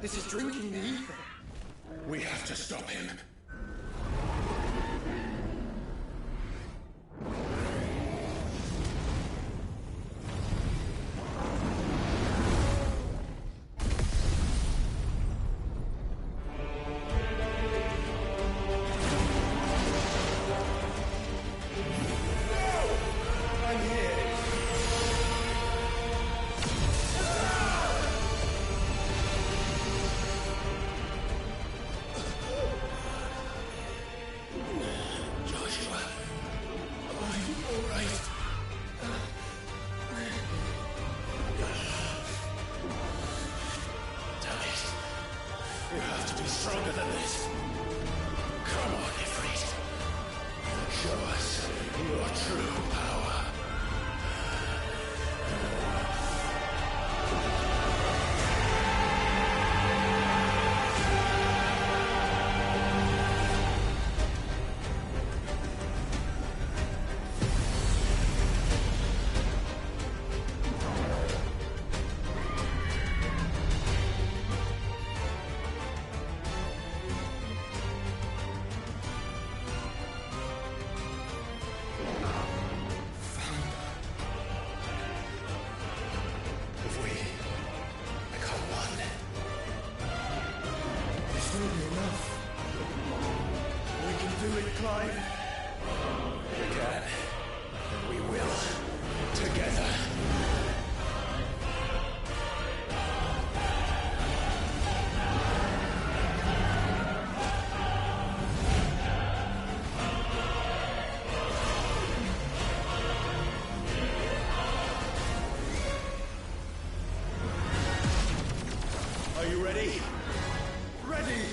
This is drinking the ether. We have to stop him. Stronger than this. Come on, Ifrit. Show us your true power. Are you ready? Ready!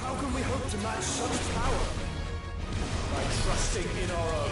How can we hope to match such power? By trusting in our own.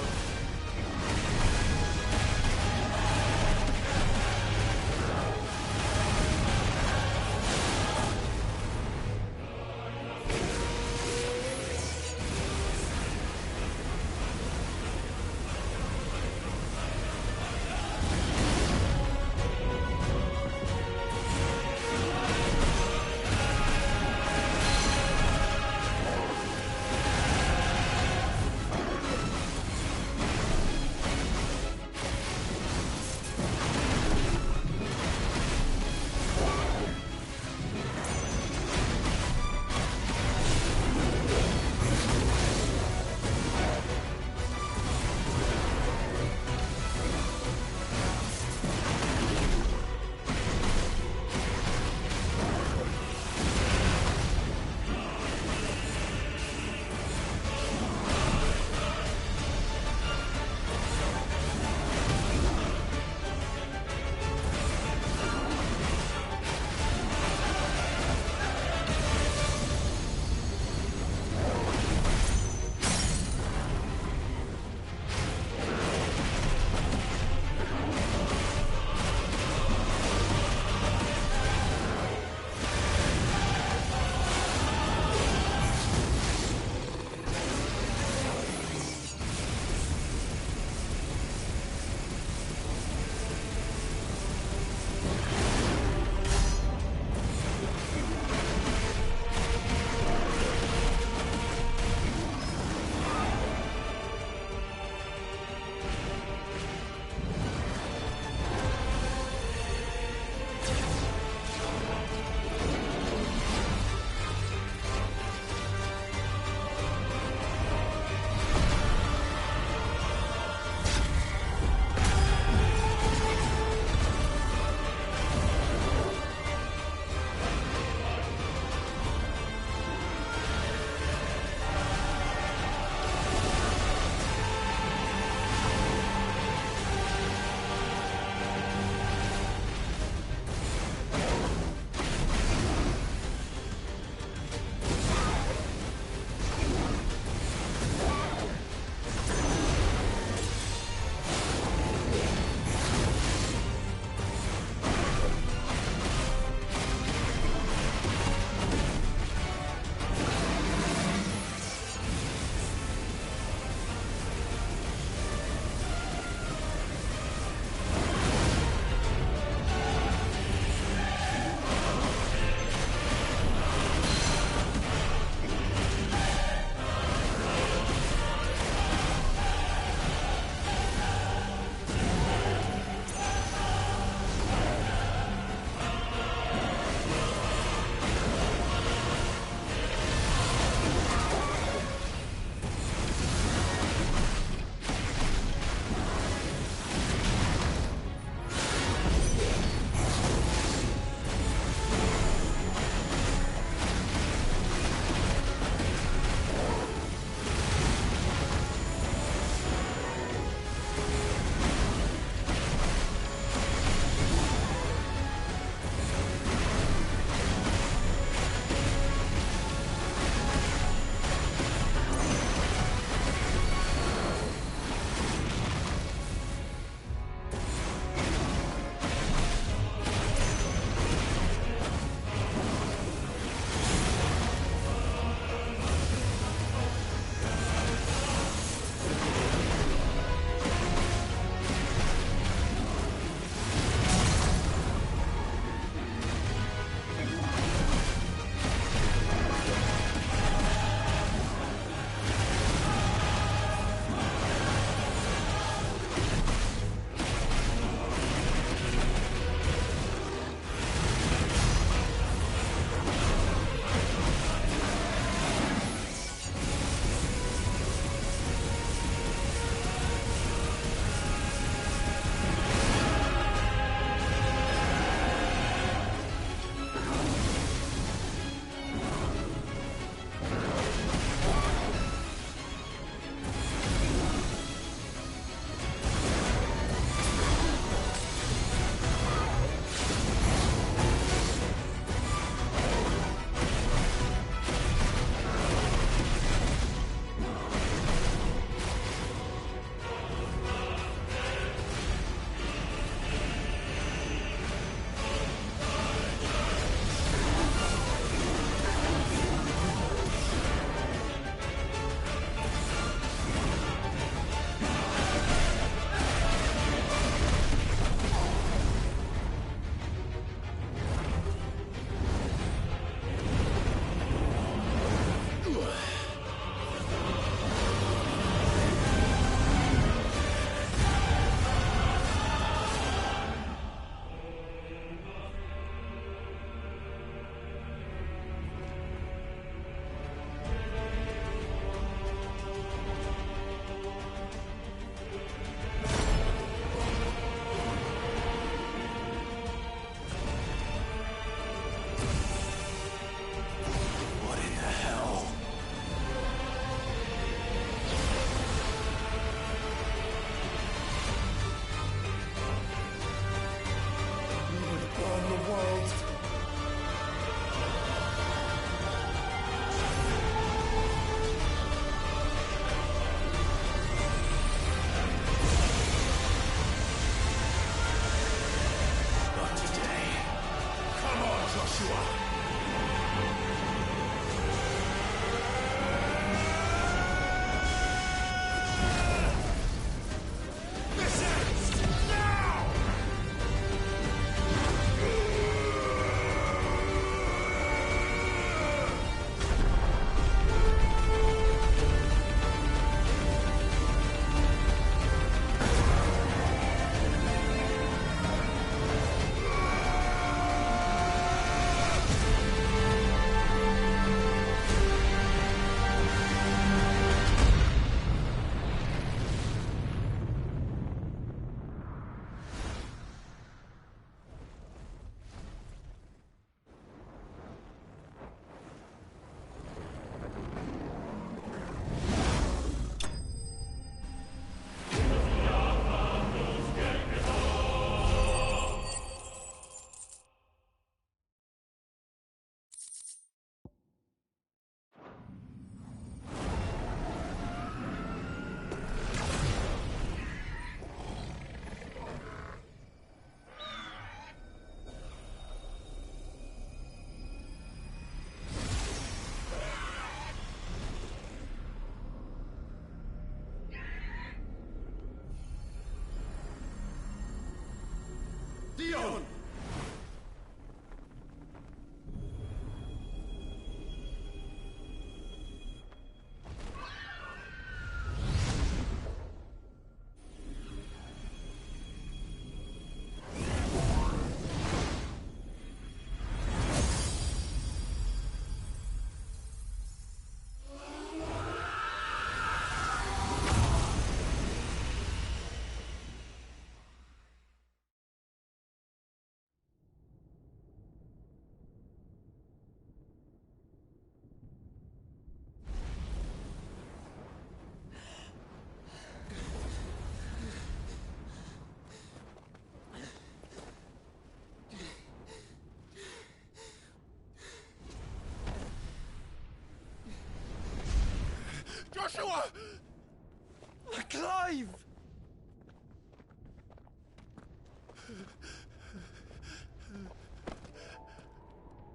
Clive!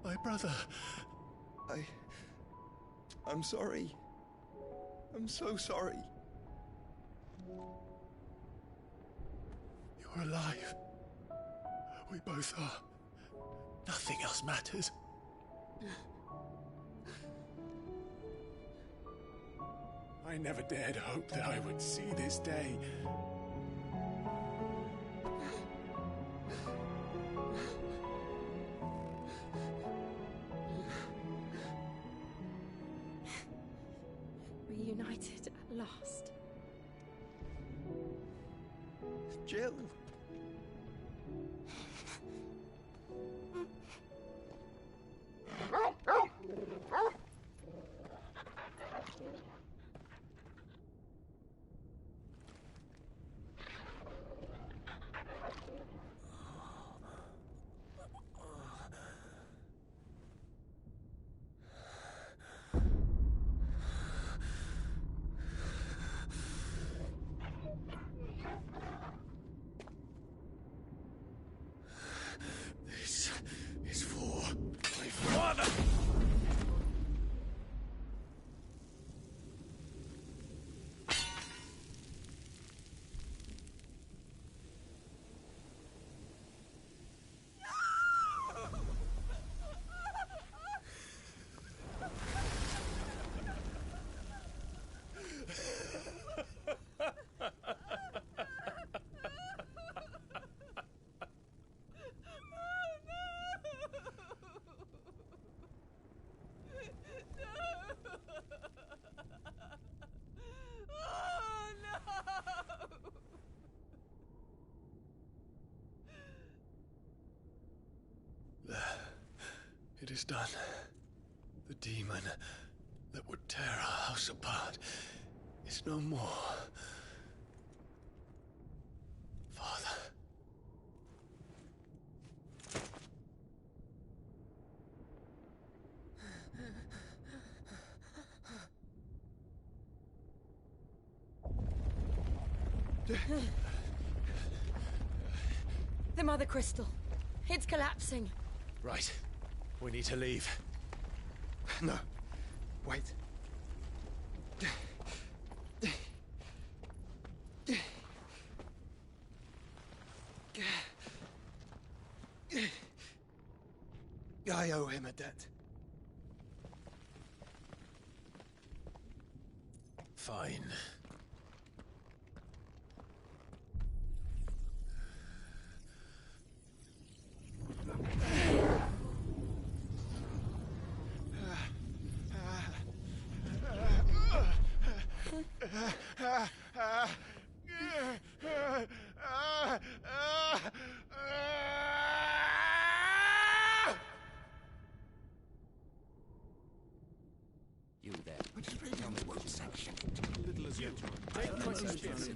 My brother. I'm sorry. I'm so sorry. You're alive. We both are. Nothing else matters. I never dared hope that I would see this day. Reunited at last. Jill. This is for my father! It is done. The demon that would tear our house apart is no more. Father. The Mother Crystal. It's collapsing. Right. We need to leave. No. Wait. I owe him a debt. Fine. You there. Tell me what section. Little as you.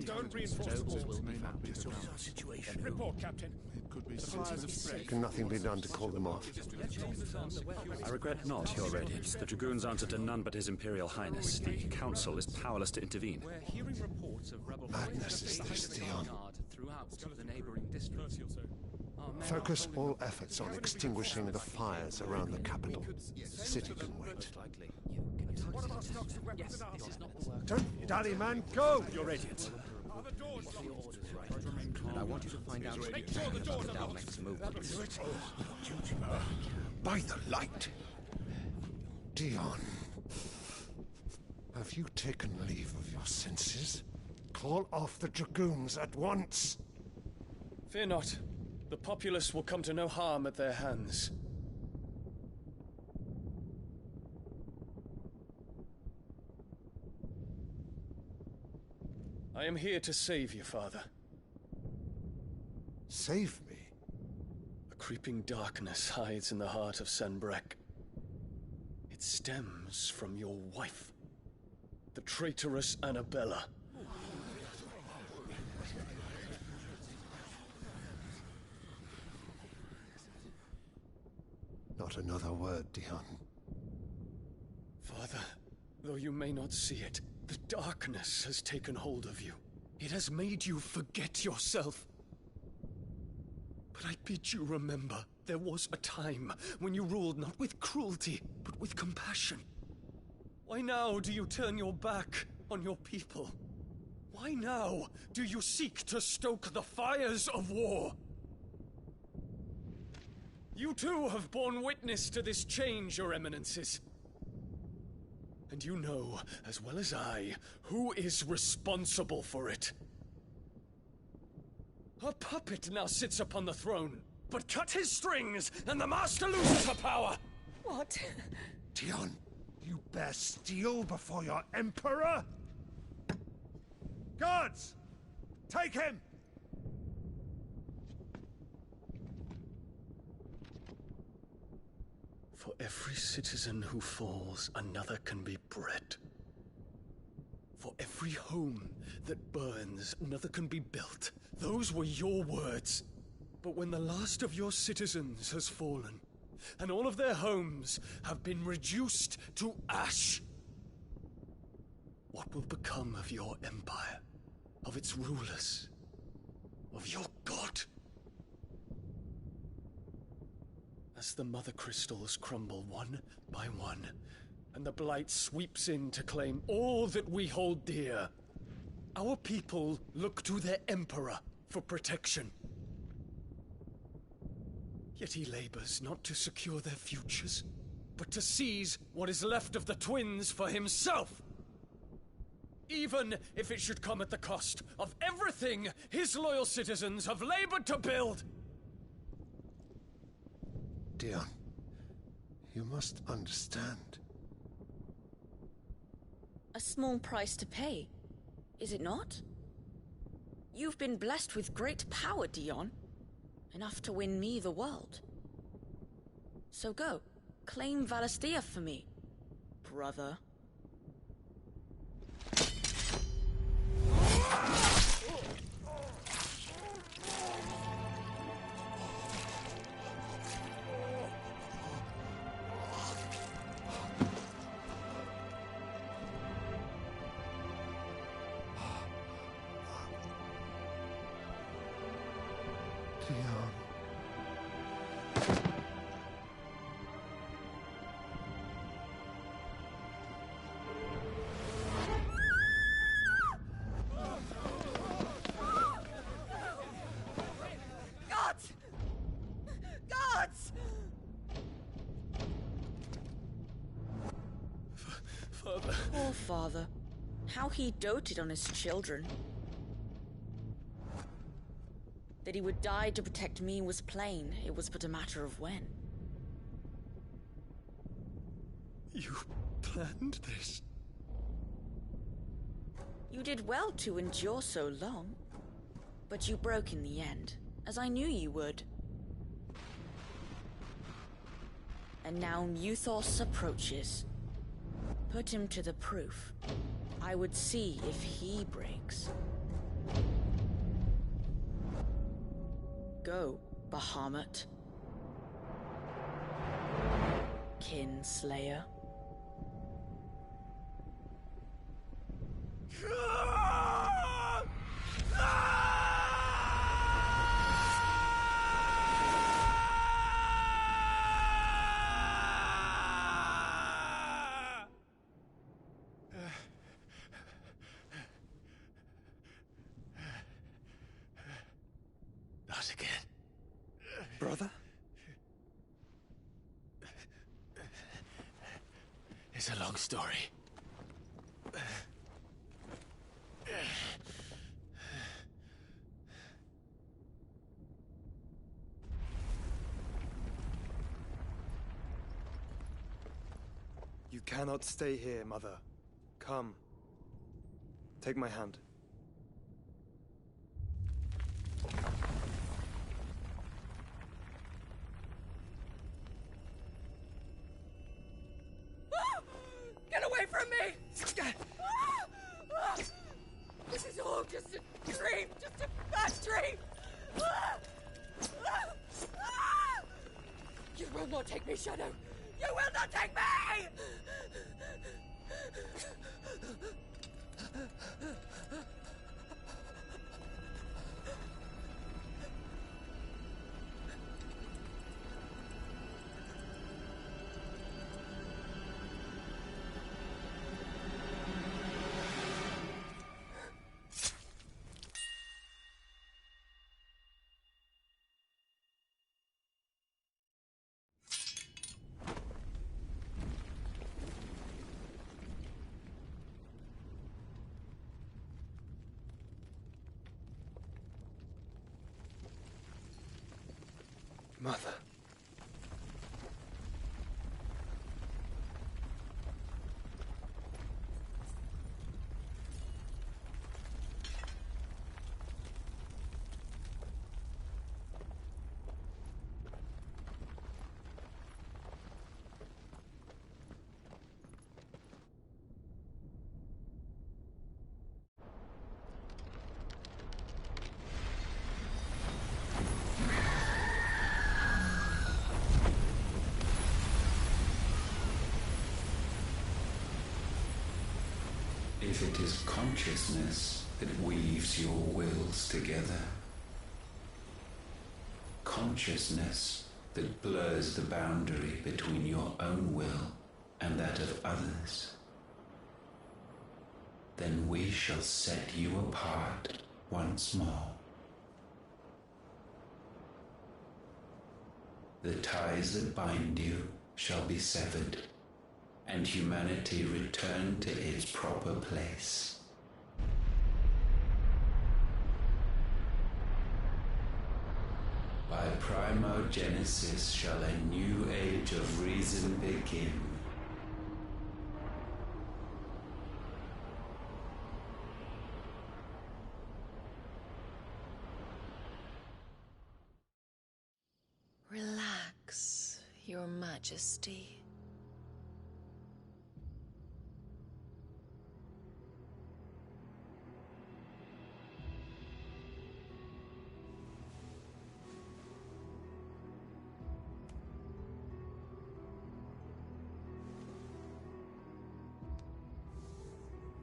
Don't reinforce the walls. May not be the situation. Report, Captain. It could be fires of spread. Can nothing be done to call them off? I regret not, Your Radiance. The Dragoons answer to none but His Imperial Highness. The Council is powerless to intervene. We're hearing reports of rebel Madness is this, Dion. throughout the neighboring districts. Focus all efforts on extinguishing the fires around the capital. The city can wait. Don't be daddy, man. Go! Your Radiance. And I want you to find out about Dalmec's movements. By the light! Dion, have you taken leave of your senses? Call off the Dragoons at once! Fear not. The populace will come to no harm at their hands. I am here to save you, Father. Save me? A creeping darkness hides in the heart of Sanbreque. It stems from your wife, the traitorous Annabella. Not another word, Dion. Father, though you may not see it, The darkness has taken hold of you. It has made you forget yourself. But I bid you remember, there was a time when you ruled not with cruelty, but with compassion. Why now do you turn your back on your people? Why now do you seek to stoke the fires of war? You too have borne witness to this change, Your Eminences. And you know, as well as I, who is responsible for it. A puppet now sits upon the throne, but cut his strings, and the master loses her power! What? Dion, you bear steel before your emperor? Guards! Take him! For every citizen who falls, another can be bred. For every home that burns, another can be built. Those were your words. But when the last of your citizens has fallen, and all of their homes have been reduced to ash, what will become of your empire, of its rulers, of your god? As the mother crystals crumble one by one, and the blight sweeps in to claim all that we hold dear, our people look to their emperor for protection. Yet he labors not to secure their futures, but to seize what is left of the twins for himself. Even if it should come at the cost of everything his loyal citizens have labored to build. Dion, you must understand. A small price to pay, is it not? You've been blessed with great power, Dion. Enough to win me the world. So go, claim Valisthea for me, brother. Poor father. How he doted on his children. That he would die to protect me was plain. It was but a matter of when. You planned this? You did well to endure so long. But you broke in the end, as I knew you would. And now Muthos approaches. Put him to the proof. I would see if he breaks. Go, Bahamut. Kinslayer. Not again. Brother? It's a long story. You cannot stay here, Mother. Come. Take my hand. Get away from me! This is all just a dream, just a bad dream! You will not take me, Shadow! You will not take me! Mother. If it is consciousness that weaves your wills together, consciousness that blurs the boundary between your own will and that of others, then we shall set you apart once more. The ties that bind you shall be severed, and humanity return to its proper place. By primogenesis shall a new age of reason begin. Relax, Your Majesty.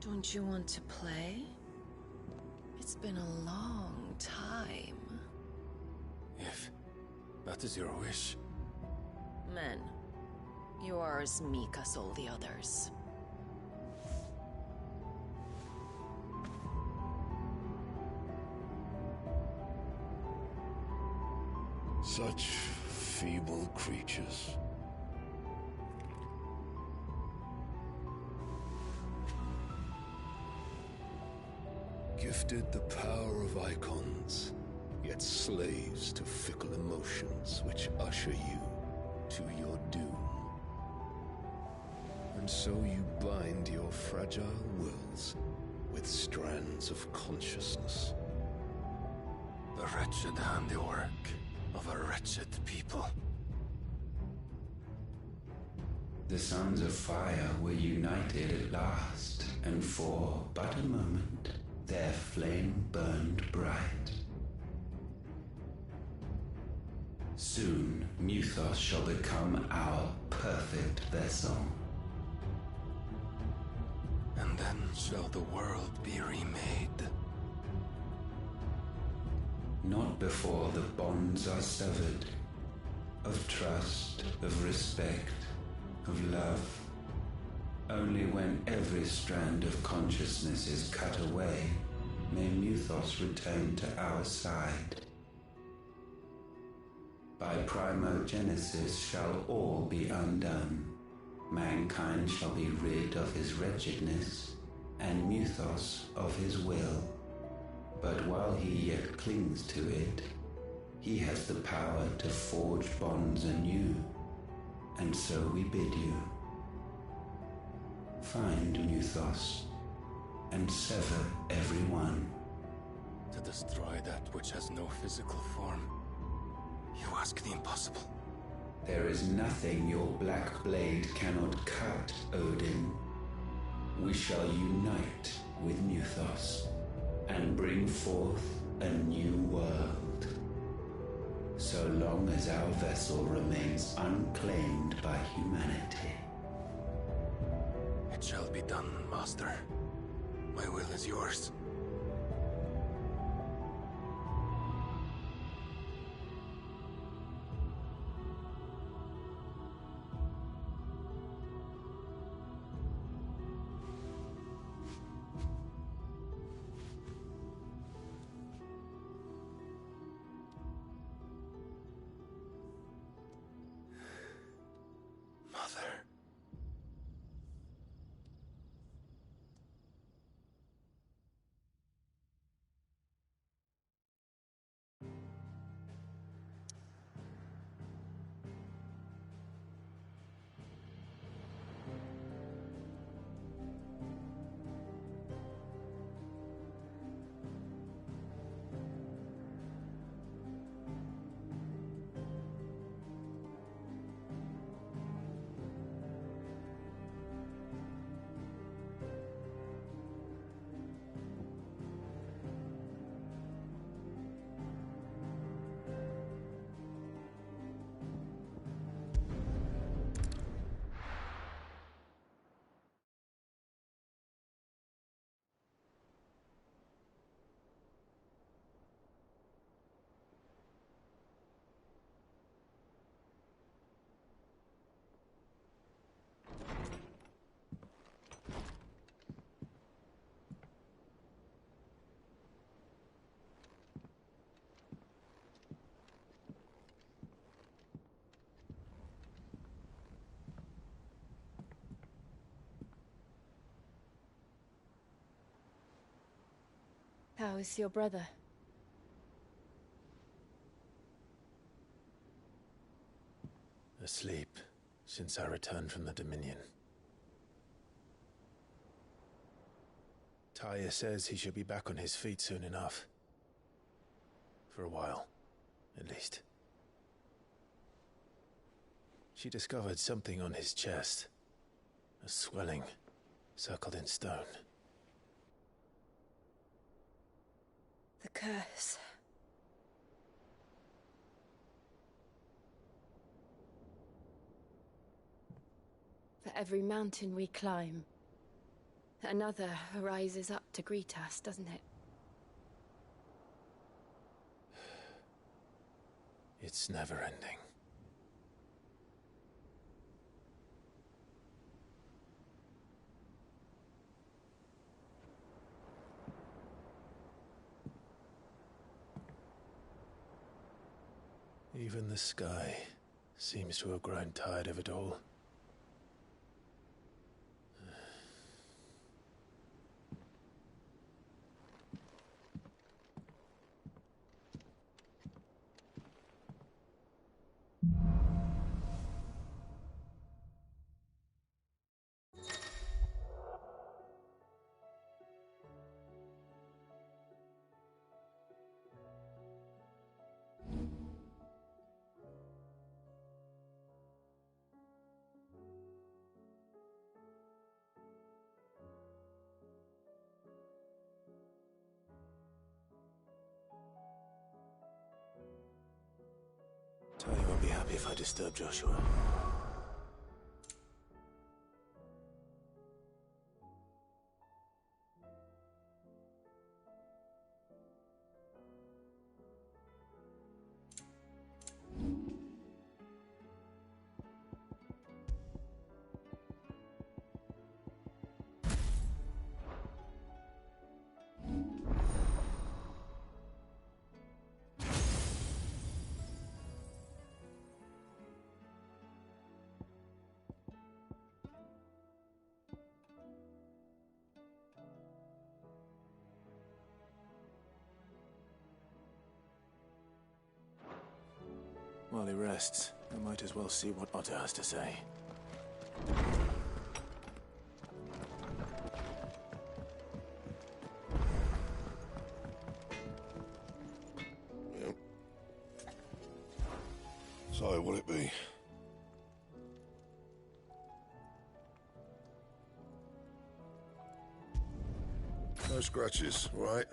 Don't you want to play? It's been a long time. If that is your wish. Men, you are as meek as all the others. Such feeble creatures. Gifted the power of icons, yet slaves to fickle emotions which usher you to your doom. And so you bind your fragile wills with strands of consciousness. The wretched handiwork of a wretched people. The Sons of Fire were united at last, and for but a moment, their flame burned bright. Soon, Muthos shall become our perfect vessel. And then shall the world be remade. Not before the bonds are severed, of trust, of respect, of love. Only when every strand of consciousness is cut away, may Muthos return to our side. By primogenesis shall all be undone. Mankind shall be rid of his wretchedness, and Muthos of his will. But while he yet clings to it, he has the power to forge bonds anew, and so we bid you. Find Muthos, and sever every one. To destroy that which has no physical form. You ask the impossible. There is nothing your black blade cannot cut, Odin. We shall unite with Muthos, and bring forth a new world. So long as our vessel remains unclaimed by humanity. It shall be done, Master. My will is yours. How is your brother? Asleep since I returned from the Dominion. Taya says he should be back on his feet soon enough. For a while, at least. She discovered something on his chest. A swelling, circled in stone. The curse. For every mountain we climb, another rises up to greet us, doesn't it? It's never ending. Even the sky seems to have grown tired of it all. Taya won't be happy if I disturb Joshua. While he rests, I might as well see what Otto has to say. Yep. So, what'll it be? No scratches, right?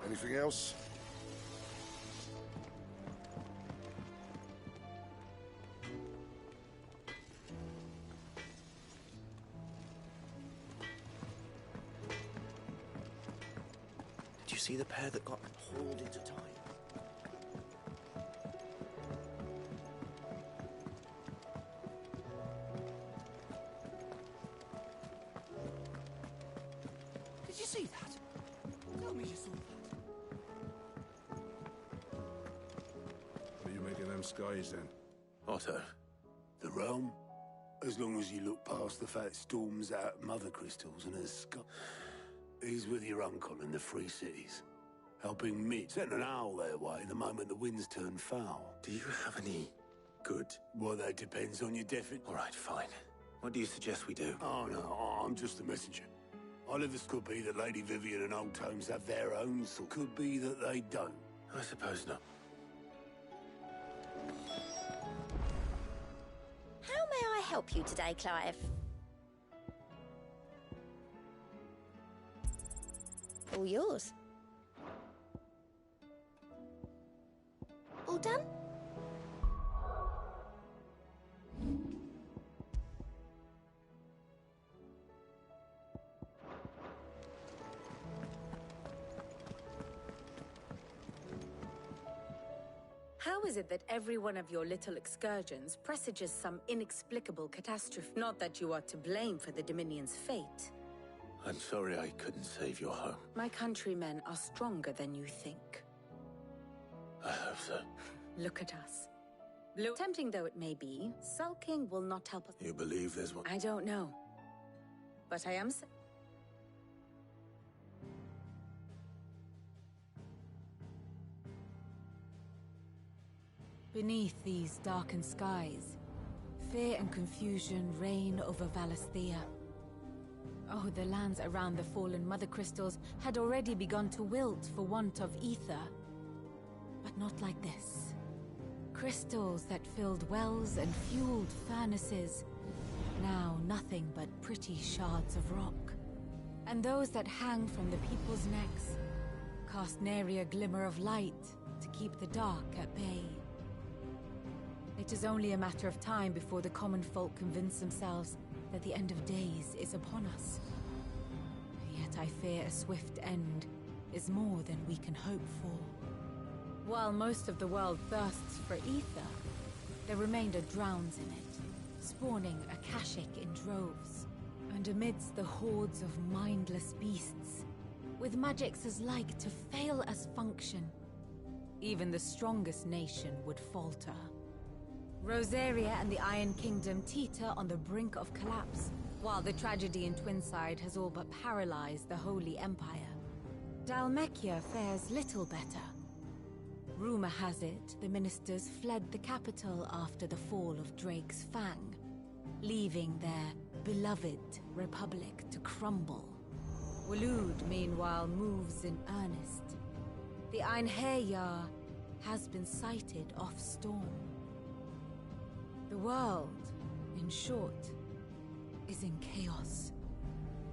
Anything else? Did you see the pair that got hauled into time? Did you see that? Tell me you saw that. What are you making them skies then? Otto. The realm? As long as you look past the fact storms out mother crystals and has sky. He's with your uncle in the Free Cities, helping me send an owl their way the moment the winds turn foul. Do you have any good? Well, that depends on your definition. All right, fine. What do you suggest we do? Oh, no, I'm just a messenger. This could be that Lady Vivian and Old Tomes have their own sort. Could be that they don't. I suppose not. How may I help you today, Clive? All yours. All done? How is it that every one of your little excursions presages some inexplicable catastrophe? Not that you are to blame for the Dominion's fate. I'm sorry I couldn't save your home. My countrymen are stronger than you think. I hope so. Look at us. Tempting though it may be, sulking will not help us. You believe there's one? I don't know. But I am... Beneath these darkened skies, fear and confusion reign over Valisthea. Oh, the lands around the fallen Mother Crystals had already begun to wilt for want of ether. But not like this. Crystals that filled wells and fueled furnaces, now nothing but pretty shards of rock. And those that hang from the people's necks cast nary a glimmer of light to keep the dark at bay. It is only a matter of time before the common folk convince themselves that the end of days is upon us. Yet I fear a swift end is more than we can hope for. While most of the world thirsts for ether, the remainder drowns in it, spawning Akashic in droves. And amidst the hordes of mindless beasts, with magics as like to fail as function, even the strongest nation would falter. Rosaria and the Iron Kingdom teeter on the brink of collapse, while the tragedy in Twinside has all but paralyzed the Holy Empire. Dhalmekia fares little better. Rumor has it the ministers fled the capital after the fall of Drake's Fang, leaving their beloved republic to crumble. Waloed, meanwhile, moves in earnest. The Einherjar has been sighted off-storm. The world, in short, is in chaos.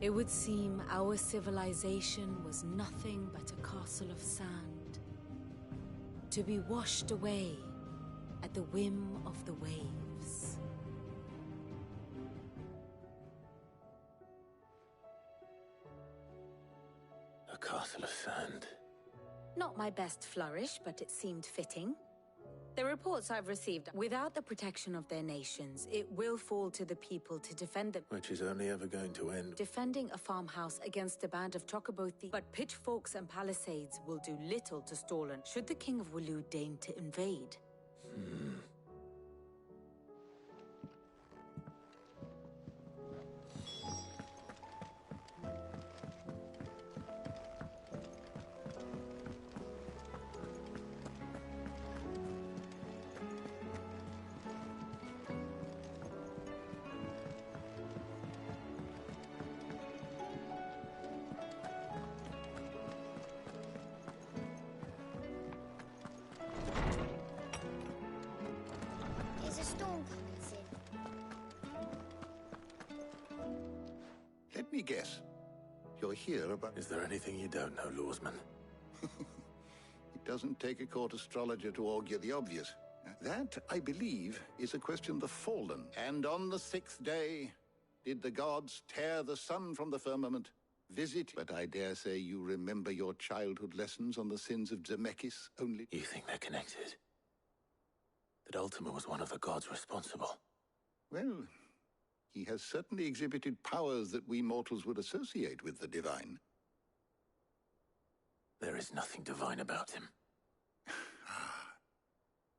It would seem our civilization was nothing but a castle of sand, to be washed away at the whim of the waves. A castle of sand. Not my best flourish, but it seemed fitting. The reports I've received, without the protection of their nations, it will fall to the people to defend them. Which is only ever going to end. Defending a farmhouse against a band of chocobo thieves. But pitchforks and palisades will do little to stall on should the King of Waloed deign to invade. There's a storm coming, Sid. Let me guess. You're here about... Is there anything you don't know, Lawsman? It doesn't take a court astrologer to augur the obvious. That, I believe, is a question of the fallen. And on the 6th day, did the gods tear the sun from the firmament, visit... But I dare say you remember your childhood lessons on the sins of Zemeckis only... You think they're connected? That Ultima was one of the gods responsible? Well, he has certainly exhibited powers that we mortals would associate with the divine. There is nothing divine about him.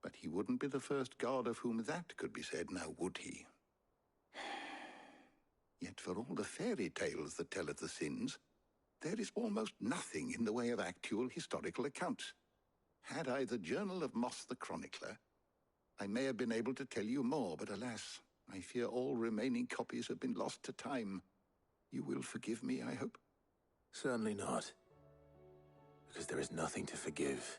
But he wouldn't be the first god of whom that could be said, now would he? Yet for all the fairy tales that tell of the sins, there is almost nothing in the way of actual historical accounts. Had I the Journal of Moss the Chronicler, I may have been able to tell you more, but alas, I fear all remaining copies have been lost to time. You will forgive me, I hope? Certainly not. Because there is nothing to forgive.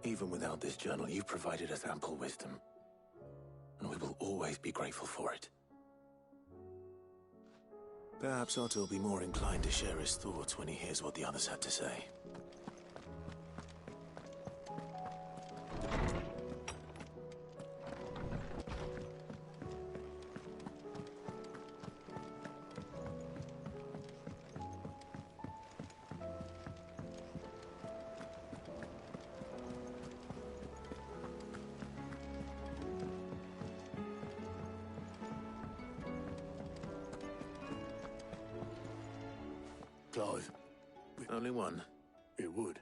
Even without this journal, you've provided us ample wisdom. And we will always be grateful for it. Perhaps Otto will be more inclined to share his thoughts when he hears what the others had to say. Clive. Only one? It would.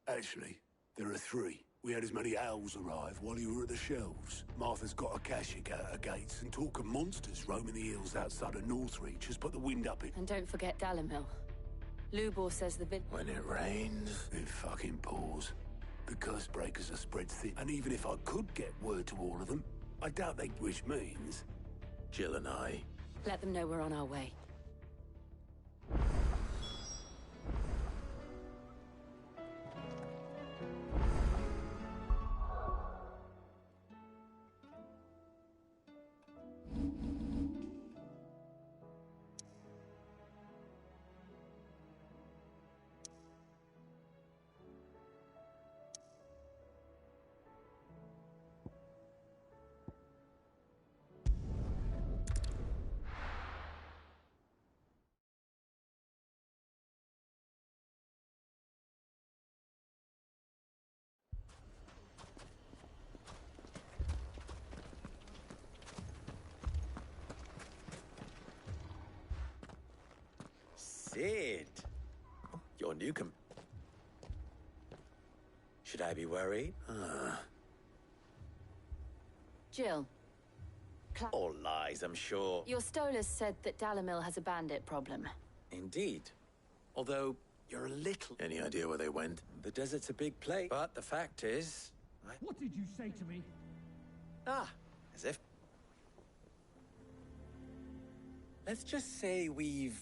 Actually, there are 3. We had as many owls arrive while you were at the shelves. Martha's got a Kashik out her gates, and talk of monsters roaming the hills outside of Northreach has put the wind up in... And don't forget Dalimil. Lubor says the When it rains, it fucking pours. The curse breakers are spread thin, and even if I could get word to all of them, I doubt they'd, which means... Jill and I... Let them know we're on our way. Sid! Your new Should I be worried? Jill. All lies, I'm sure. Your Stolas said that Dalimil has a bandit problem. Indeed. Although, you're a little... Any idea where they went? The desert's a big place. But the fact is... What did you say to me? As if... Let's just say we've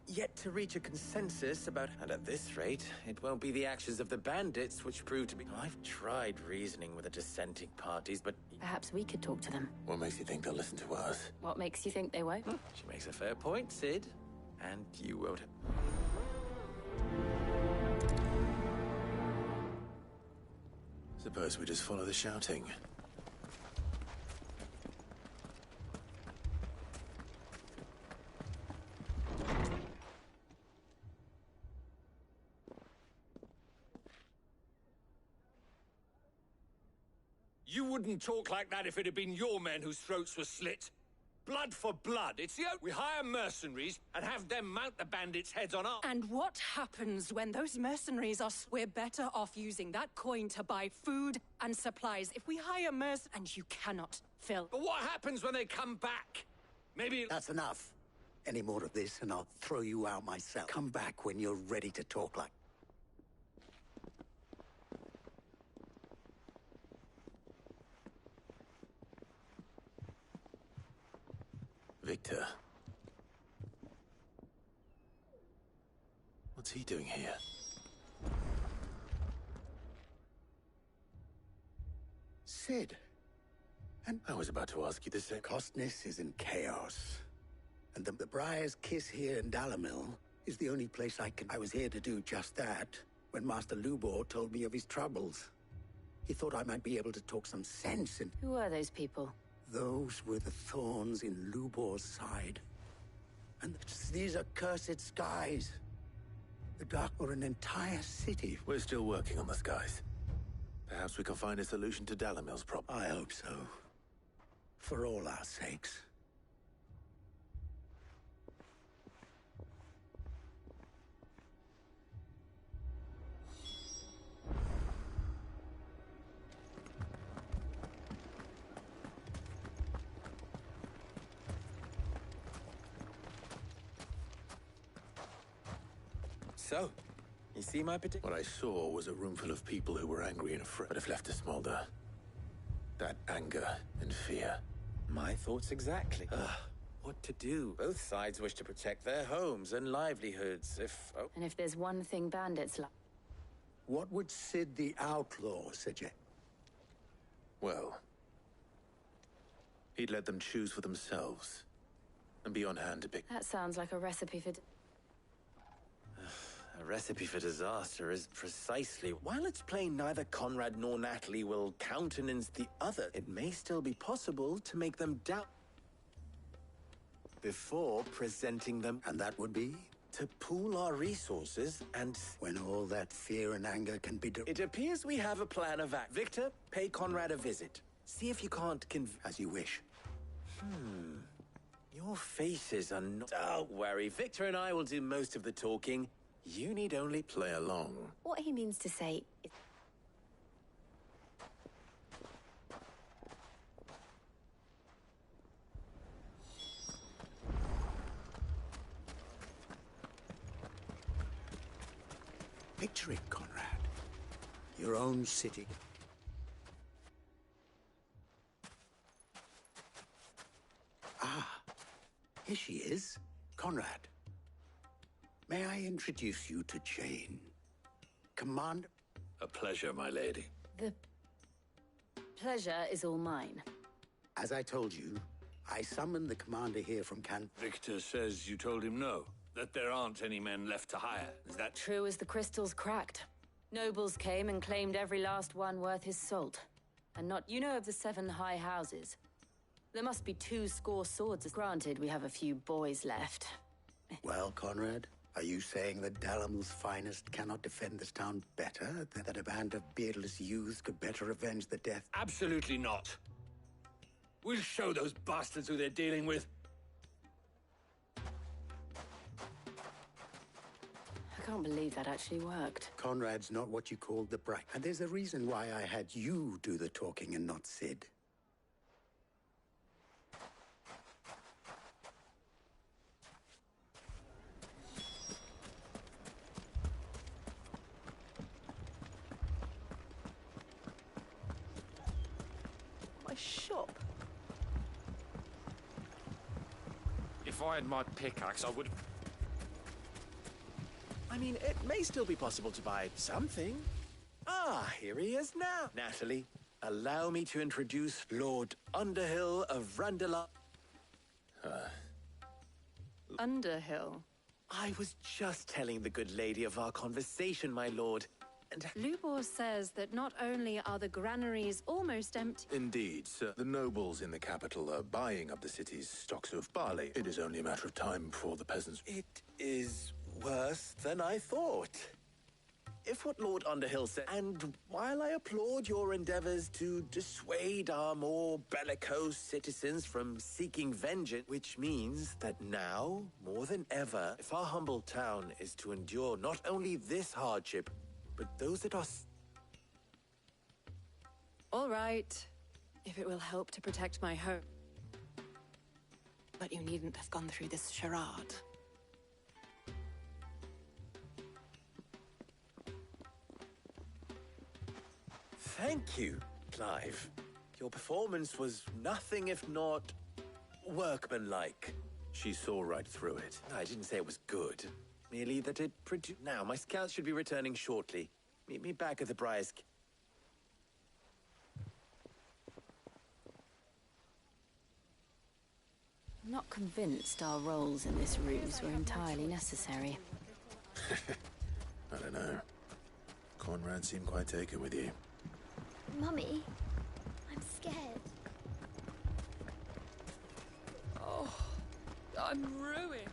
yet to reach a consensus about... And at this rate, it won't be the actions of the bandits which prove to be... I've tried reasoning with the dissenting parties, but... Perhaps we could talk to them. What makes you think they'll listen to us? What makes you think they won't? She makes a fair point, Sid. And you won't... Suppose we just follow the shouting. You wouldn't talk like that if it had been your men whose throats were slit. Blood for blood. It's the... We hire mercenaries and have them mount the bandits' heads on our... And what happens when those mercenaries are... We're better off using that coin to buy food and supplies. If we hire and you cannot fill... But what happens when they come back? Maybe... That's enough. Any more of this and I'll throw you out myself. Come back when you're ready to talk like... Victor. What's he doing here? Sid. And I was about to ask you the same. Costness is in chaos. And the Briar's Kiss here in Dalimil is the only place I was here to do just that when Master Lubor told me of his troubles. He thought I might be able to talk some sense in... Who are those people? Those were the thorns in Lubor's side. And these are cursed skies. The dark or an entire city. We're still working on the skies. Perhaps we can find a solution to Dalimil's problem. I hope so. For all our sakes. So, you see my What I saw was a room full of people who were angry and afraid, but have left to smolder. That anger and fear. My thoughts exactly. What to do? Both sides wish to protect their homes and livelihoods, And if there's one thing bandits like... What would Sid the Outlaw suggest? Well, he'd let them choose for themselves and be on hand to pick. That sounds like a recipe for... A recipe for disaster is precisely... While it's plain neither Conrad nor Natalie will countenance the other, it may still be possible to make them doubt... before presenting them... And that would be? To pool our resources and... When all that fear and anger can be... It appears we have a plan of act. Victor, pay Conrad a visit. See if you can't As you wish. Your faces are not... Don't worry, Victor and I will do most of the talking. You need only play along. What he means to say is... Picture it, Conrad. Your own city. Ah, here she is. Conrad. May I introduce you to Jane? Commander... A pleasure, my lady. The pleasure is all mine. As I told you, I summoned the commander here from Victor says you told him no, that there aren't any men left to hire. Is that true as the crystals cracked? Nobles came and claimed every last one worth his salt. And not, you know of the 7 high houses. There must be 2 swords. Granted, we have a few boys left. Well, Conrad, are you saying that Dalamil's finest cannot defend this town better? That a band of beardless youths could better avenge the death? Absolutely not. We'll show those bastards who they're dealing with. I can't believe that actually worked. Conrad's not what you called the bright. And there's a reason why I had you do the talking and not Sid. My shop. If I had my pickaxe, I would... I mean, it may still be possible to buy something. Ah, here he is now. Natalie, allow me to introduce Lord Underhill of Randala. Underhill? I was just telling the good lady of our conversation, my lord. And Lubor says that not only are the granaries almost empty... Indeed, sir. The nobles in the capital are buying up the city's stocks of barley. It is only a matter of time before the peasants... It is worse than I thought. If what Lord Underhill said... And while I applaud your endeavors to dissuade our more bellicose citizens from seeking vengeance, which means that now, more than ever, if our humble town is to endure not only this hardship, but those that are... All right, if it will help to protect my home. But you needn't have gone through this charade. Thank you, Clive. Your performance was nothing if not workmanlike. She saw right through it. I didn't say it was good. Merely that it produced... Now, my scouts should be returning shortly. Meet me back at the Briar's... I'm not convinced our roles in this ruse were entirely necessary. I don't know. Conrad seemed quite taken with you. Mummy, I'm scared. Oh, I'm ruined.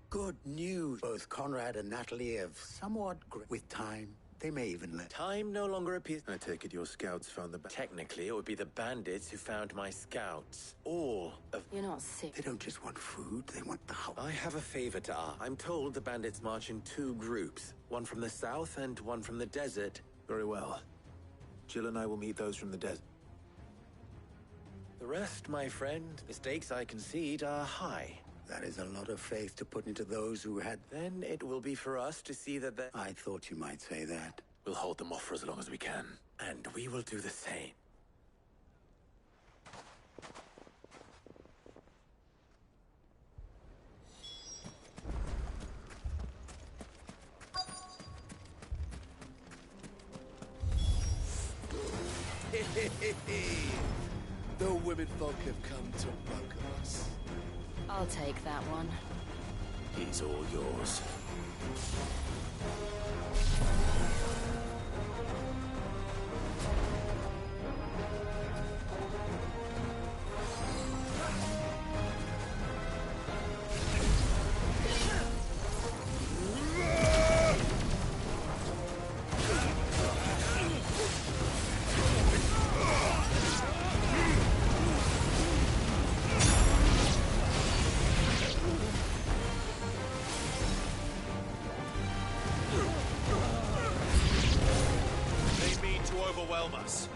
Good news. Both Conrad and Natalie have somewhat... With time, they may even let... Time no longer appears... I take it your scouts found the... Technically, it would be the bandits who found my scouts. All of... You're not sick. They don't just want food, they want the house. I have a favor to ask. I'm told the bandits march in 2 groups. One from the south and one from the desert. Very well. Jill and I will meet those from the desert. The rest, my friend, mistakes I concede are high. That is a lot of faith to put into those who had... Then it will be for us to see that the... I thought you might say that. We'll hold them off for as long as we can. And we will do the same. The women folk have come to welcome us. I'll take that one. He's all yours. Overwhelm us.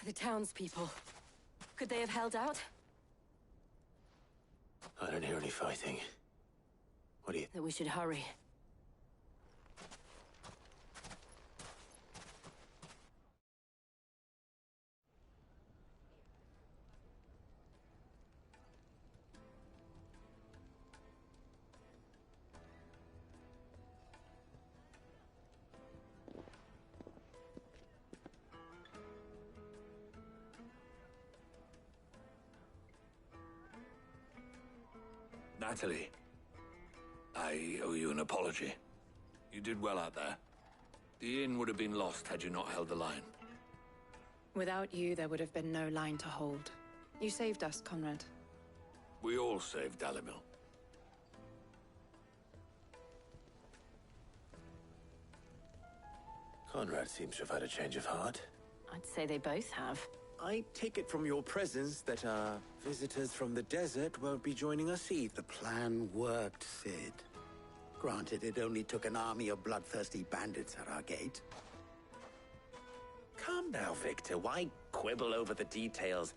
The townspeople. Could they have held out? I don't hear any fighting. What do you... That we should hurry. Natalie, I owe you an apology. You did well out there. The inn would have been lost had you not held the line. Without you, there would have been no line to hold. You saved us, Conrad. We all saved Dalimil. Conrad seems to have had a change of heart. I'd say they both have. I take it from your presence that our visitors from the desert won't be joining us either. The plan worked, Sid. Granted, it only took an army of bloodthirsty bandits at our gate. Calm now, Victor. Why quibble over the details?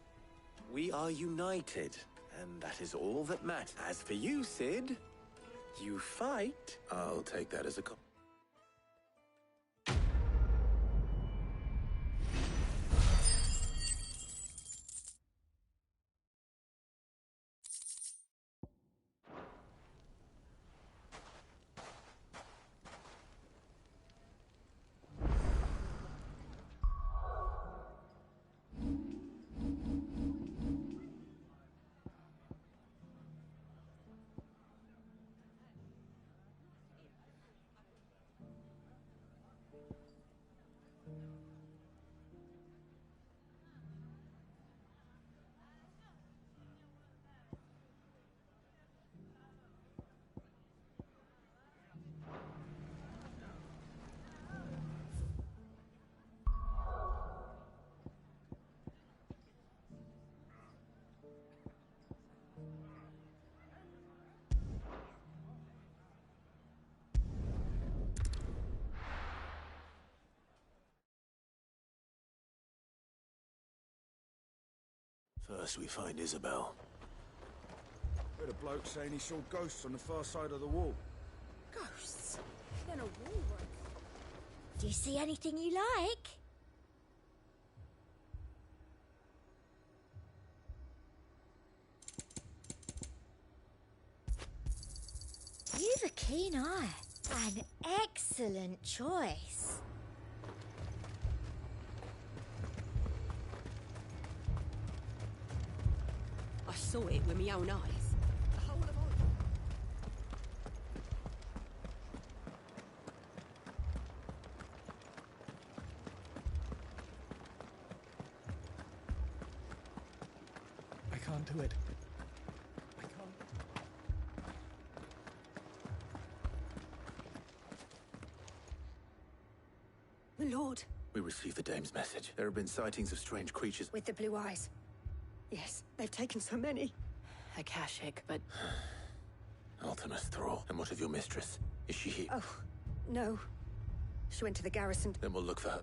We are united, and that is all that matters. As for you, Sid, you fight. I'll take that as a First we find Isabel. Heard a bloke saying he saw ghosts on the far side of the wall. Ghosts? Then a walrus. Do you see anything you like? You've a keen eye. An excellent choice. I saw it with my own eyes. The whole of Oregon. I can't do it. I can't. My lord. We received the dame's message. There have been sightings of strange creatures. With the blue eyes. Yes, they've taken so many. Akashic, but... Ultimus Thrall. And what of your mistress? Is she here? Oh, no. She went to the garrison. Then we'll look for her.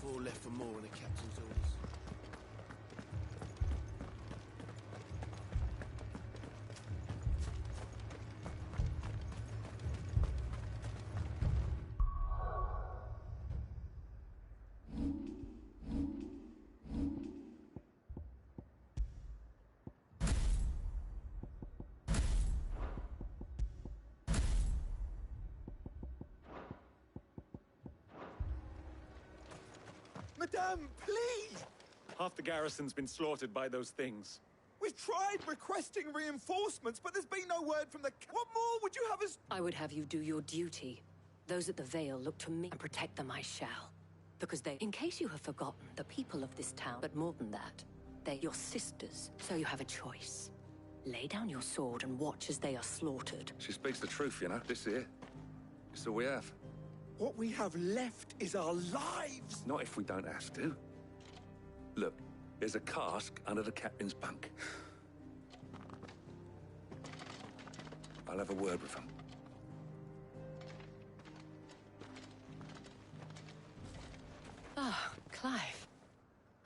Four left for more in the captain's orders. Madame, please! Half the garrison's been slaughtered by those things. We've tried requesting reinforcements, but there's been no word from the... What more would you have us... I would have you do your duty. Those at the Vale look to me, and protect them I shall. Because they, in case you have forgotten, the people of this town, but more than that, they're your sisters. So you have a choice. Lay down your sword and watch as they are slaughtered. She speaks the truth, you know. This here. It's all we have. What we have left is our lives! Not if we don't have to. Look, there's a cask under the captain's bunk. I'll have a word with him. Ah, Clive.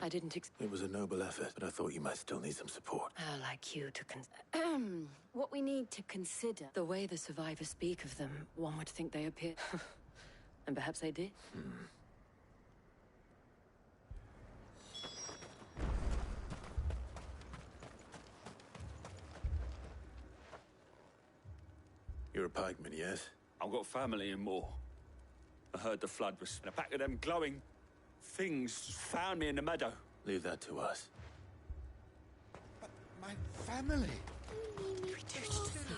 I didn't It was a noble effort, but I thought you might still need some support. I'd like you to what we need to consider. The way the survivors speak of them, one would think they appear... And perhaps they did. You're a pikeman, yes? I've got family in Moor. I heard the flood was... And a pack of them glowing things found me in the meadow. Leave that to us. But my family...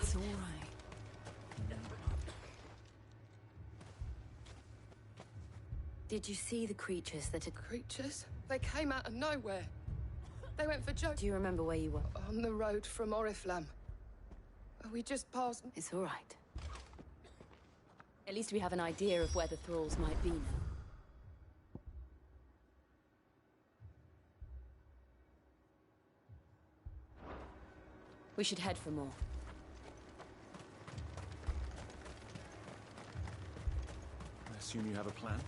It's all right. Did you see the creatures that had... Creatures? They came out of nowhere. They went for Joe. Do you remember where you were? On the road from Oriflamme. We just passed... It's all right. At least we have an idea of where the thralls might be now. We should head for more. I assume you have a plan?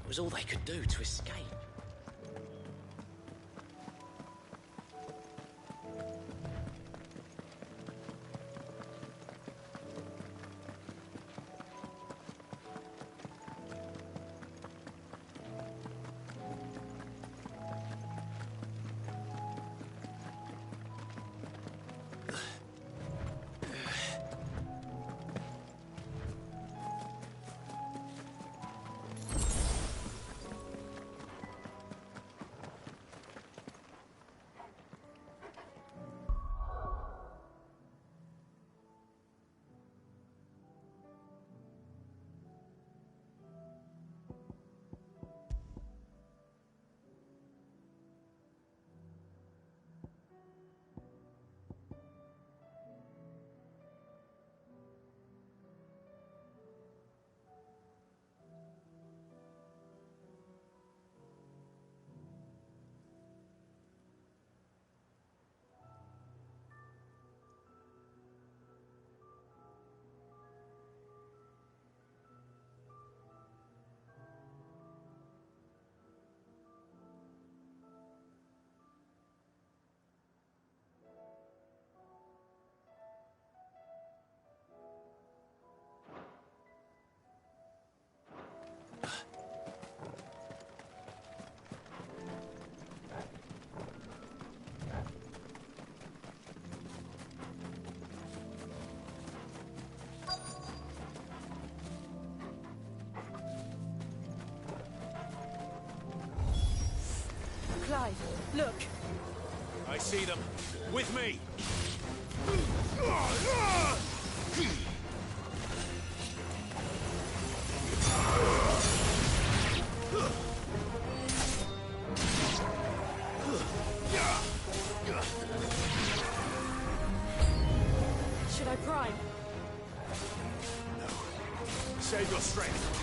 It was all they could do to escape. alive. Look. I see them. With me! Should I prime? No. Save your strength.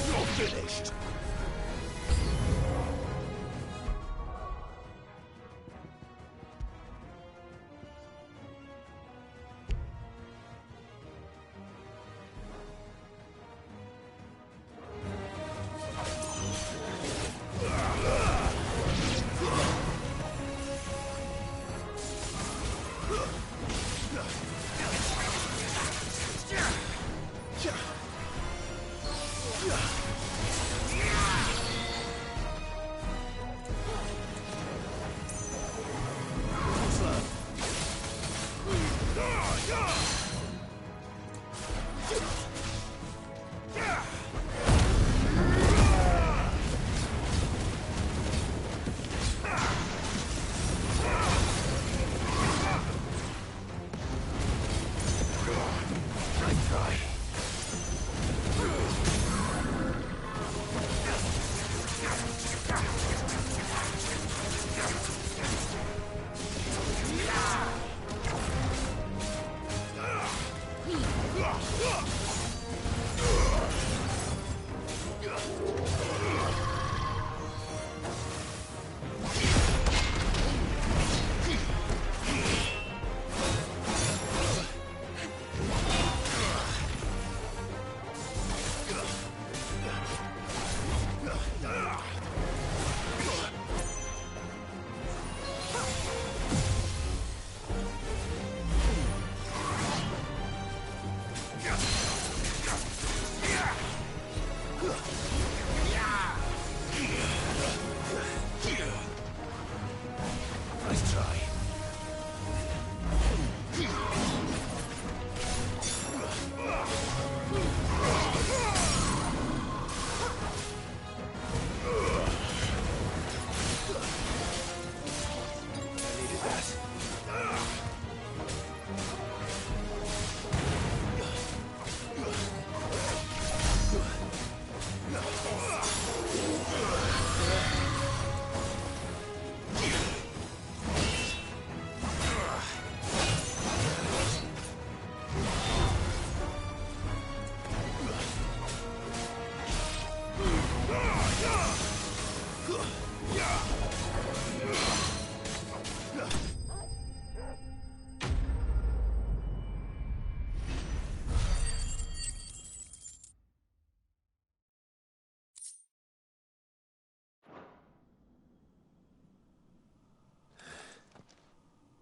You're finished.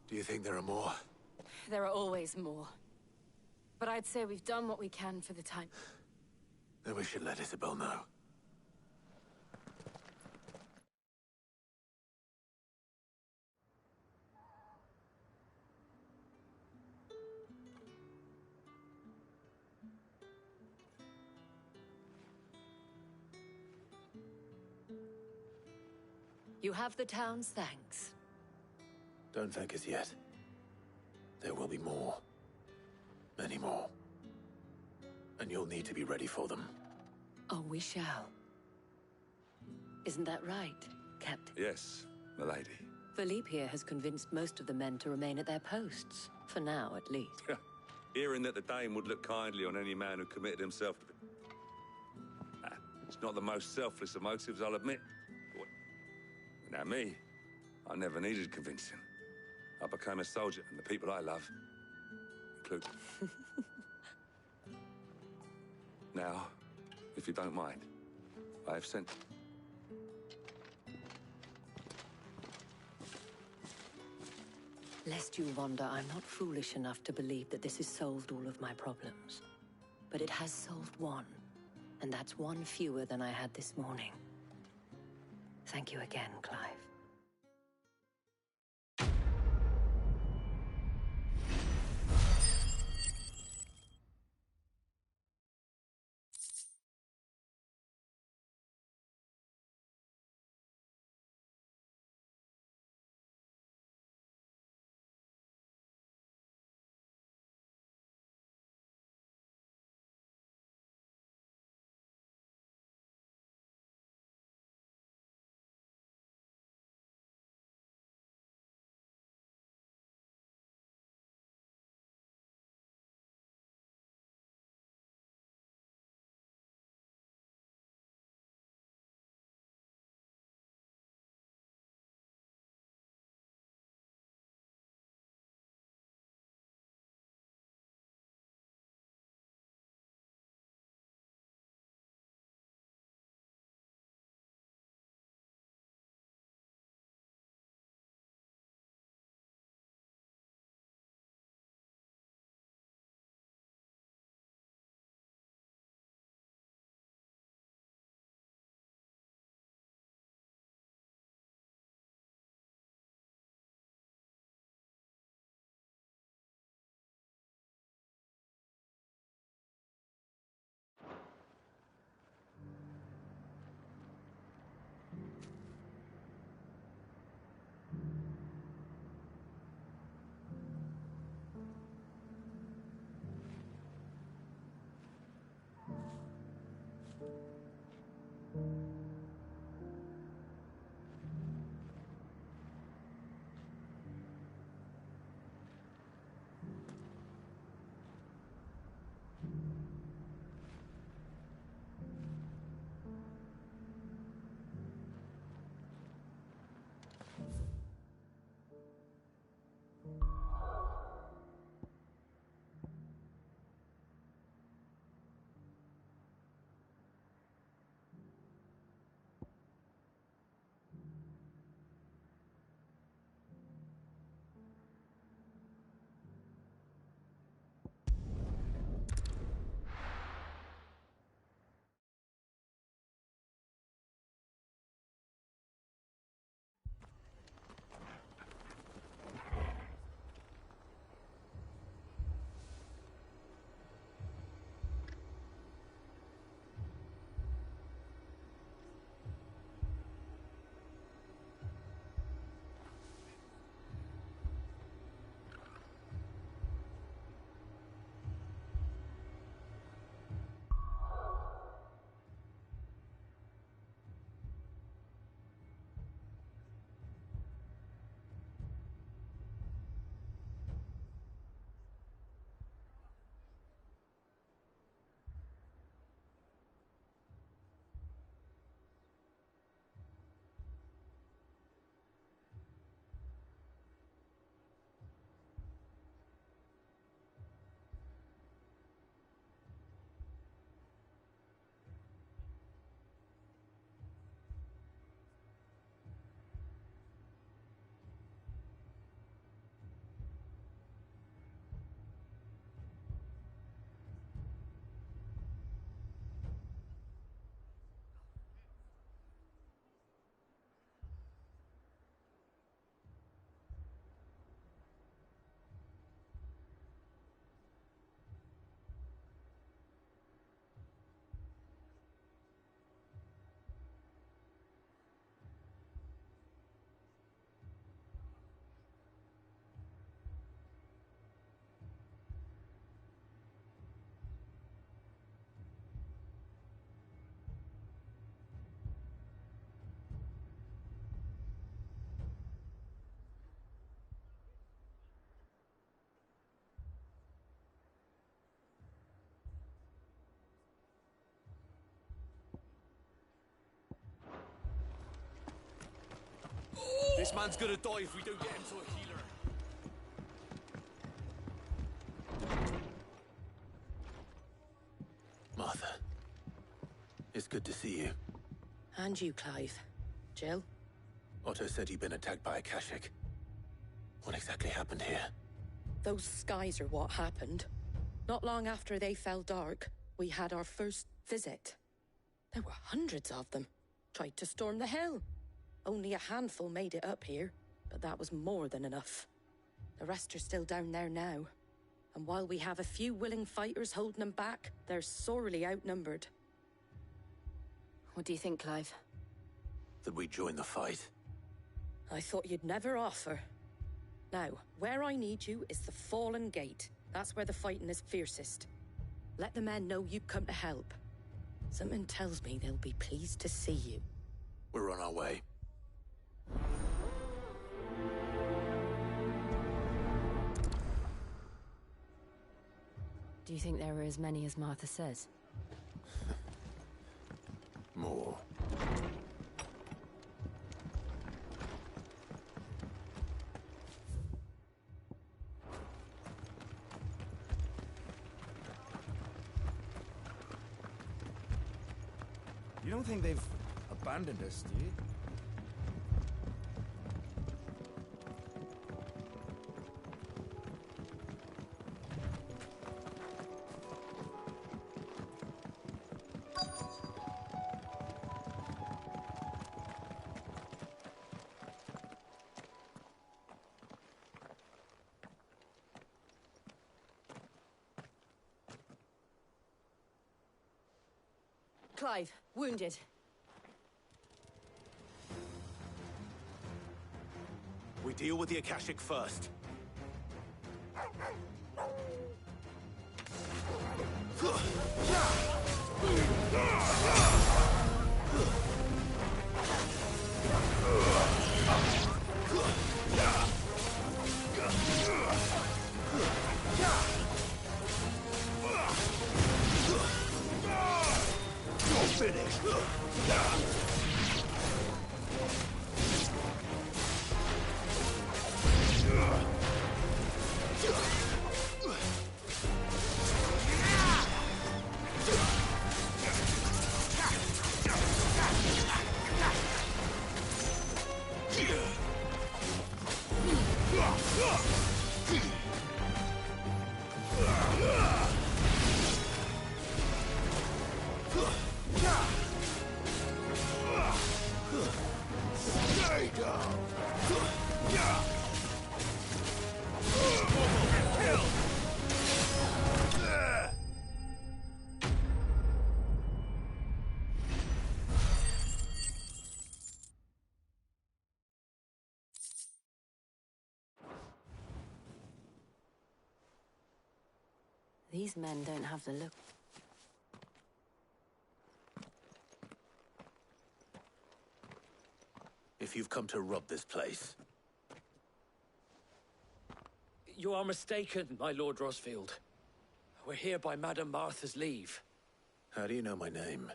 Do you think there are more? There are always more. But I'd say we've done what we can for the time. Then we should let Isabel know. You have the town's thanks. Don't thank us yet. There will be more. Many more. And you'll need to be ready for them. Oh, we shall. Isn't that right, Captain? Yes, milady. Philippe here has convinced most of the men to remain at their posts. For now, at least. Hearing that the Dane would look kindly on any man who committed himself to... It's not the most selfless of motives, I'll admit. Now me, I never needed convincing. I became a soldier, and the people I love include... Now, if you don't mind, I have sent... Lest you wonder, I'm not foolish enough to believe that this has solved all of my problems. But it has solved one, and that's one fewer than I had this morning. Thank you again, Clive. This man's gonna die if we don't get him to a healer. It's good to see you. And you, Clive. Jill? Otto said you'd been attacked by a Akashic. What exactly happened here? Those skies are what happened. Not long after they fell dark, we had our first visit. There were hundreds of them. Tried to storm the hell. Only a handful made it up here, but that was more than enough. The rest are still down there now. And while we have a few willing fighters holding them back, they're sorely outnumbered. What do you think, Clive? That we join the fight? I thought you'd never offer. Now, where I need you is the Fallen Gate. That's where the fighting is fiercest. Let the men know you come to help. Something tells me they'll be pleased to see you. We're on our way. Do you think there are as many as Martha says? More. You don't think they've abandoned us, do you? Clive, wounded. We deal with the Akashic first. Finished. These men don't have the look. If you've come to rob this place. You are mistaken, my Lord Rosfield. We're here by Madame Martha's leave. How do you know my name?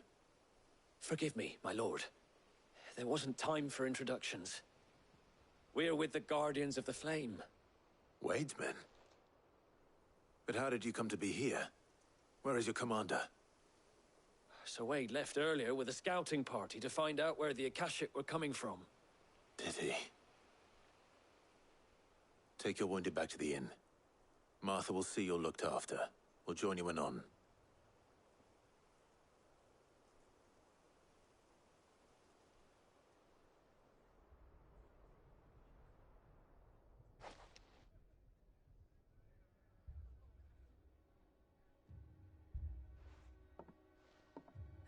Forgive me, my lord. There wasn't time for introductions. We're with the Guardians of the Flame. Wade's men? But how did you come to be here? Where is your commander? Sir Wade left earlier with a scouting party to find out where the Akashic were coming from. Did he? Take your wounded back to the inn. Martha will see you're looked after. We'll join you anon.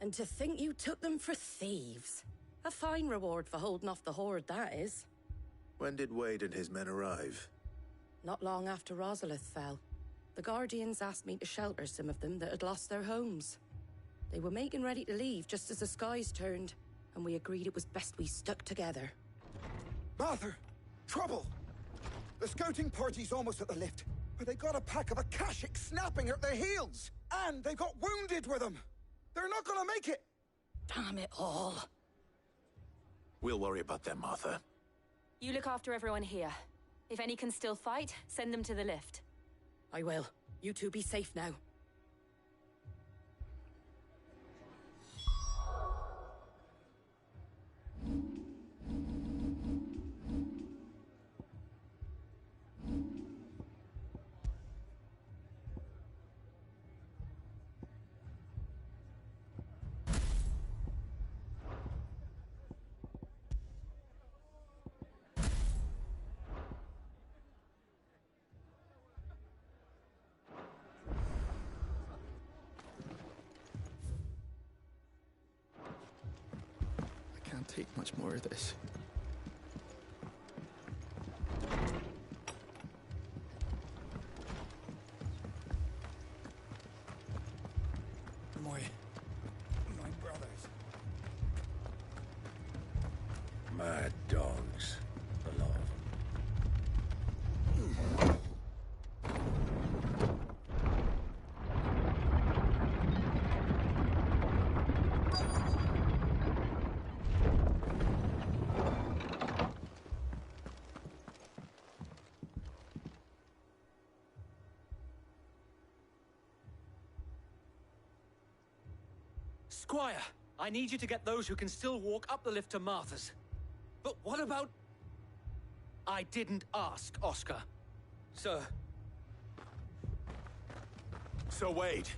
And to think you took them for thieves. A fine reward for holding off the horde, that is. When did Wade and his men arrive? Not long after Rosalith fell. The Guardians asked me to shelter some of them that had lost their homes. They were making ready to leave just as the skies turned, and we agreed it was best we stuck together. Martha! Trouble! The scouting party's almost at the lift, but they got a pack of Akashic snapping at their heels! And they've got wounded with them! They're not gonna make it! Damn it all. We'll worry about them, Martha. You look after everyone here. If any can still fight, send them to the lift. I will. You two be safe now. can't take much more of this. My brothers. Mad dogs. A lot of them. Squire, I need you to get those who can still walk up the lift to Martha's. But what about... I didn't ask, Oscar. Sir. Sir Wade.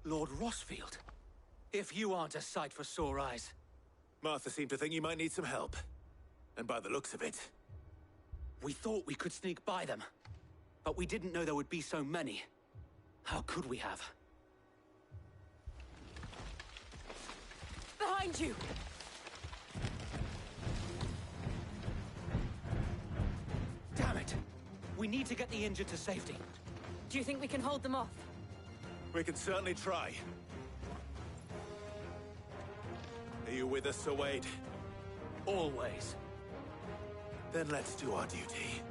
Lord Rossfield. If you aren't a sight for sore eyes. Martha seemed to think you might need some help. And by the looks of it... We thought we could sneak by them. But we didn't know there would be so many. How could we have? Behind you! Damn it! We need to get the injured to safety. Do you think we can hold them off? We can certainly try. Are you with us, Sir Wade? Always. Then let's do our duty.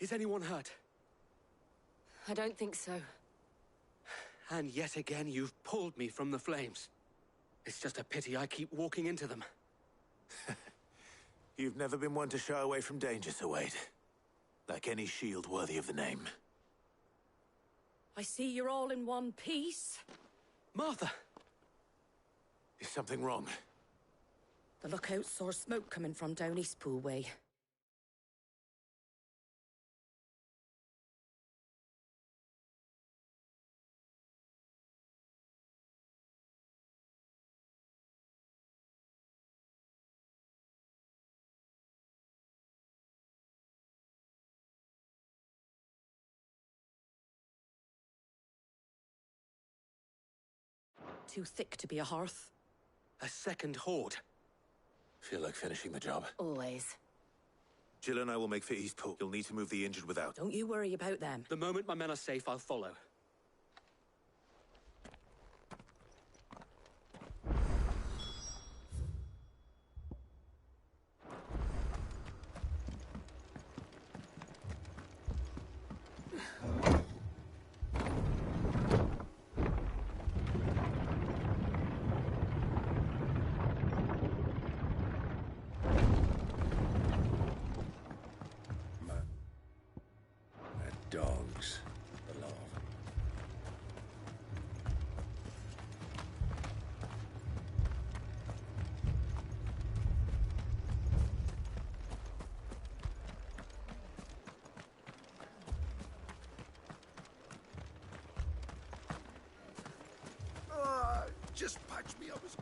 Is anyone hurt? I don't think so. And yet again, you've pulled me from the flames. It's just a pity I keep walking into them. You've never been one to shy away from danger, Sir Wade. Like any shield worthy of the name. I see you're all in one piece. Martha! Is something wrong? The lookout saw smoke coming from down Eastpool way. Too thick to be a hearth. A second horde. Feel like finishing the job? Always. Jill and I will make for Eastpool. You'll need to move the injured without. Don't you worry about them. The moment my men are safe, I'll follow. dogs belong. Just patch me up as...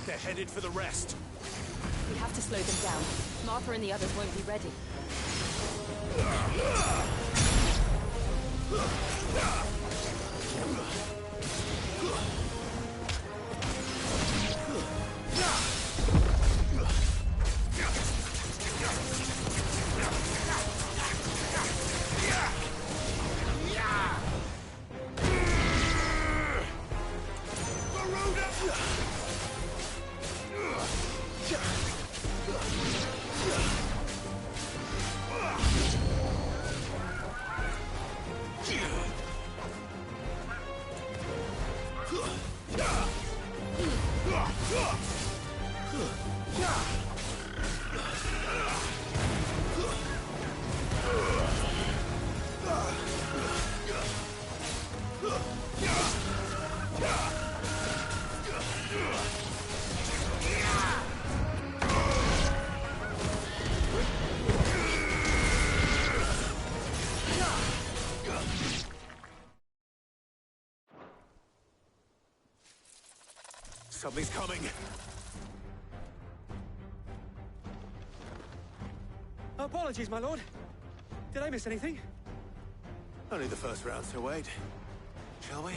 They're headed for the rest. We have to slow them down. Martha and the others won't be ready. Something's coming. Apologies, my lord. Did I miss anything? Only the first round, so wait. Shall we?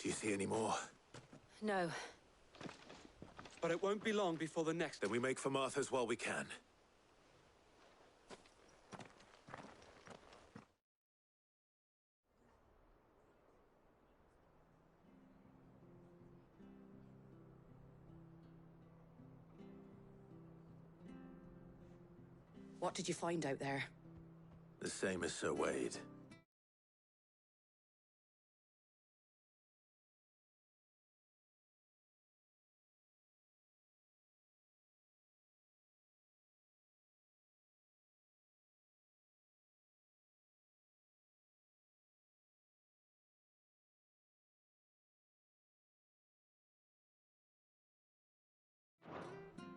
Do you see any more? No. But it won't be long before the next... Then we make for Martha's while we can. What did you find out there? The same as Sir Wade.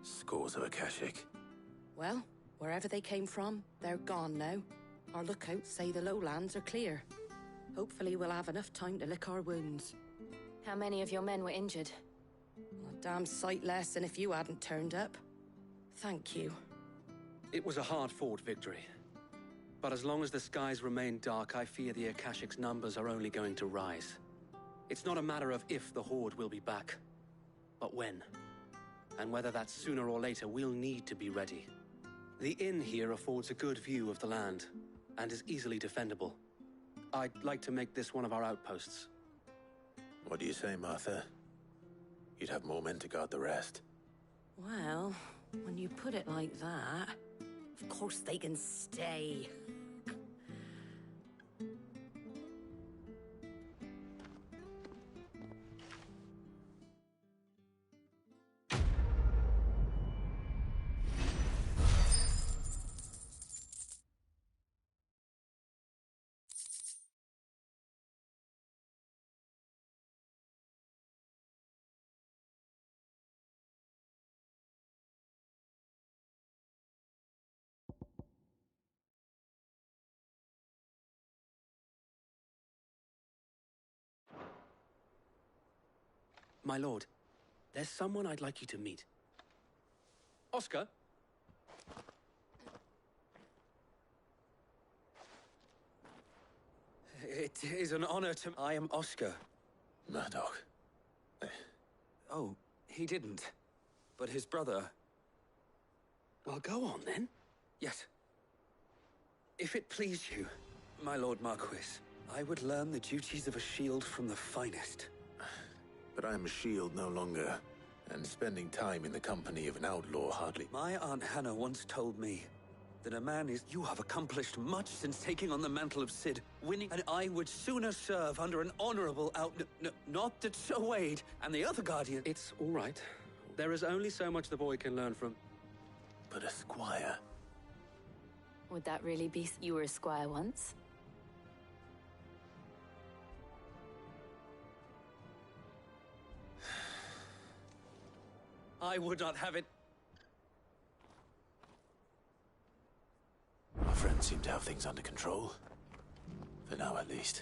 Scores of Akashic. Well, wherever they came from, they're gone now. Our lookouts say the lowlands are clear. Hopefully we'll have enough time to lick our wounds. How many of your men were injured? A damn sight less than if you hadn't turned up. Thank you. It was a hard-fought victory. But as long as the skies remain dark, I fear the Akashic's numbers are only going to rise. It's not a matter of if the Horde will be back, but when. And whether that's sooner or later, we'll need to be ready. The inn here affords a good view of the land, and is easily defendable. I'd like to make this one of our outposts. What do you say, Martha? You'd have more men to guard the rest. Well, when you put it like that, of course they can stay. My lord, there's someone I'd like you to meet. Oscar? It is an honor to... I am Oscar. Murdoch. Oh, he didn't. But his brother... Well, go on, then. Yes. If it please you, my lord Marquis, I would learn the duties of a shield from the finest. But I am a shield no longer, and spending time in the company of an outlaw hardly... My Aunt Hannah once told me that a man is... You have accomplished much since taking on the mantle of Cid, winning... And I would sooner serve under an honorable not that Sir Wade and the other Guardian... It's all right. There is only so much the boy can learn from... But a squire... Would that really be... You were a squire once? I would not have it. Our friends seem to have things under control. For now, at least.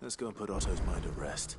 Let's go and put Otto's mind at rest.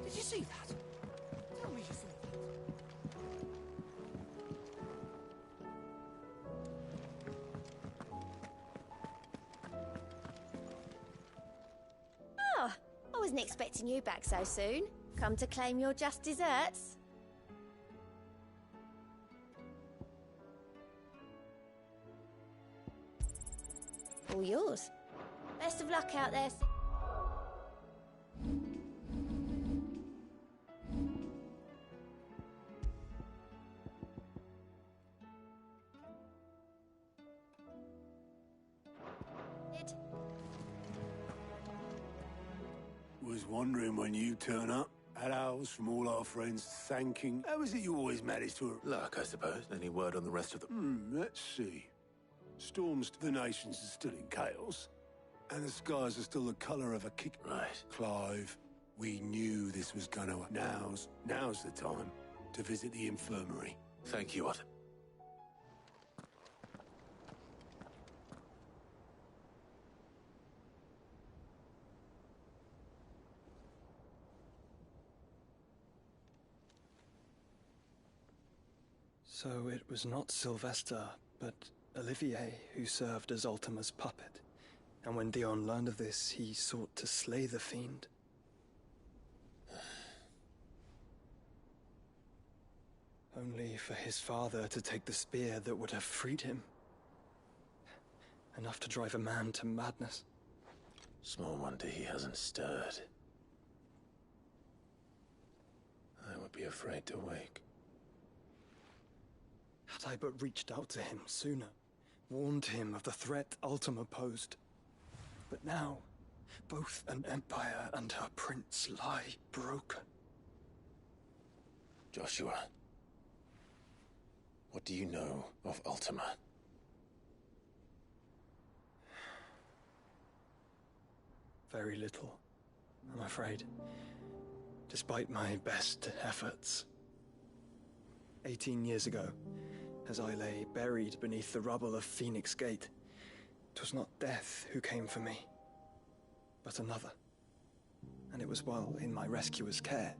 Did you see that? Tell me you saw that. Oh, I wasn't expecting you back so soon. Come to claim your just desserts? All yours. Best of luck out there. Was wondering when you turn up. Had owls from all our friends thanking. How is it you always manage to... Luck, I suppose. Any word on the rest of them? Let's see. Storms, the nations are still in chaos. And the skies are still the colour of a kick. Right. Clive, we knew this was gonna... Now's the time to visit the infirmary. Thank you, Otto. So it was not Sylvester, but Olivier who served as Ultima's puppet. And when Dion learned of this, he sought to slay the fiend. Only for his father to take the spear that would have freed him. Enough to drive a man to madness. Small wonder he hasn't stirred. I would be afraid to wake. Had I but reached out to him sooner, warned him of the threat Ultima posed. But now, Both an empire and her prince lie broken. Joshua, what do you know of Ultima? Very little, I'm afraid. Despite my best efforts. 18 years ago, as I lay buried beneath the rubble of Phoenix Gate, 'twas not death who came for me, but another. And it was while in my rescuer's care,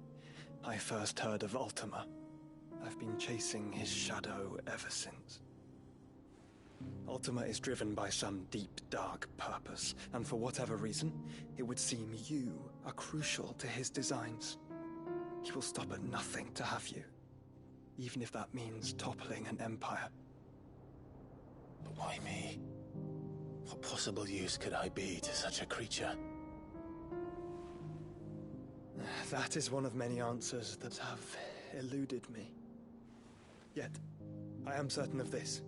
I first heard of Ultima. I've been chasing his shadow ever since. Ultima is driven by some deep, dark purpose, and for whatever reason, it would seem you are crucial to his designs. He will stop at nothing to have you, even if that means toppling an empire. But why me? What possible use could I be to such a creature? That is one of many answers that have eluded me. Yet, I am certain of this.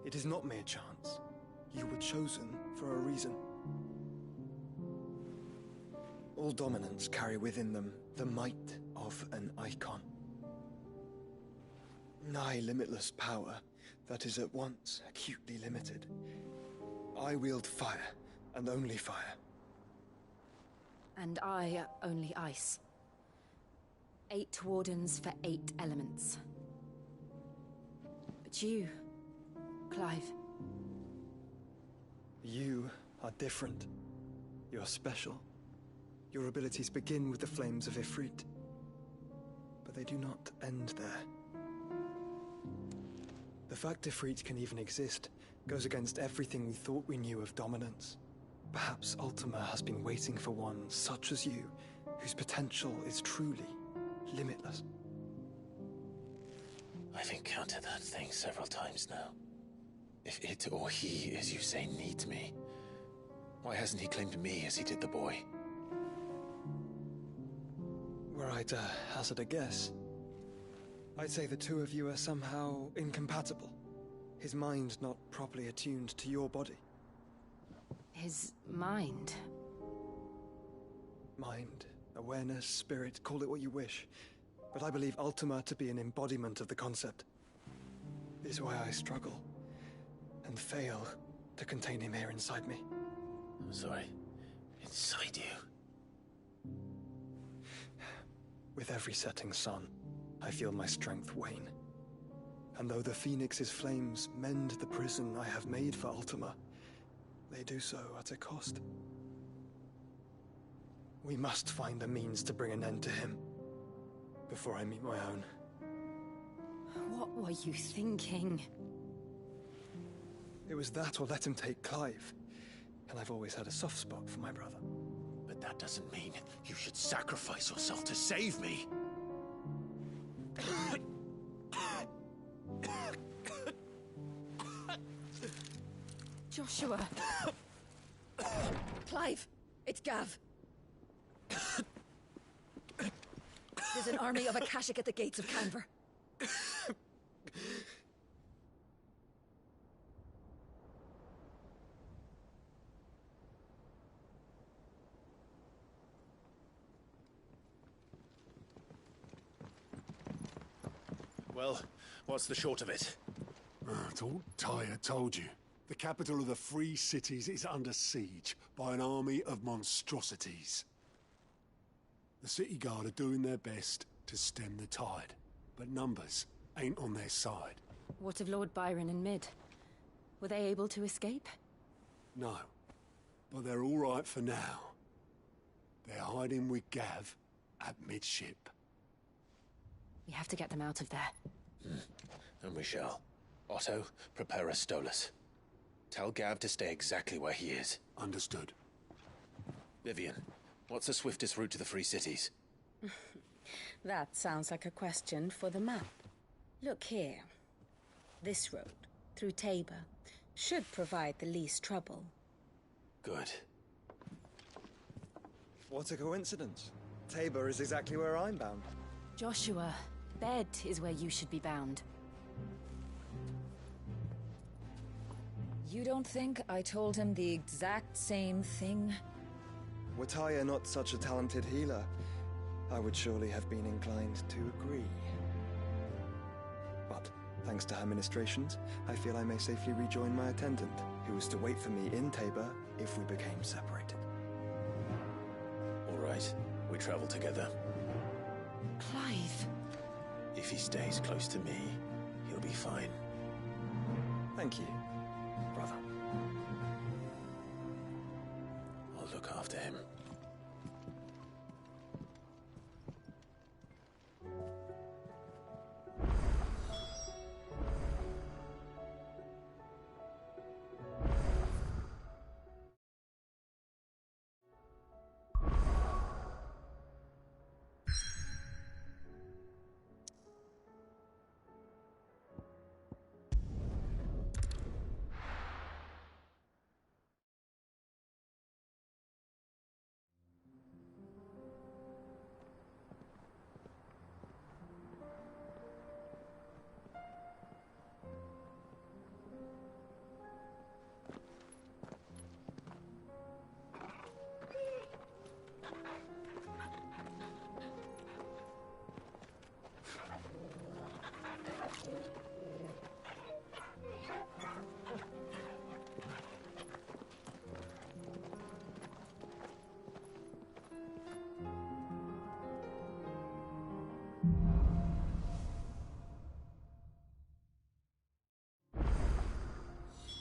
It is not mere chance. You were chosen for a reason. All dominants carry within them the might of an icon. Nigh limitless power that is at once acutely limited. I wield fire, and only fire. And I only ice. 8 wardens for 8 elements. But you, Clive. You are different. You're special. Your abilities begin with the flames of Ifrit. But they do not end there. The fact Ifrit can even exist goes against everything we thought we knew of dominance. Perhaps Ultima has been waiting for one such as you, whose potential is truly limitless. I've encountered that thing several times now. If it or he, as you say, needs me, why hasn't he claimed me as he did the boy? Were I to hazard a guess, I'd say the two of you are somehow incompatible. His mind not properly attuned to your body. His mind? Mind, awareness, spirit, call it what you wish. But I believe Ultima to be an embodiment of the concept. This is why I struggle and fail to contain him here inside me. I'm sorry. Inside you? With every setting sun, I feel my strength wane. And though the Phoenix's flames mend the prison I have made for Ultima, they do so at a cost. We must find a means to bring an end to him before I meet my own. What were you thinking? It was that or let him take Clive. And I've always had a soft spot for my brother. But that doesn't mean you should sacrifice yourself to save me. Joshua. Clive, it's Gav. There's an army of Akashic at the gates of Canver. Well, what's the short of it? It's all Tyre told you. The capital of the Free Cities is under siege by an army of monstrosities. The city guard are doing their best to stem the tide, but numbers ain't on their side. What of Lord Byron and Mid? Were they able to escape? No, but they're all right for now. They're hiding with Gav at midship. We have to get them out of there. And we shall. Otto, prepare a Stolas. Tell Gav to stay exactly where he is. Understood. Vivian, what's the swiftest route to the Free Cities? That sounds like a question for the map. Look here. This road, through Tabor, should provide the least trouble. Good. What a coincidence. Tabor is exactly where I'm bound. Joshua, bed is where you should be bound. You don't think I told him the exact same thing? Were Tyre not such a talented healer, I would surely have been inclined to agree. But, thanks to her ministrations, I feel I may safely rejoin my attendant, who was to wait for me in Tabor if we became separated. All right, we travel together. Clive. If he stays close to me, he'll be fine. Thank you, brother. I'll look after him.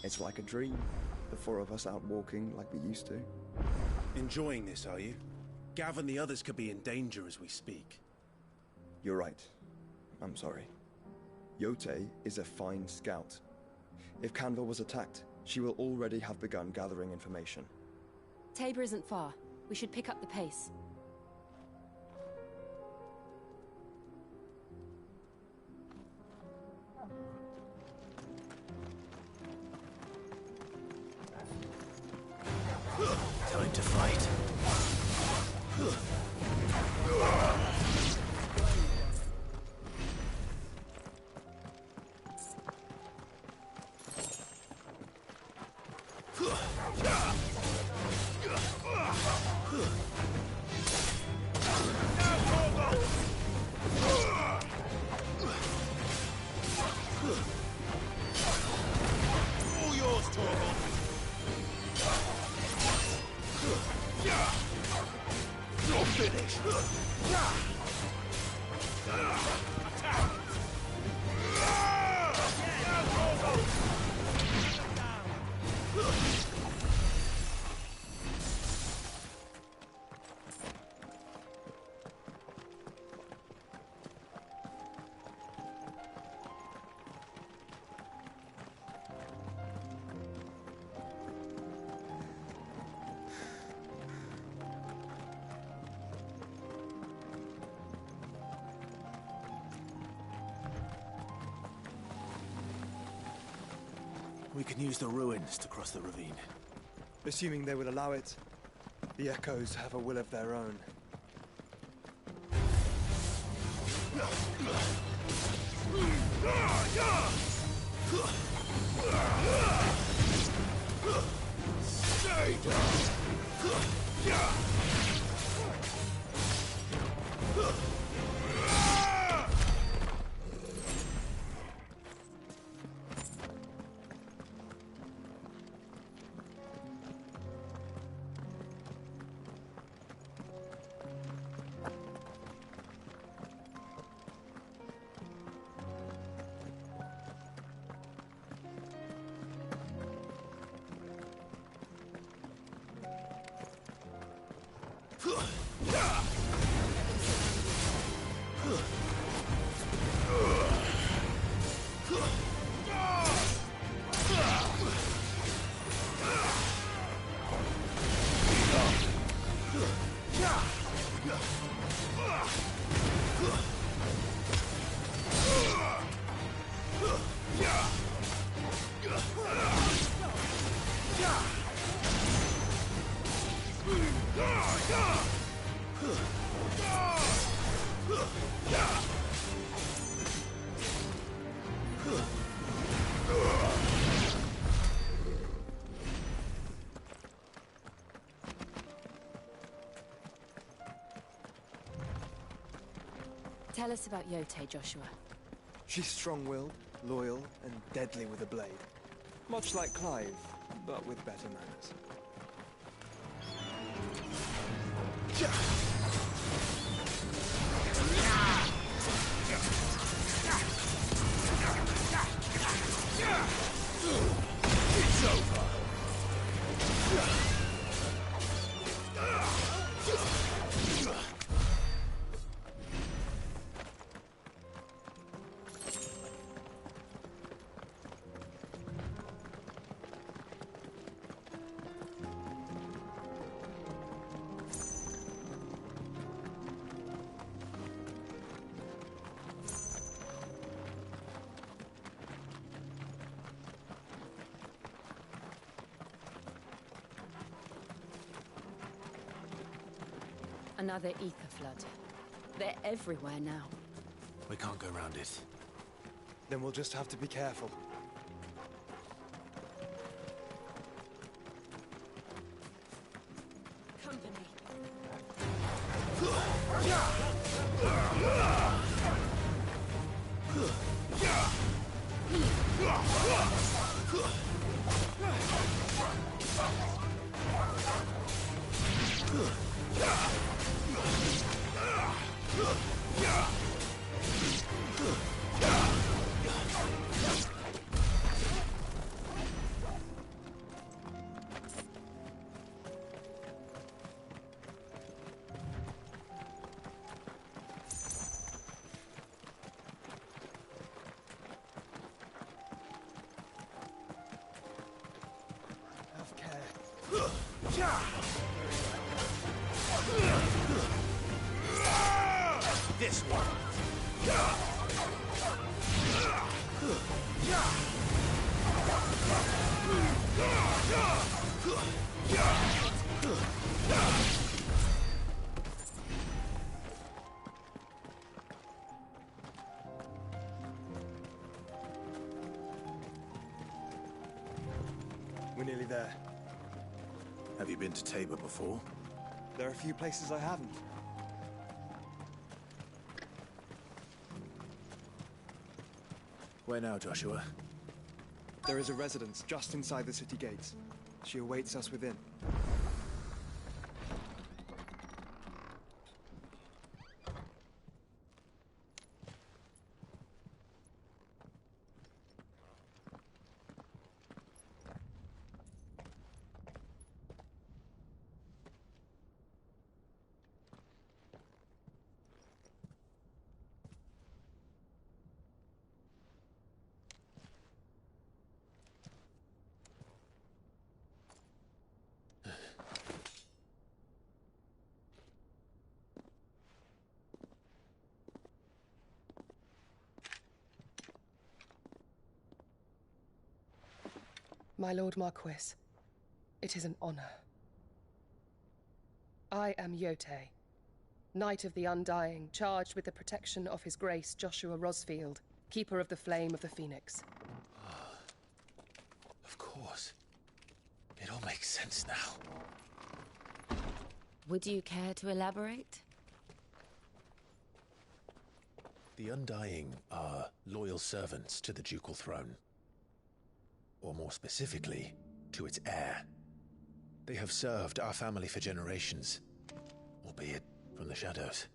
It's like a dream, the four of us out walking like we used to. Enjoying this, are you? Gav and the others could be in danger as we speak. You're right. I'm sorry. Yote is a fine scout. If Canva was attacked, she will already have begun gathering information. Tabor isn't far. We should pick up the pace. Time to fight. All yours, Torvald. You're finished. Attack. We can use the ruins to cross the ravine. Assuming they will allow it, the Echoes have a will of their own. Stay down. Tell us about Yote, Joshua. She's strong-willed, loyal, and deadly with a blade. Much like Clive, but with better manners. It's over. Another ether flood. They're everywhere now. We can't go around it. Then we'll just have to be careful. Company. Have care. This one. We're nearly there. Have you been to Tabor before? There are a few places I haven't. Where now, Joshua? There is a residence just inside the city gates. She awaits us within. My Lord Marquis, it is an honor. I am Yote, Knight of the Undying, charged with the protection of His Grace Joshua Rosfield, Keeper of the Flame of the Phoenix. Of course. It all makes sense now. Would you care to elaborate? The Undying are loyal servants to the ducal throne. Or more specifically, to its heir. They have served our family for generations, albeit from the shadows.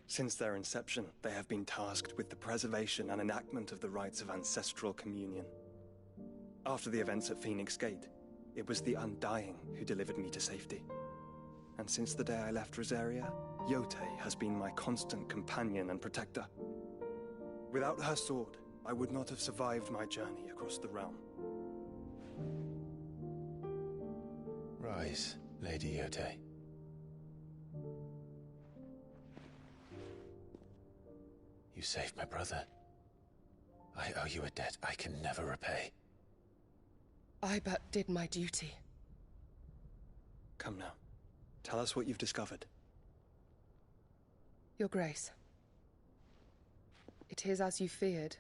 Since their inception, they have been tasked with the preservation and enactment of the rites of ancestral communion. After the events at Phoenix Gate, it was the Undying who delivered me to safety. And since the day I left Rosaria, Yote has been my constant companion and protector. Without her sword, I would not have survived my journey across the realm. Rise, Lady Yote. You saved my brother. I owe you a debt I can never repay. I but did my duty. Come now. Tell us what you've discovered. Your Grace. It is as you feared.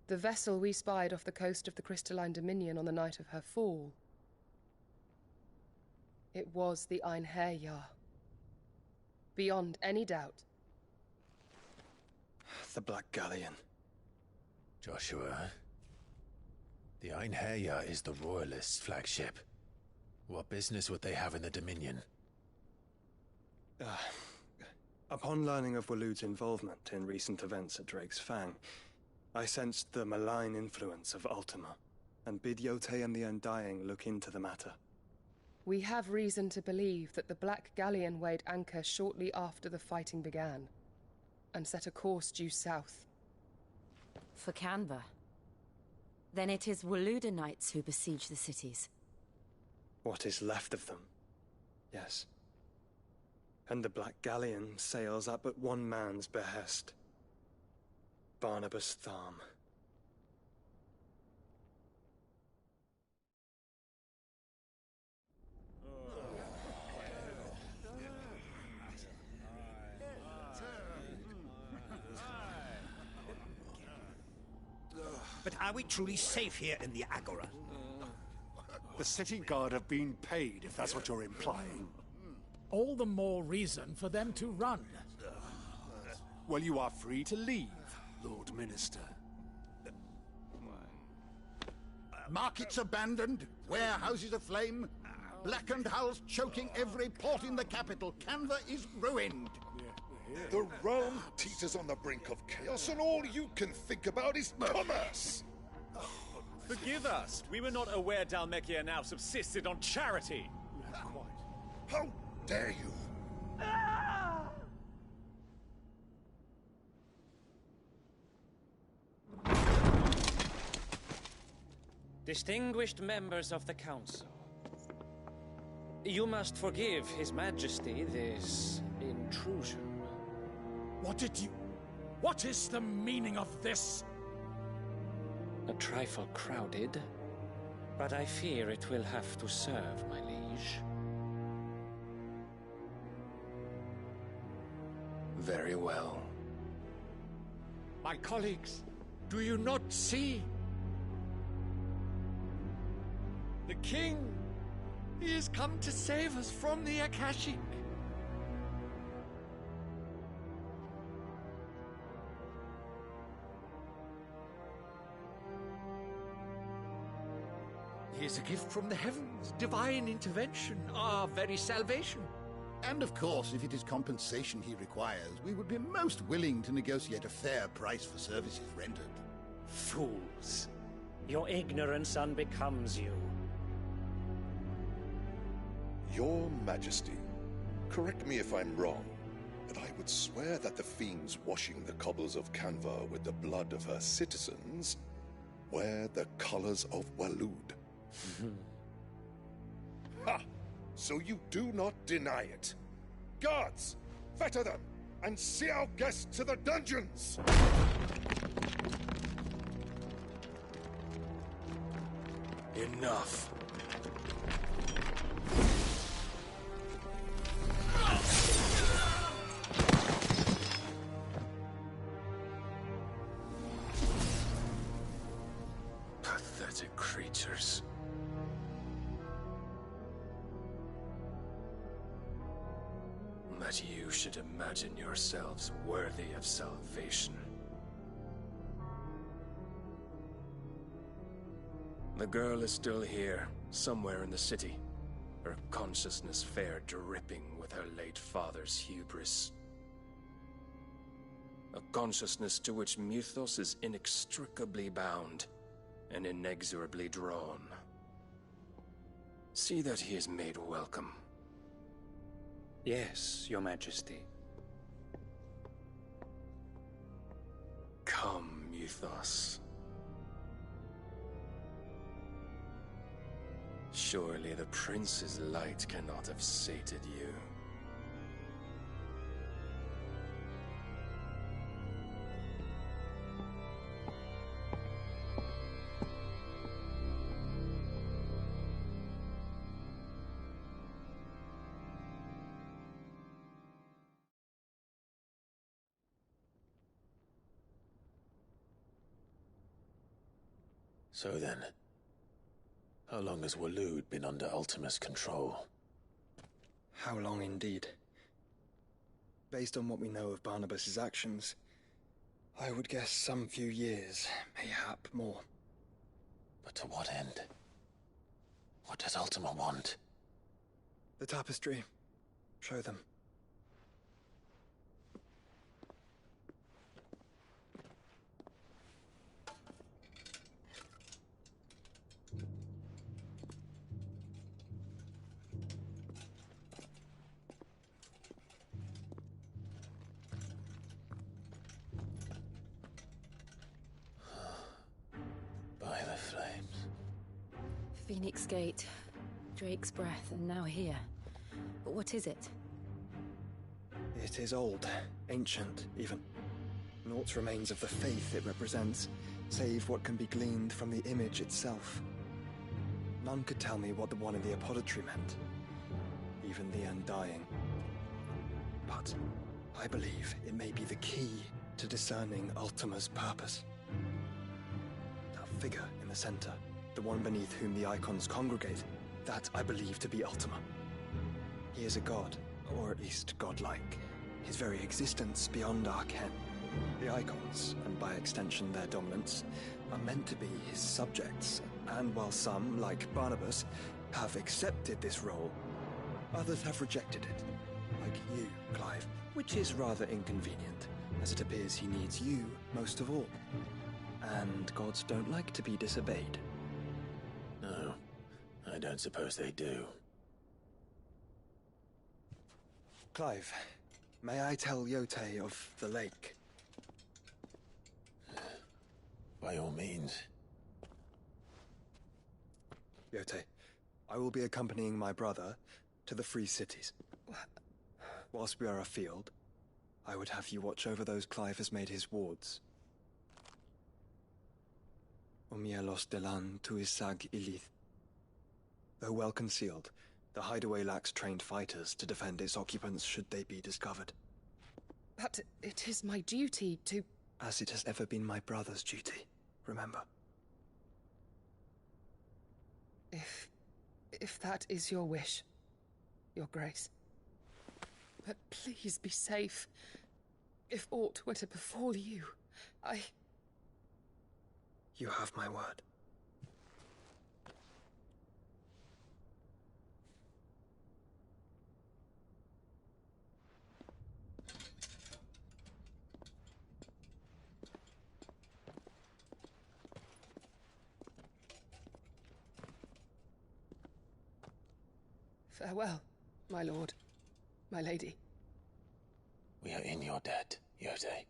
The vessel we spied off the coast of the Crystalline Dominion on the night of her fall. It was the Einherjar. Beyond any doubt, The Black Galleon. Joshua, the Einherja is the Royalists' flagship. What business would they have in the Dominion? Upon learning of Waloed's involvement in recent events at Drake's Fang, I sensed the malign influence of Ultima, and bid Yote and the Undying look into the matter. We have reason to believe that the Black Galleon weighed anchor shortly after the fighting began, and set a course due south. For Canva. Then it is Waloeda knights who besiege the cities. What is left of them, yes. And the Black Galleon sails at but one man's behest. Barnabas Tharm. But are we truly safe here in the Agora? The city guard have been paid, if that's what you're implying. All the more reason for them to run. Well, you are free to leave, Lord Minister. Markets abandoned, warehouses aflame, blackened hulls choking every port in the capital. Canva is ruined. The realm teeters on the brink of chaos, and all you can think about is commerce! Forgive us. We were not aware Dhalmekia now subsisted on charity. How dare you! Distinguished members of the Council, you must forgive His Majesty this intrusion. What is the meaning of this? A trifle crowded, but I fear it will have to serve, my liege. Very well. My colleagues, do you not see? The king! He has come to save us from the Akashic! He is a gift from the heavens, divine intervention, our very salvation. And of course, if it is compensation he requires, we would be most willing to negotiate a fair price for services rendered. Fools! Your ignorance unbecomes you. Your Majesty, correct me if I'm wrong, but I would swear that the fiends washing the cobbles of Canva with the blood of her citizens wear the colors of Waloed. Ha! So you do not deny it. Guards, fetter them, and see our guests to the dungeons! Enough. Pathetic creatures. That you should imagine yourselves worthy of salvation. The girl is still here, somewhere in the city. Her consciousness fair dripping with her late father's hubris. A consciousness to which Mythos is inextricably bound and inexorably drawn. See that he is made welcome. Yes, Your Majesty. Come, Mythos. Surely the prince's light cannot have sated you. So then, how long has Waloed been under Ultima's control? How long indeed? Based on what we know of Barnabas's actions, I would guess some few years, mayhap more. But to what end? What does Ultima want? The tapestry. Show them. By the flames. Phoenix Gate, Drake's Breath, and now here. But what is it? It is old, ancient, even. Naught remains of the faith it represents, save what can be gleaned from the image itself. None could tell me what the one in the apothecary meant, even the Undying. But I believe it may be the key to discerning Ultima's purpose. That figure in the center, the one beneath whom the icons congregate, that I believe to be Ultima. He is a god, or at least godlike. His very existence beyond our ken. The icons, and by extension their dominants, are meant to be his subjects, and while some, like Barnabas, have accepted this role, others have rejected it. Like you, Clive, which is rather inconvenient, as it appears he needs you most of all. And gods don't like to be disobeyed. No, I don't suppose they do. Clive, may I tell Yote of the lake? By all means. Yote, I will be accompanying my brother to the Free Cities. Whilst we are afield, I would have you watch over those Clive has made his wards. Umielos delan tuisag ilith. Though well concealed, the hideaway lacks trained fighters to defend its occupants should they be discovered. But it is my duty to... As it has ever been my brother's duty, remember. If that is your wish, Your Grace. But please be safe. If aught were to befall you, You have my word. Farewell, my lord, my lady. We are in your debt, Yote.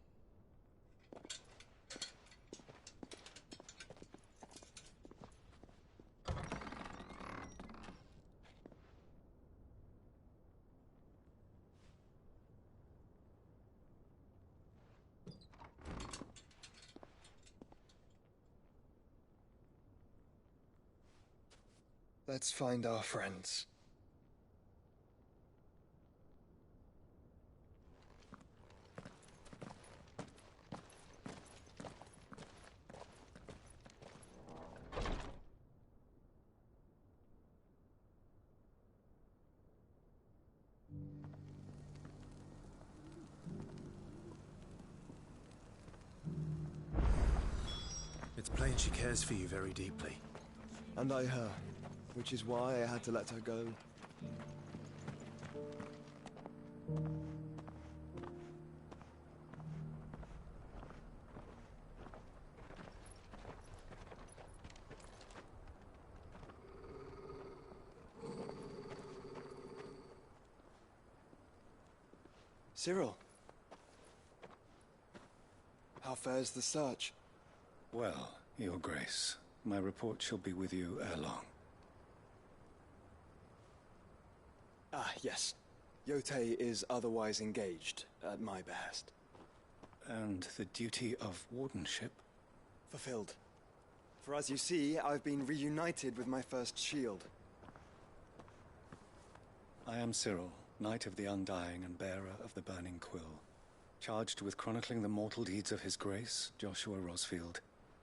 Let's find our friends. It's plain she cares for you very deeply. And I her, which is why I had to let her go. Cyril. How fares the search? Well, Your Grace, my report shall be with you ere long. Ah, yes. Yote is otherwise engaged, at my behest. And the duty of wardenship? Fulfilled. For as you see, I've been reunited with my first shield. I am Cyril, Knight of the Undying and bearer of the Burning Quill, charged with chronicling the mortal deeds of His Grace, Joshua Rosfield,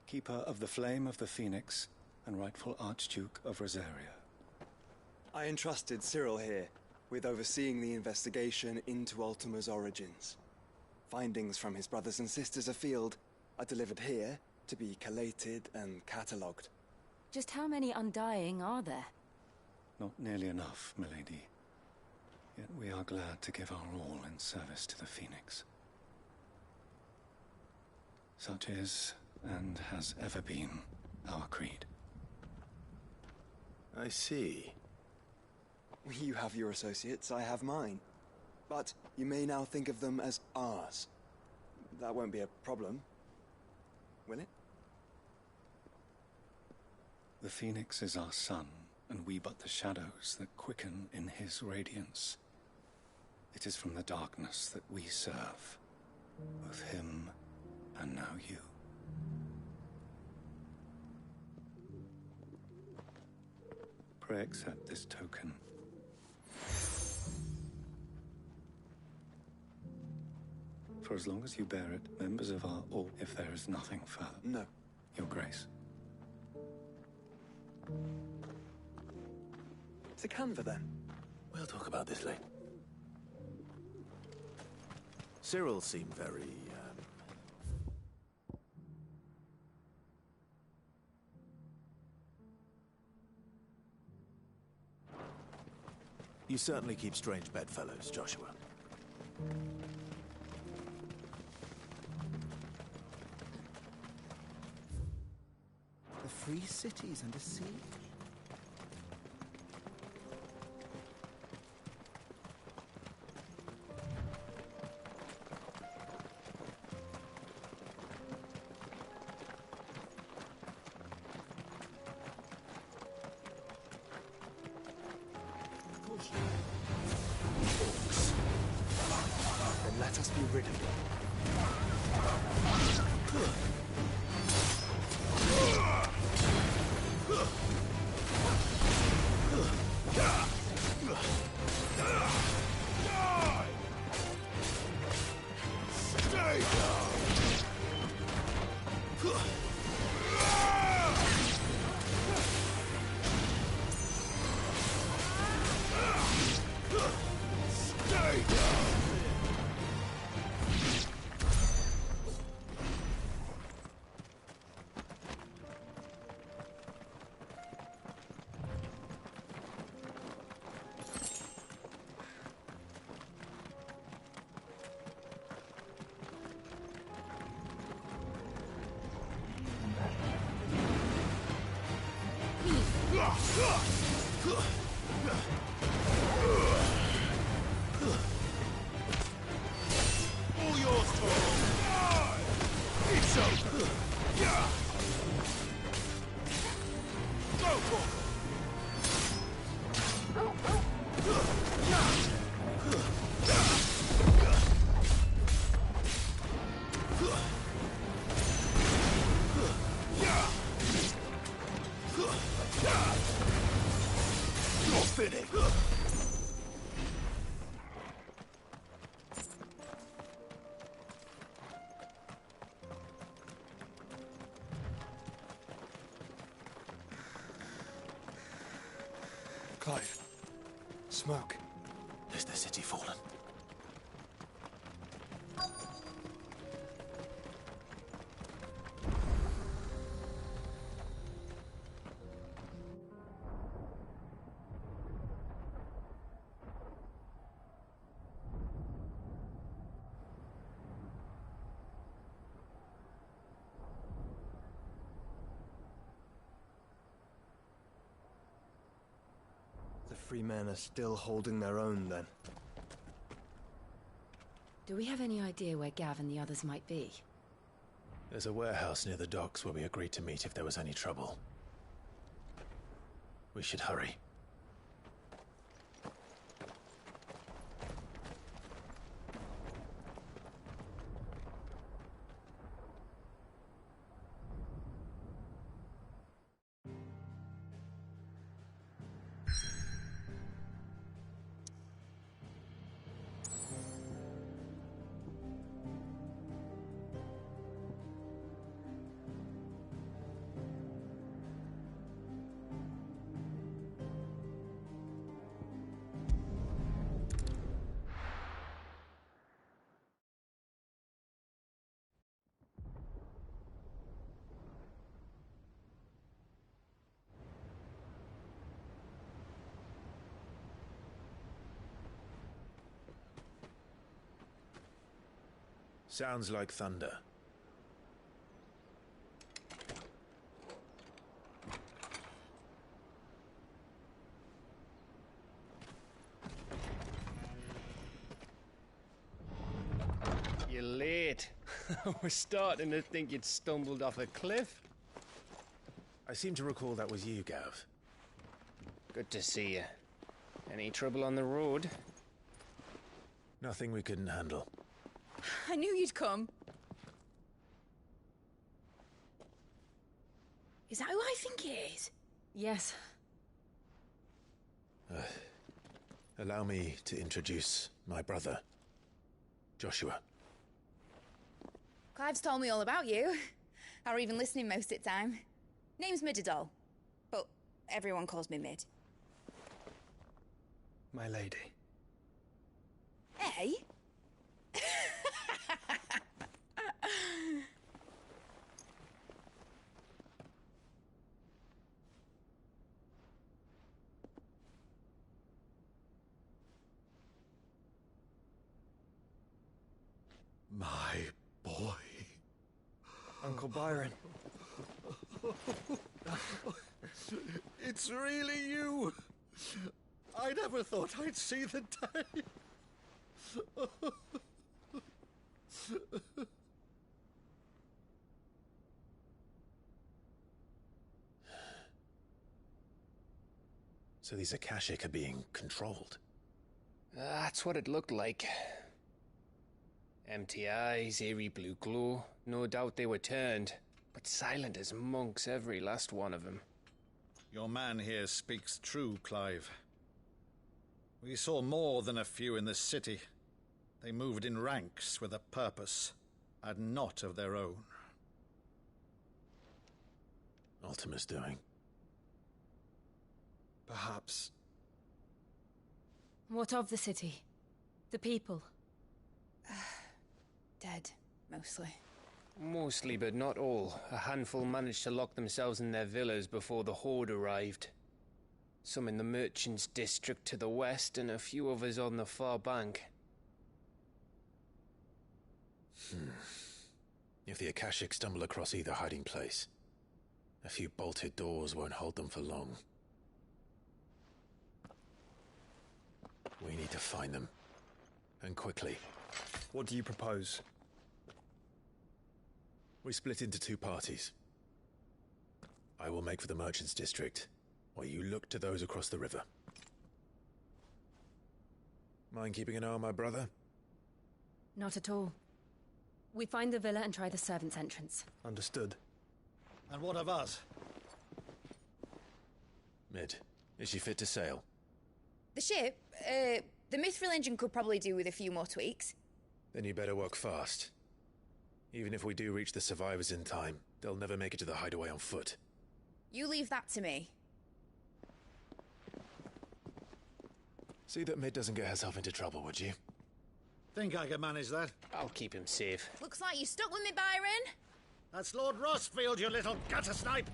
Keeper of the Flame of the Phoenix, and rightful Archduke of Rosaria. I entrusted Cyril here with overseeing the investigation into Ultima's origins. Findings from his brothers and sisters afield are delivered here to be collated and catalogued. Just how many Undying are there? Not nearly enough, milady. Yet we are glad to give our all in service to the Phoenix. Such is, and has ever been, our creed. I see. You have your associates, I have mine. But you may now think of them as ours. That won't be a problem, will it? The Phoenix is our sun, and we but the shadows that quicken in his radiance. It is from the darkness that we serve, both him and now you. Pray accept this token. For as long as you bear it, members of our Order, if there is nothing further. No. Your Grace. The Canva, then? We'll talk about this later. Cyril seemed very, You certainly keep strange bedfellows, Joshua. The free city's under siege. Then let us be rid of them. All yours, Toro. It's over. Go for it. You're fitting. Clive. Smoke. Is the city fallen? The free men are still holding their own, then. Do we have any idea where Gav and the others might be? There's a warehouse near the docks where we agreed to meet if there was any trouble. We should hurry. Sounds like thunder. You're late. I was starting to think you'd stumbled off a cliff. I seem to recall that was you, Gav. Good to see you. Any trouble on the road? Nothing we couldn't handle. I knew you'd come. Is that who I think it is? Yes. Allow me to introduce my brother, Joshua. Clive's told me all about you. Or even listening most of the time. Name's Midadol, but everyone calls me Mid. My lady. Hey? My boy. Uncle Byron. It's really you. I never thought I'd see the day. So these Akashic are being controlled? That's what it looked like. Empty eyes, eerie blue glow. No doubt they were turned, but silent as monks, every last one of them. Your man here speaks true, Clive. We saw more than a few in this city. They moved in ranks with a purpose, and not of their own. Ultima's doing. Perhaps. What of the city? The people? Dead, mostly. Mostly, but not all. A handful managed to lock themselves in their villas before the Horde arrived. Some in the Merchants' District to the west, and a few others on the far bank. If the Akashic stumble across either hiding place, a few bolted doors won't hold them for long. We need to find them. And quickly. What do you propose? We split into two parties. I will make for the Merchants' District, while you look to those across the river. Mind keeping an eye on my brother? Not at all. We find the villa and try the servants' entrance. Understood. And what of us? Mid, is she fit to sail? The ship, the Mithril engine could probably do with a few more tweaks. Then you better work fast. Even if we do reach the survivors in time, they'll never make it to the hideaway on foot. You leave that to me. See that Mid doesn't get herself into trouble, would you? Think I can manage that? I'll keep him safe. Looks like you stuck with me, Byron. That's Lord Rossfield, you little gutter snipe!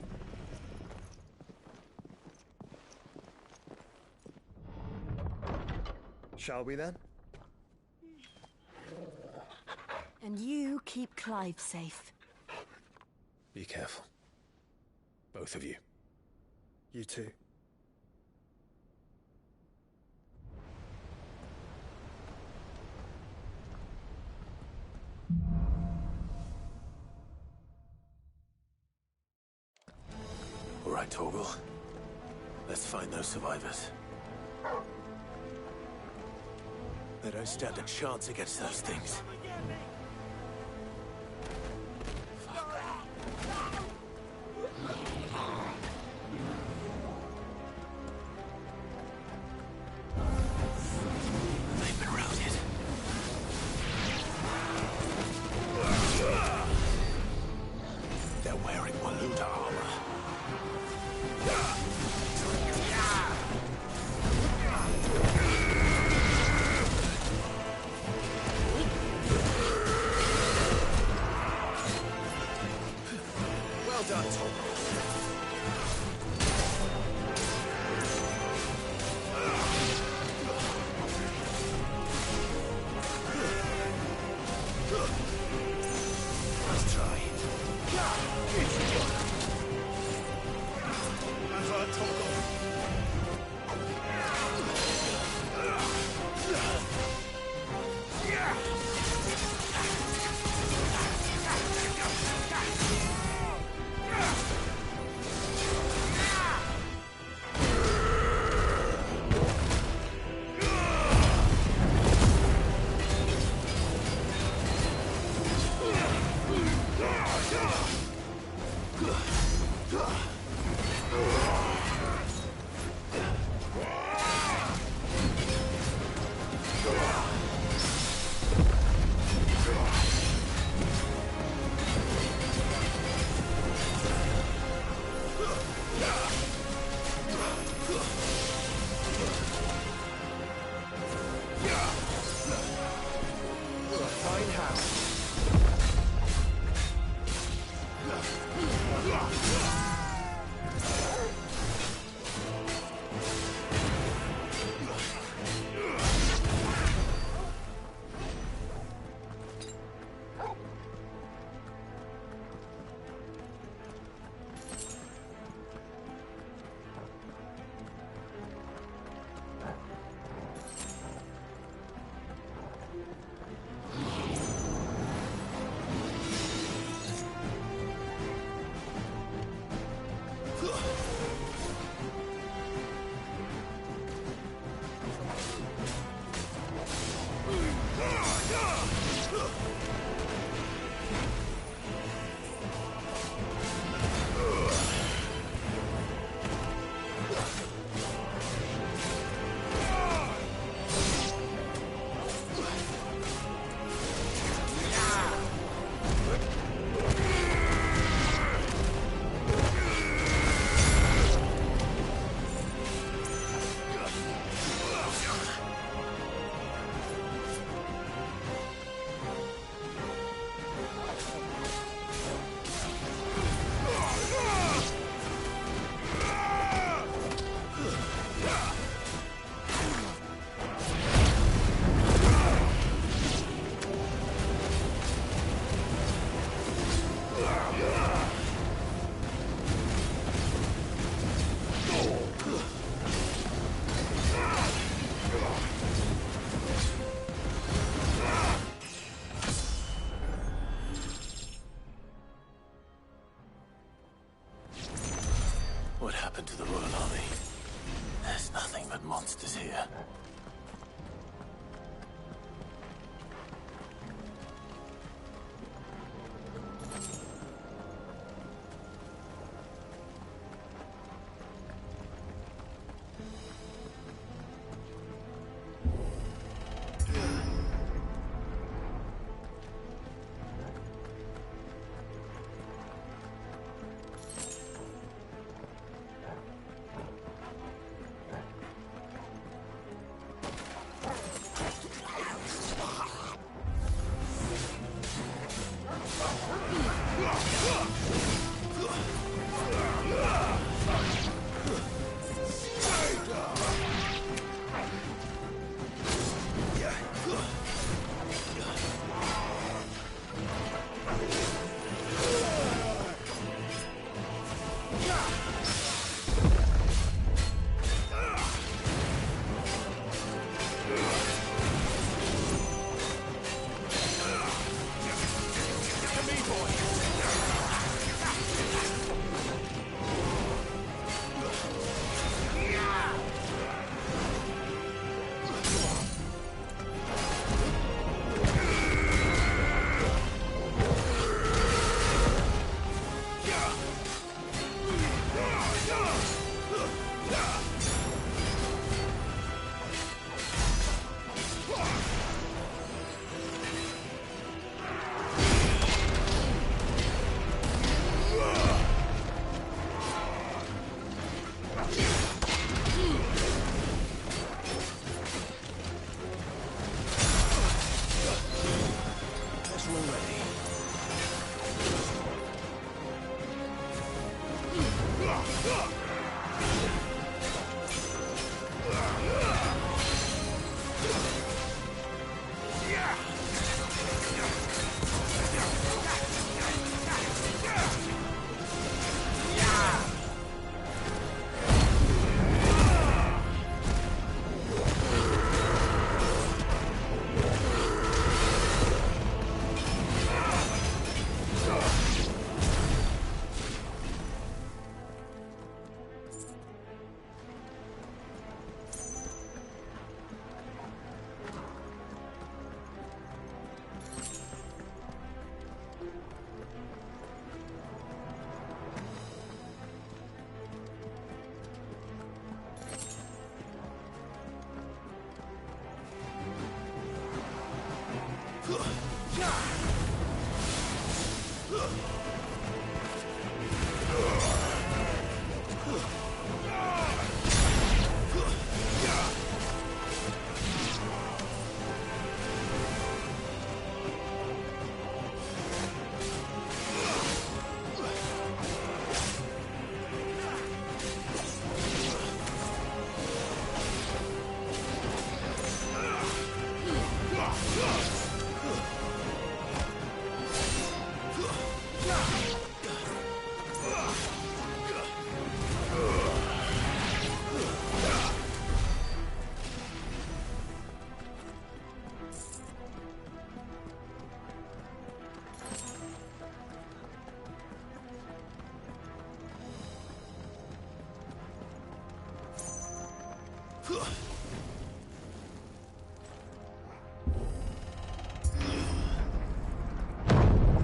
Shall we then? And you keep Clive safe. Be careful. Both of you. You too. All right, Torgal. Let's find those survivors. They don't stand a chance against those things. They've been routed. They're wearing Waluda armor.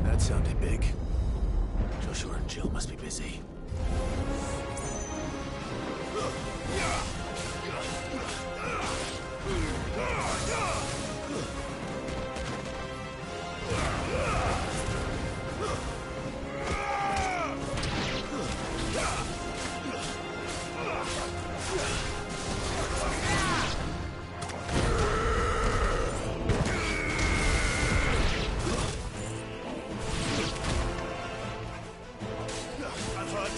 That sounded big. Joshua and Jill must be busy. I've heard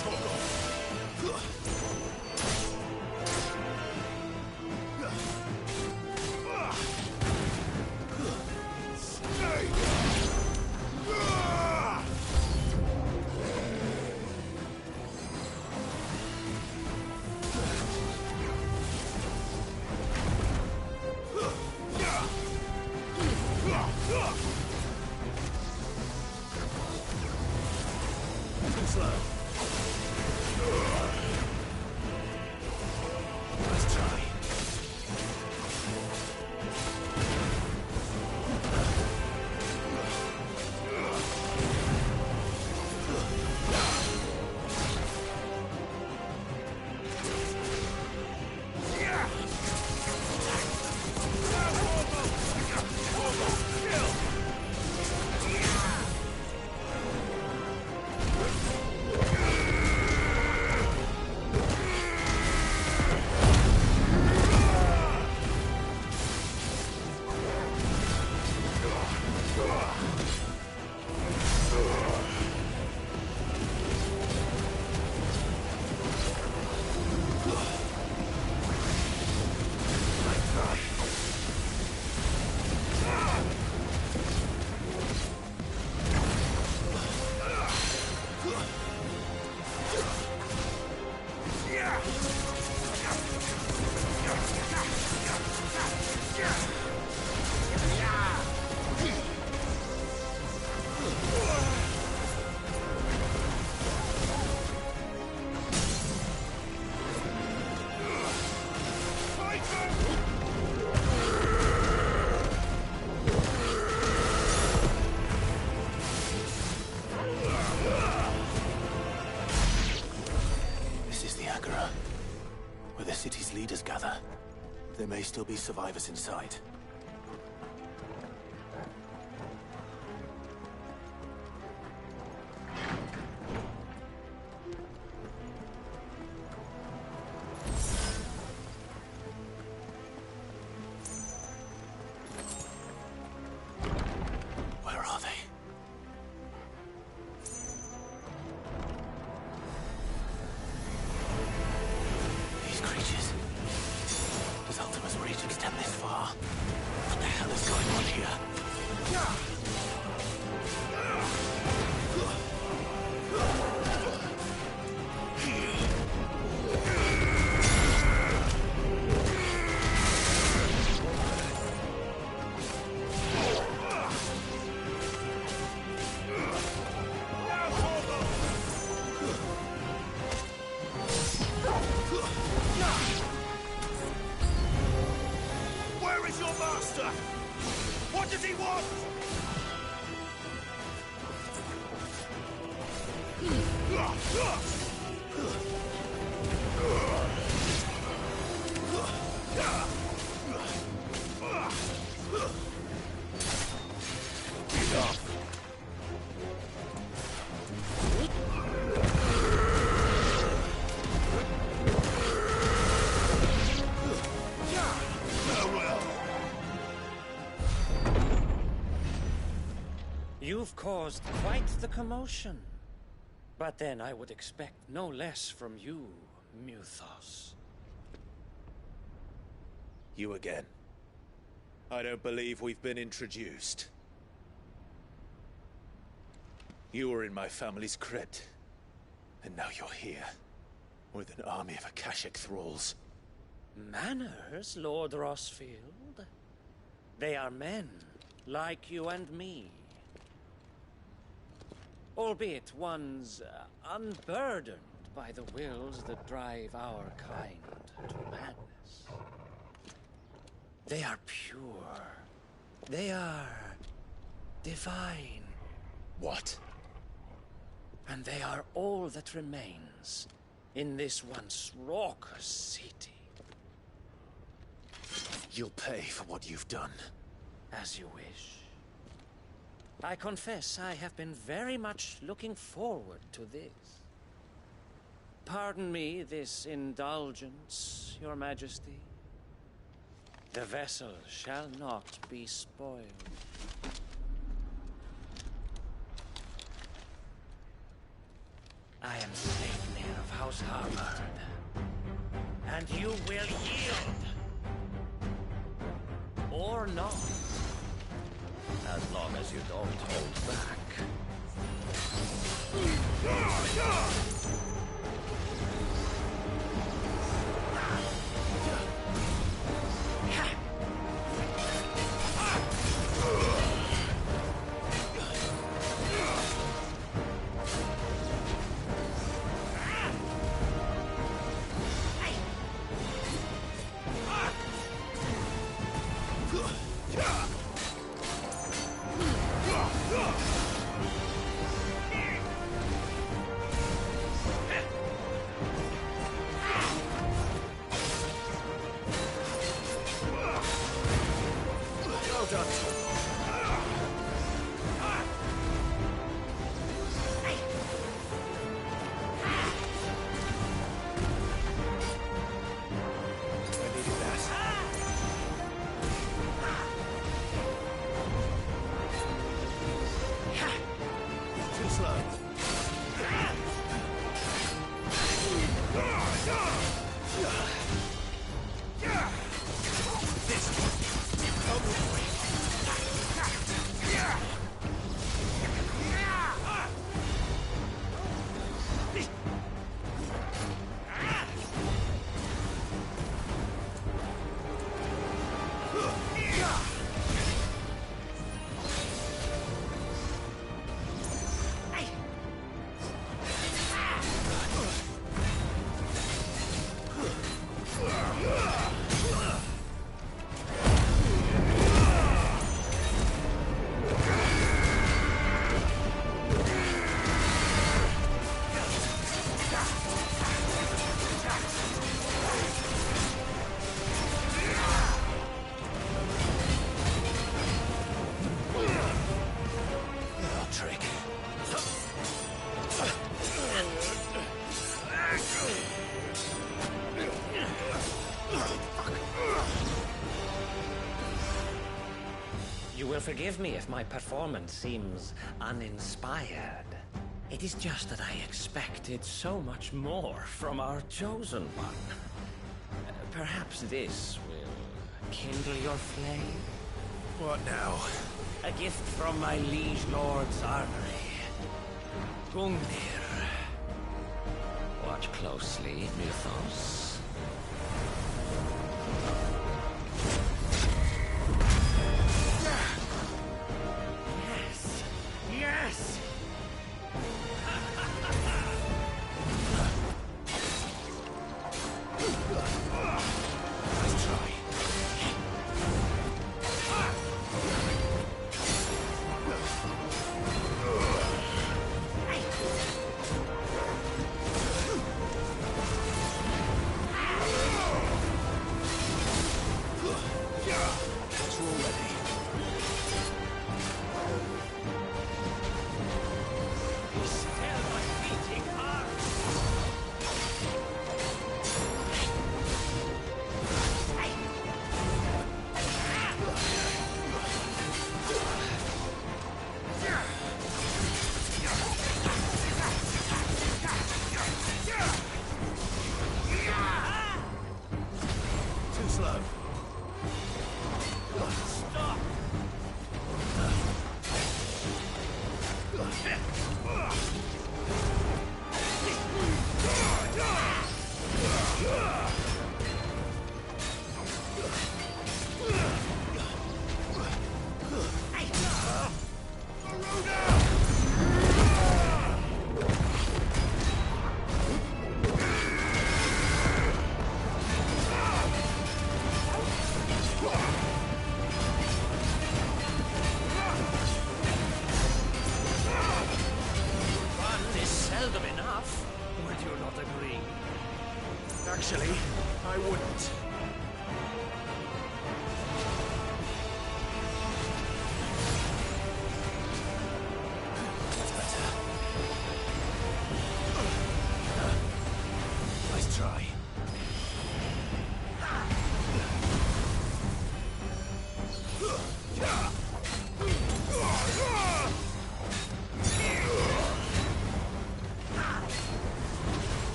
There may still be survivors inside. You've caused quite the commotion. But then I would expect no less from you, Muthos. You again. I don't believe we've been introduced. You were in my family's crypt. And now you're here. With an army of Akashic thralls. Manners, Lord Rosfield? They are men, like you and me. Albeit ones unburdened by the wills that drive our kind to madness. They are pure. They are divine. What? And they are all that remains in this once raucous city. You'll pay for what you've done. As you wish. I confess I have been very much looking forward to this. Pardon me this indulgence, Your Majesty. The vessel shall not be spoiled. I am Sleipnir of House Harvard, and you will yield. Or not. As long as you don't hold back. will forgive me if my performance seems uninspired. It is just that I expected so much more from our chosen one. Perhaps this will kindle your flame? What now? A gift from my liege lord's armory. Gungnir. Watch closely, Mythos. Yes! Yes! Let's try.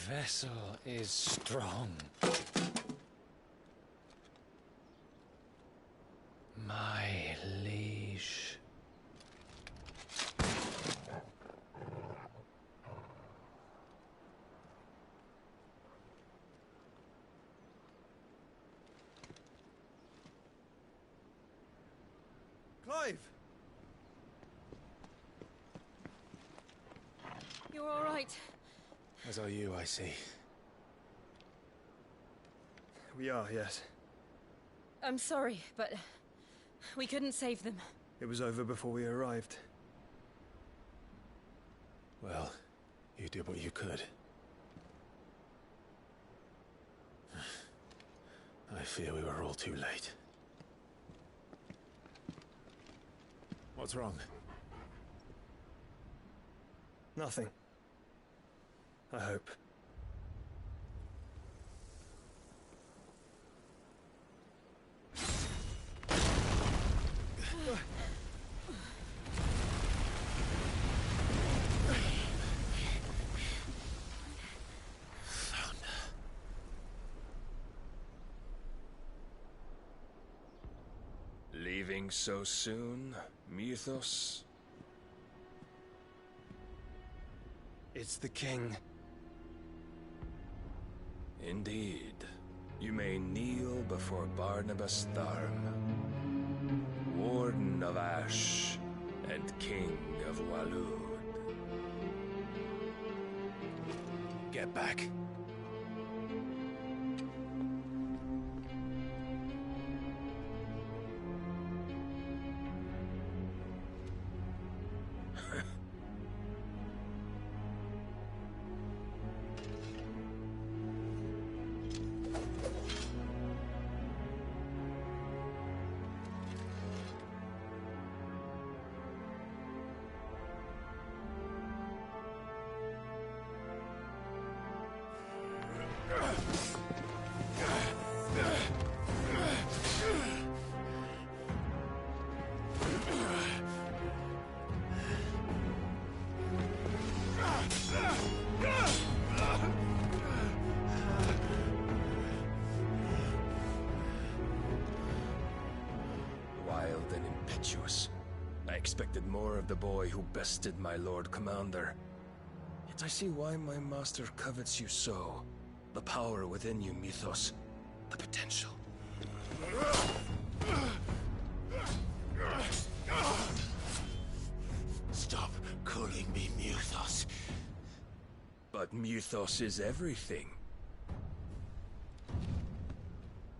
vessel is strong. My liege. Clive! You're all right. As are you, I see. We are, yes. I'm sorry, but we couldn't save them. It was over before we arrived. Well, you did what you could. I fear we were all too late. What's wrong? Nothing. I hope. Leaving so soon, Mythos? It's the king. Indeed. You may kneel before Barnabas Tharm, Warden of Ash and King of Waloed. Get back. Wild and impetuous. I expected more of the boy who bested my Lord Commander. Yet I see why my master covets you so. The power within you, Mythos. The potential. Stop calling me Mythos. But Mythos is everything.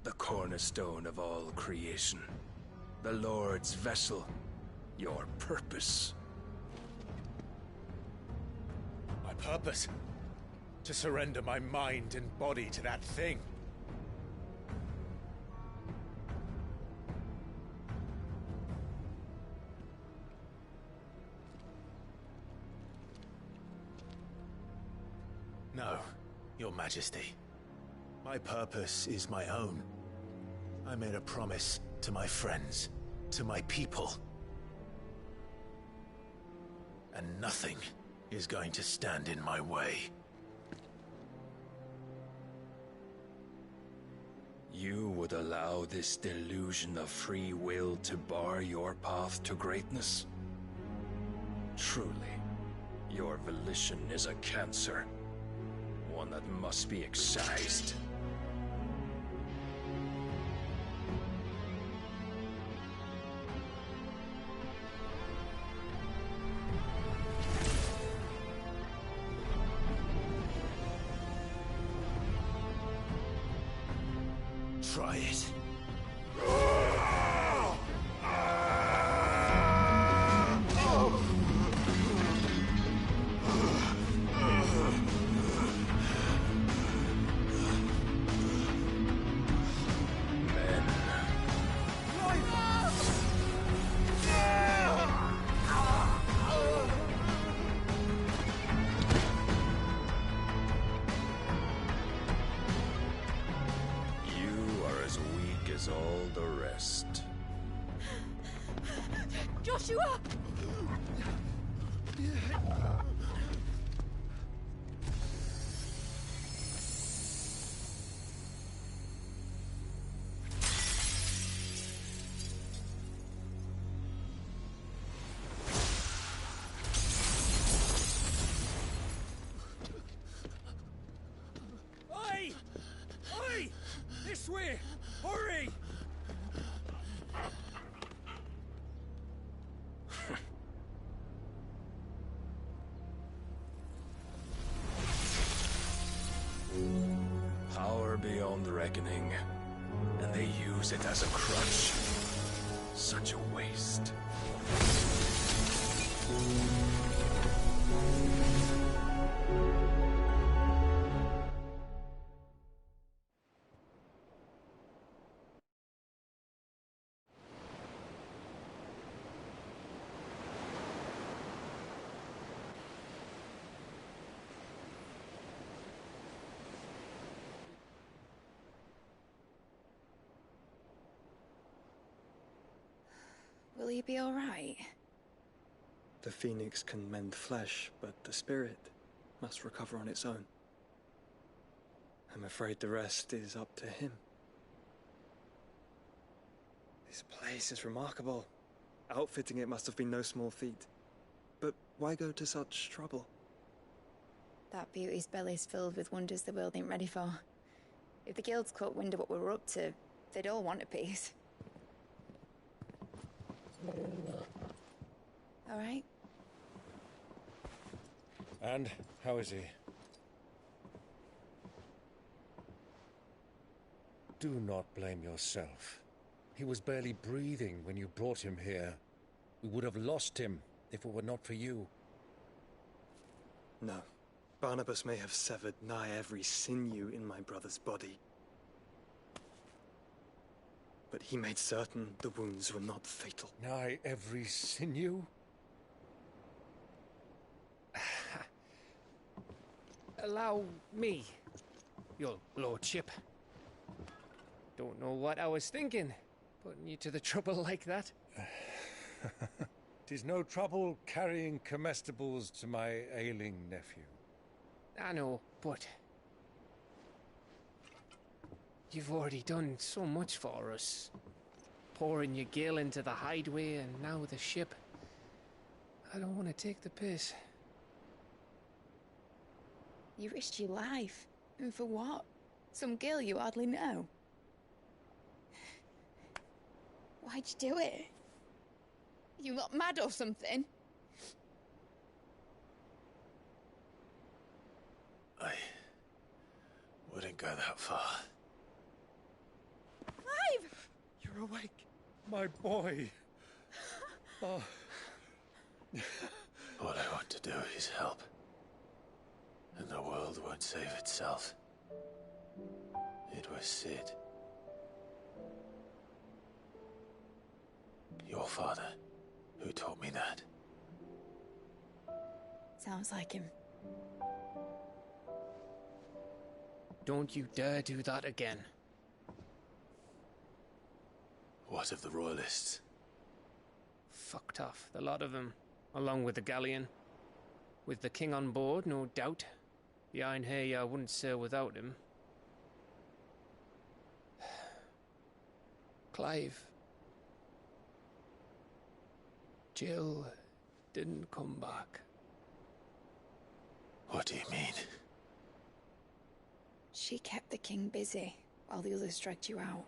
The cornerstone of all creation. The Lord's vessel. Your purpose. My purpose? To surrender my mind and body to that thing. No, Your Majesty. My purpose is my own. I made a promise to my friends, to my people. And nothing is going to stand in my way. You would allow this delusion of free will to bar your path to greatness? Truly, your volition is a cancer. One that must be excised. Try it. All the rest. Joshua! Ffxvi! Hurry! Power beyond reckoning, and they use it as a crutch. Such a waste. Will you be all right? The phoenix can mend flesh, but the spirit must recover on its own. I'm afraid the rest is up to him. This place is remarkable. Outfitting it must have been no small feat. But why go to such trouble? That beauty's belly's filled with wonders the world ain't ready for. If the guilds caught wind of what we were up to, they'd all want a piece. All right. And how is he? Do not blame yourself. He was barely breathing when you brought him here. We would have lost him if it were not for you. No. Barnabas may have severed nigh every sinew in my brother's body. But he made certain the wounds were not fatal. Nigh every sinew? Allow me, your lordship. Don't know what I was thinking, putting you to the trouble like that. 'Tis no trouble carrying comestibles to my ailing nephew. I know, but you've already done so much for us. Pouring your gil into the hideaway and now the ship. I don't want to take the piss. You risked your life. And for what? Some girl you hardly know. Why'd you do it? You not mad or something? I wouldn't go that far. Clive! You're awake, my boy. Oh. All I want to do is help. And the world won't save itself. It was Sid. Your father, who taught me that. Sounds like him. Don't you dare do that again. What of the Royalists? Fucked off, the lot of them, along with the galleon. With the king on board, no doubt. Behind here, I wouldn't sail without him. Clive. Jill didn't come back. What do you mean? She kept the king busy while the others dragged you out.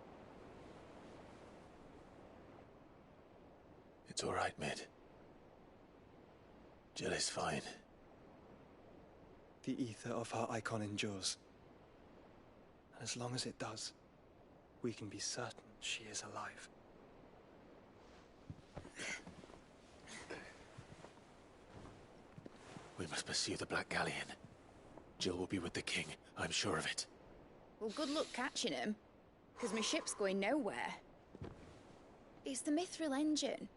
It's all right, Mid. Jill is fine. The ether of her icon endures. And as long as it does, we can be certain she is alive. We must pursue the Black Galleon. Jill will be with the king, I'm sure of it. Well, good luck catching him, because my ship's going nowhere. It's the Mithril engine.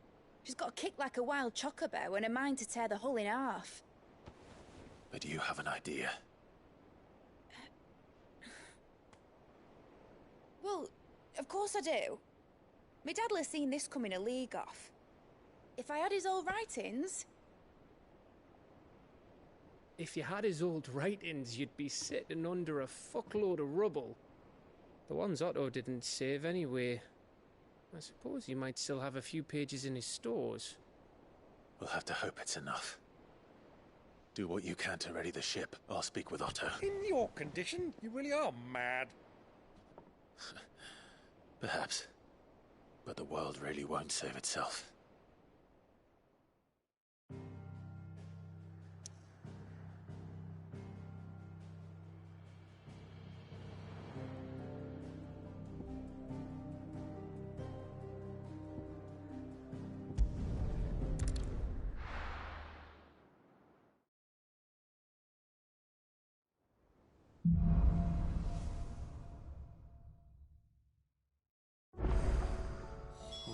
She's got a kick like a wild chocobo and a mind to tear the hull in half. But you have an idea. Well, of course I do. My dad'll have seen this coming a league off. If I had his old writings... If you had his old writings, you'd be sitting under a fuckload of rubble. The ones Otto didn't save anyway. I suppose he might still have a few pages in his stores. We'll have to hope it's enough. Do what you can to ready the ship. I'll speak with Otto. In your condition, you really are mad. Perhaps. But the world really won't save itself.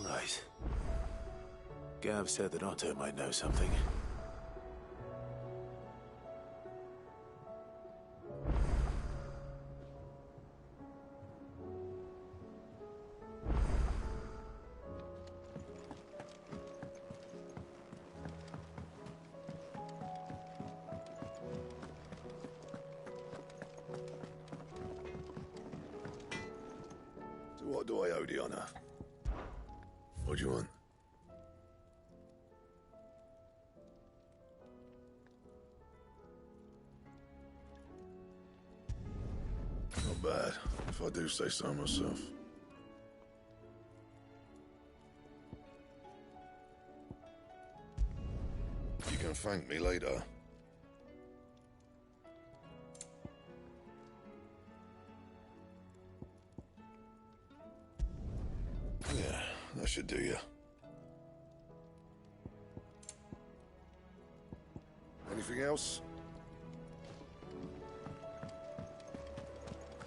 Right. Gav said that Otto might know something. To what do I owe the honor? What do you want? Not bad, if I do say so myself. You can thank me later. Yeah, that should do you. Anything else?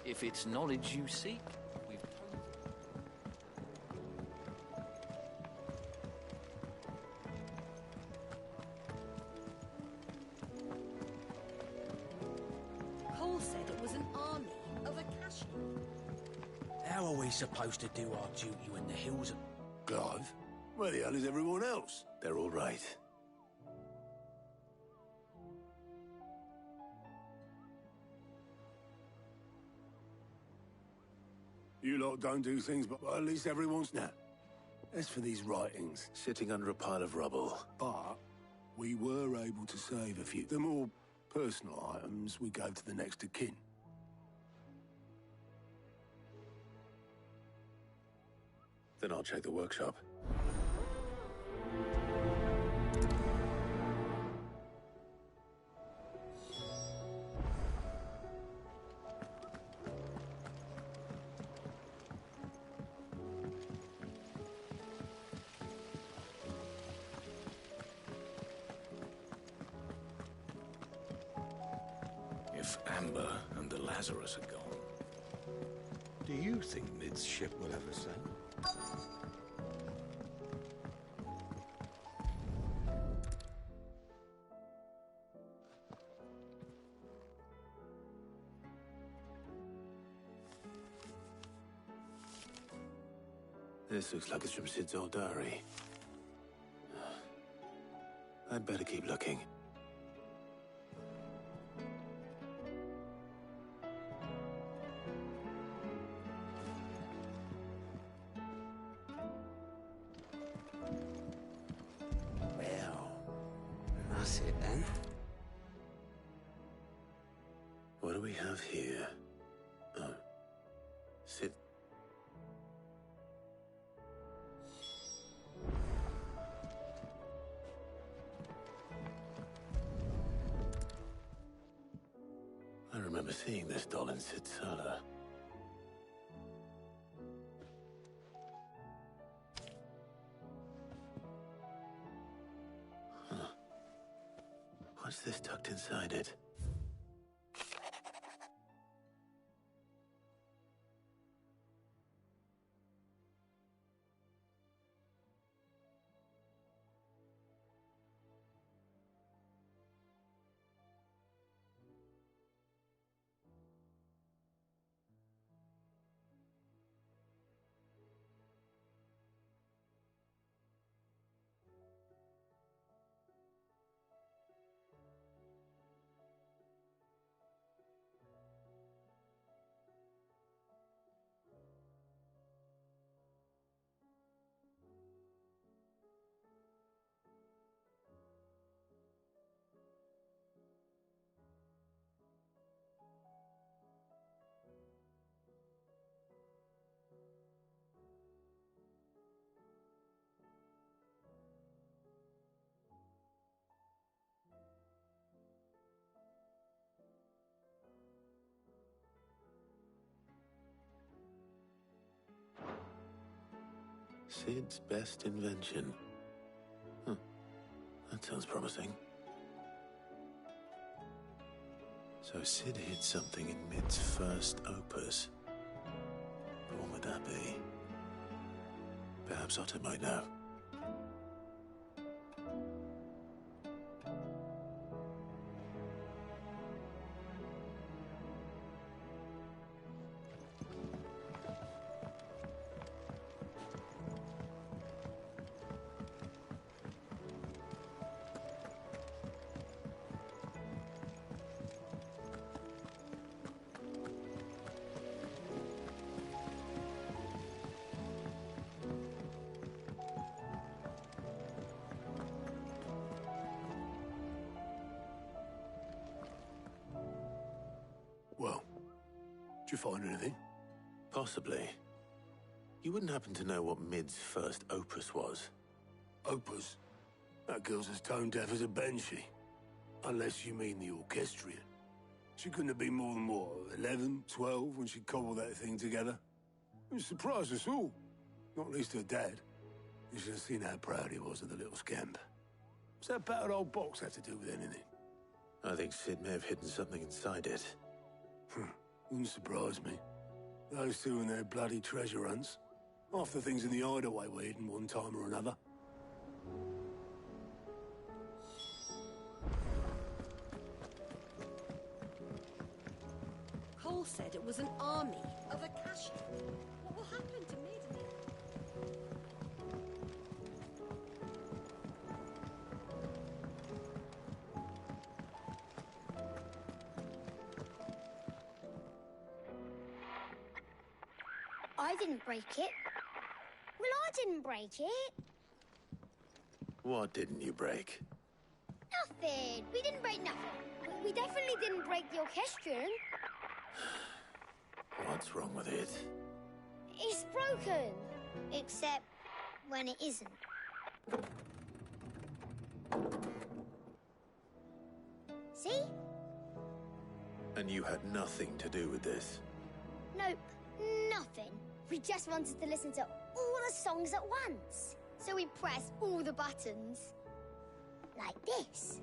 If it's knowledge you seek, we've... Cole said it was an army of Akashi. How are we supposed to do our duty when the hills are... Clive? Where the hell is everyone else? They're all right. You lot don't do things, but at least everyone's now. As for these writings... Sitting under a pile of rubble. But we were able to save a few. The more personal items we gave to the next of kin. Then I'll check the workshop. If Amber and the Lazarus are gone, do you think Mid's ship will ever sail? This looks like it's from Sid's old diary. I'd better keep looking. Well, that's it then. What do we have here? Oh. Sid. I remember seeing this doll in Sid's cellar. Huh. What's this tucked inside it? Sid's best invention. That sounds promising. So Sid hid something in Mid's first opus. But what would that be? Perhaps Otter might know. Well, did you find anything? Possibly. You wouldn't happen to know what Mid's first opus was? Opus? That girl's as tone deaf as a banshee. Unless you mean the orchestrion. She couldn't have been more than, what, 11, 12 when she cobbled that thing together? It surprised us all. Not least her dad. You should have seen how proud he was of the little scamp. What's that battered old box have to do with anything? I think Sid may have hidden something inside it. Wouldn't surprise me. Those two and their bloody treasure hunts. Half the things in the hideaway were hidden one time or another. Cole said it was an army of Ffxvi. What will happen to Mid now? I didn't break it. Well, I didn't break it. What didn't you break? Nothing. We didn't break nothing. We definitely didn't break the orchestrion. What's wrong with it? It's broken. Except when it isn't. See? And you had nothing to do with this? Nope, nothing. We just wanted to listen to all the songs at once. So we pressed all the buttons. Like this.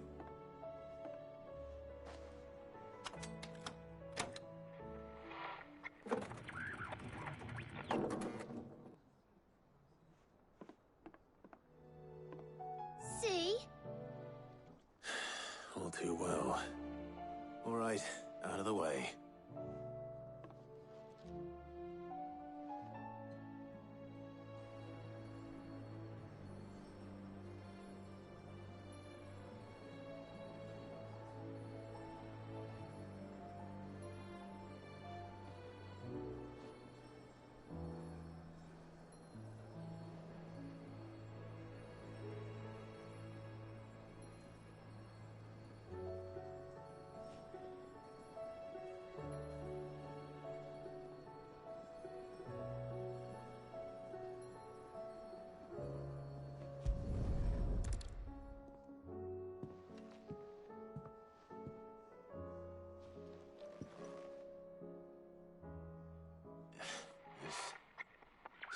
See? All too well. All right, out of the way.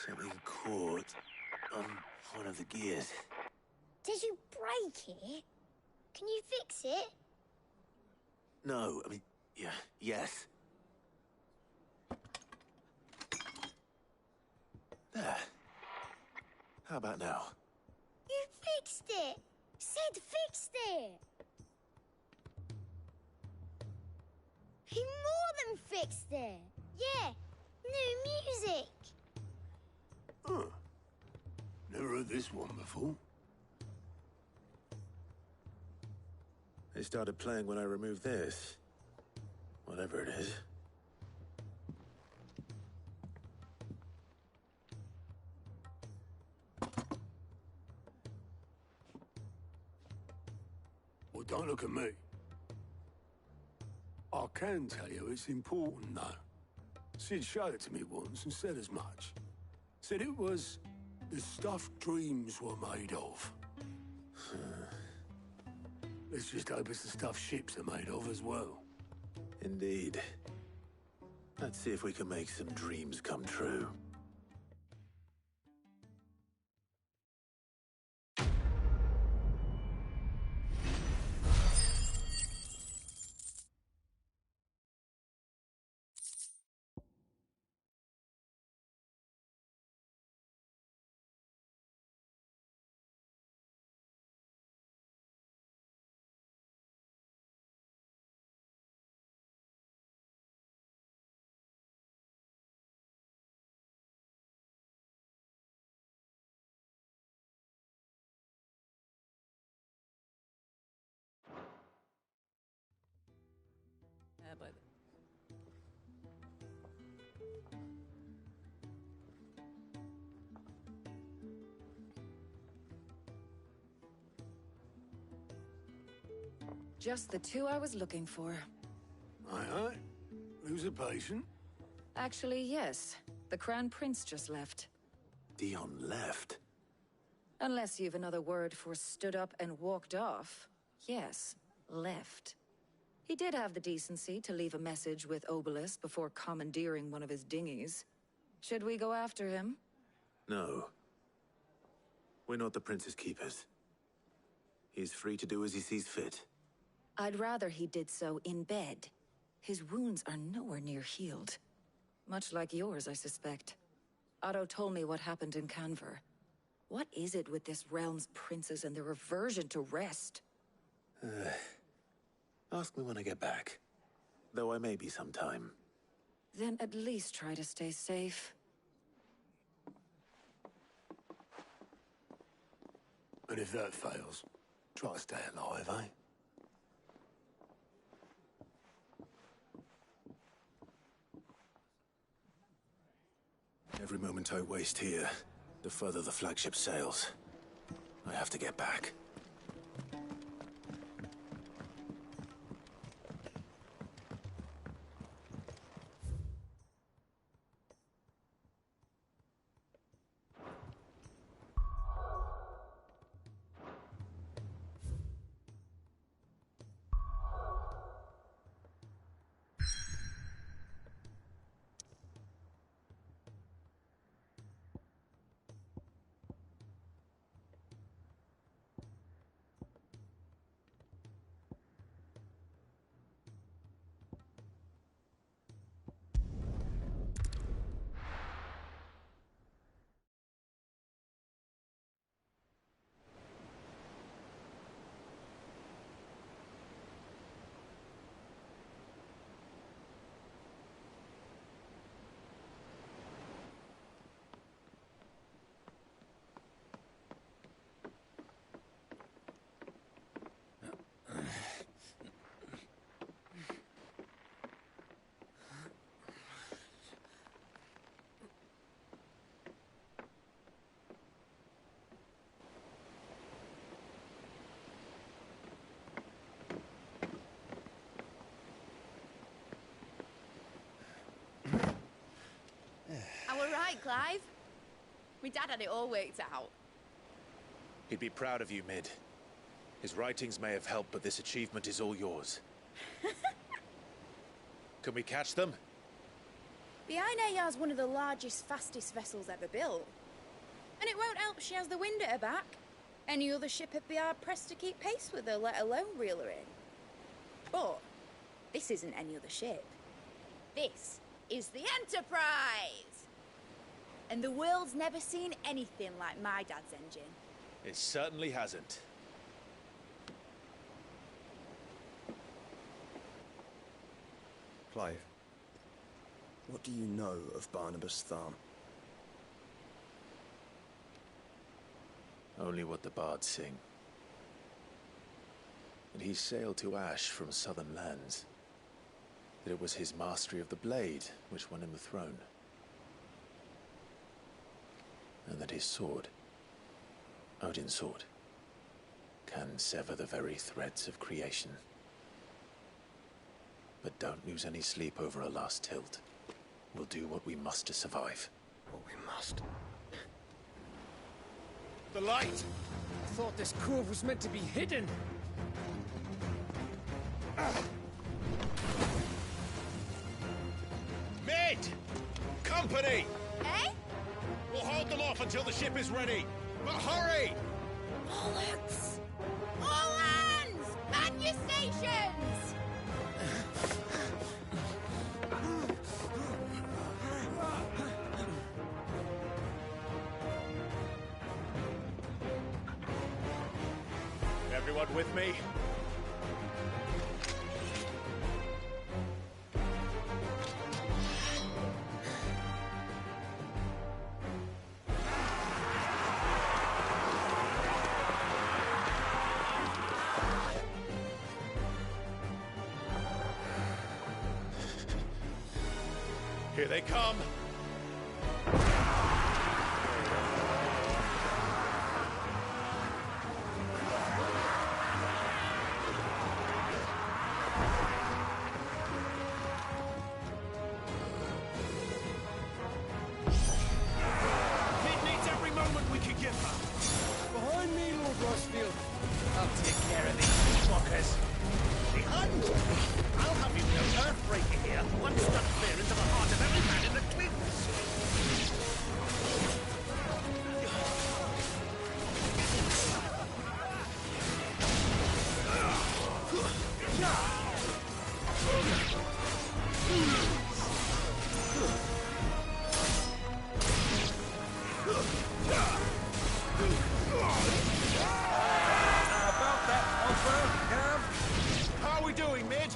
Something caught on one of the gears. Did you break it? Can you fix it? No, I mean, yeah, yes. There. How about now? You fixed it! Sid fixed it! He more than fixed it! Yeah, new music! Huh. Never heard this one before. They started playing when I removed this. Whatever it is. Well, don't look at me. I can tell you it's important, though. Sid showed it to me once and said as much. Said it was the stuff dreams were made of. Let's just hope it's the stuff ships are made of as well. Indeed. Let's see if we can make some dreams come true. Just the two I was looking for. Aye. Who's a patient? Actually, yes. The Crown Prince just left. Dion left? Unless you've another word for stood up and walked off. Yes, left. He did have the decency to leave a message with Obelisk before commandeering one of his dinghies. Should we go after him? No. We're not the Prince's keepers. He's free to do as he sees fit. I'd rather he did so in bed. His wounds are nowhere near healed. Much like yours, I suspect. Otto told me what happened in Canver. What is it with this realm's princes and their aversion to rest? Ask me when I get back. Though I may be sometime. Then at least try to stay safe. And if that fails, try to stay alive, eh? Every moment I waste here, the further the flagship sails. I have to get back. I were right, Clive. My dad had it all worked out. He'd be proud of you, Mid. His writings may have helped, but this achievement is all yours. Can we catch them? The Ainayar's one of the largest, fastest vessels ever built. And it won't help she has the wind at her back. Any other ship would be hard-pressed to keep pace with her, let alone reel her in. But this isn't any other ship. This is the Enterprise! And the world's never seen anything like my dad's engine. It certainly hasn't. Clive, what do you know of Barnabas Tharm? Only what the bards sing. And he sailed to Ash from southern lands. That it was his mastery of the blade which won him the throne. And that his sword, Odin's sword, can sever the very threads of creation. But don't lose any sleep over a last tilt. We'll do what we must to survive. What we must. The light! I thought this cove was meant to be hidden. Mid! Company! Eh? We'll hold them off until the ship is ready. But hurry! Bollocks! All hands! Man your stations! Everyone with me? Here they come! Skipper! Behind me, Lord Rosfield. I'll take care of these fuckers. Behind! I'll have you know earthbreaking here. One step clear into the heart of every man in the twins. About that offer, Gav? How are we doing, Mid?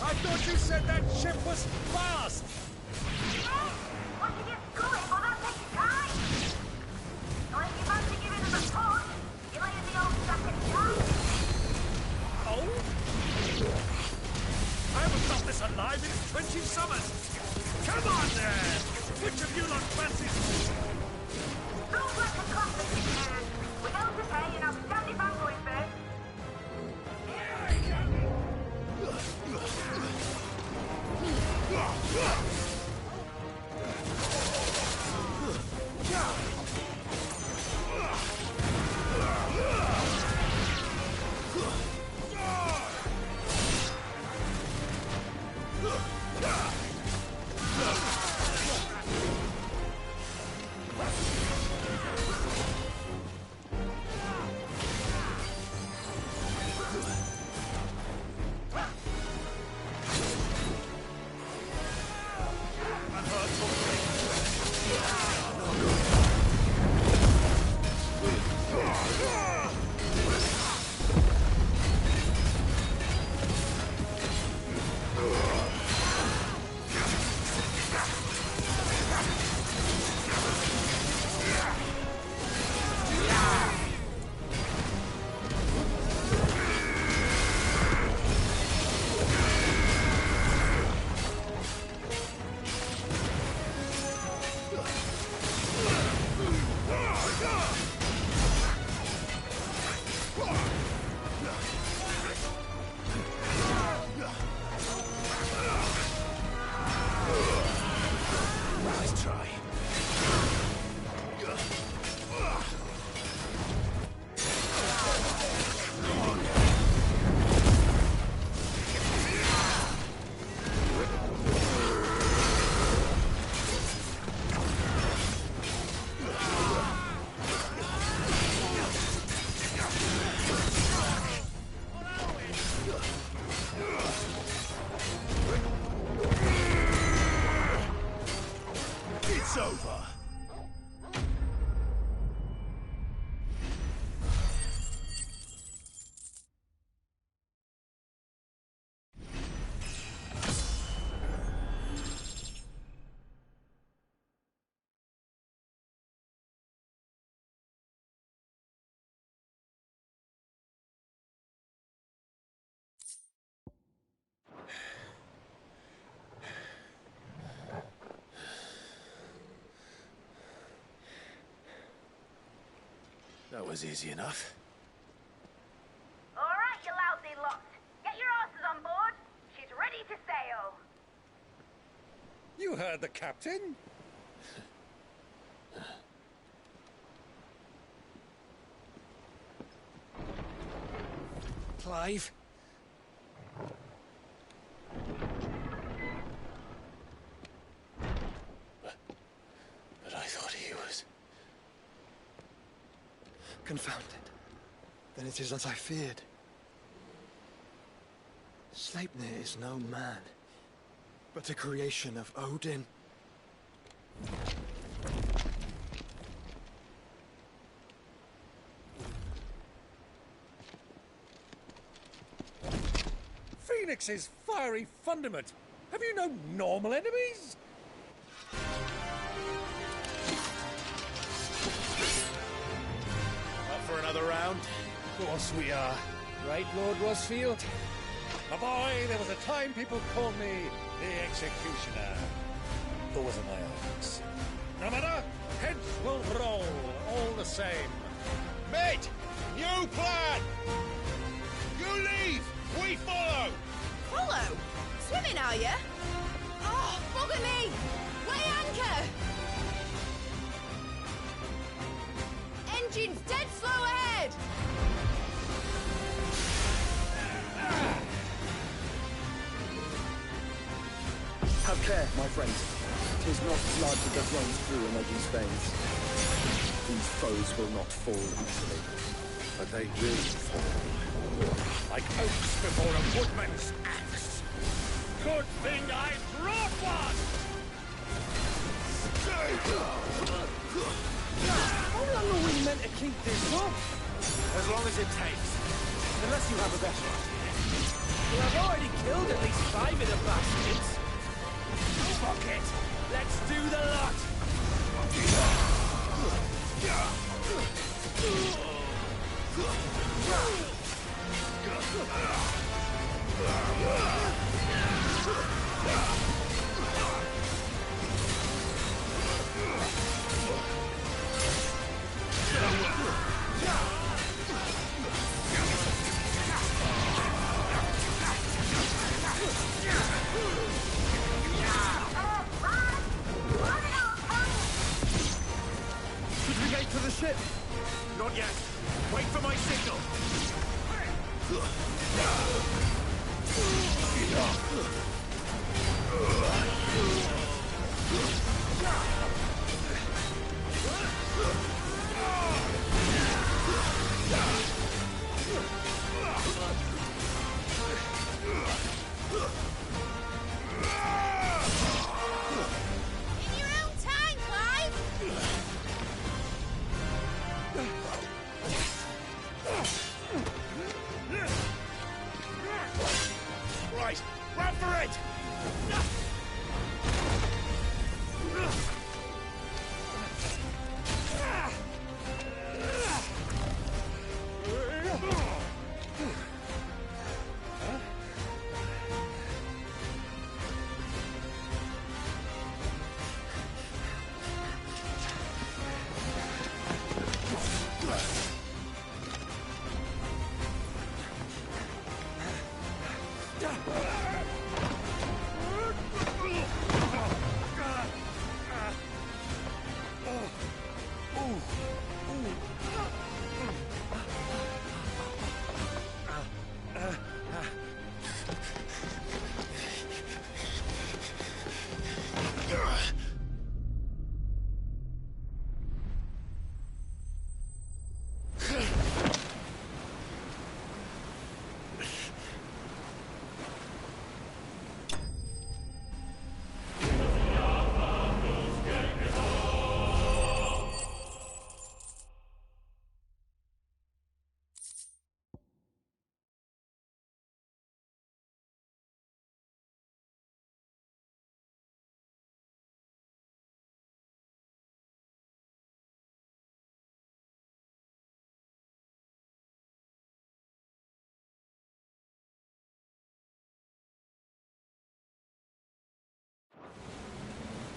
I thought you said that ship was fast! Once it gets going, well, that takes time. So if you fancy giving us a push, you lay in the old sack and die. Oh? I haven't felt this alive in 20 summers. Come on, there! Which of you lot fancies... Sounds like a classic, man. With hell to pay and outstanding banquet first. It's over. That was easy enough. All right, you lousy lot. Get your asses on board. She's ready to sail. You heard the captain. Clive? But I thought he was... Confounded. Then it is as I feared. Sleipnir is no man, but a creation of Odin. Phoenix's fiery fundament. Have you no normal enemies? Up for another round? Of course we are. Right, Lord Rosfield? My boy, there was a time people called me the Executioner. Those are my eyes. No matter, heads will roll, all the same. Mate! New plan! You leave! We follow! Follow? Swimming, are you? Oh, bugger me! Weigh anchor! There, my friend. 'Tis not blood that runs through Imogen's veins. These foes will not fall easily. But they will fall. Like oaks before a woodman's axe. Good thing I brought one! How long are we meant to keep this up? As long as it takes. Unless you have a better idea. Well, I've already killed at least 5 of the bastards. Fuck it! Let's do the lot! Should we get to the ship? Not yet. Wait for my signal. In your own time, Clive! Right, run for it!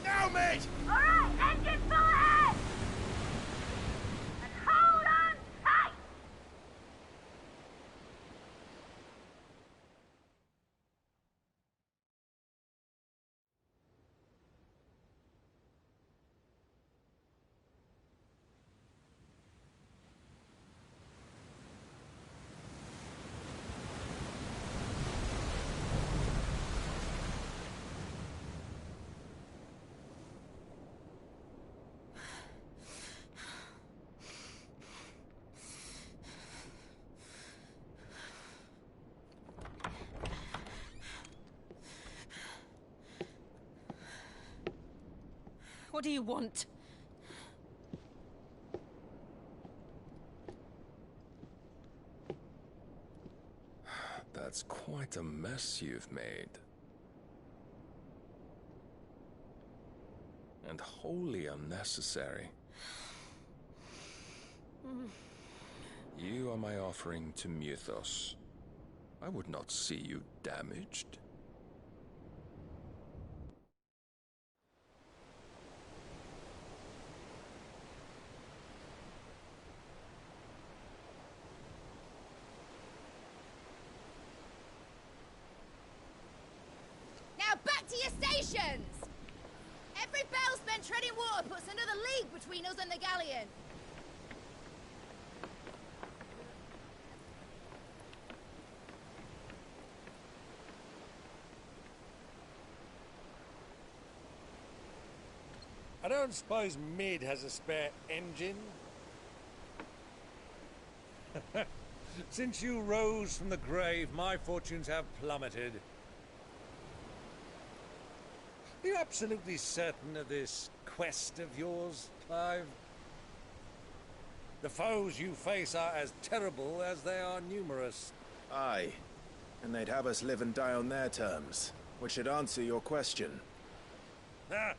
Now, mate! Alright, engine full ahead! And hold on tight! What do you want? That's quite a mess you've made. And wholly unnecessary. You are my offering to Mythos. I would not see you damaged. Now back to your stations! Every bell spent treading water puts another league between us and the galleon. don't suppose Mid has a spare engine. Since you rose from the grave, my fortunes have plummeted. Are you absolutely certain of this quest of yours, Clive? The foes you face are as terrible as they are numerous. Aye. And they'd have us live and die on their terms, which should answer your question. Ah!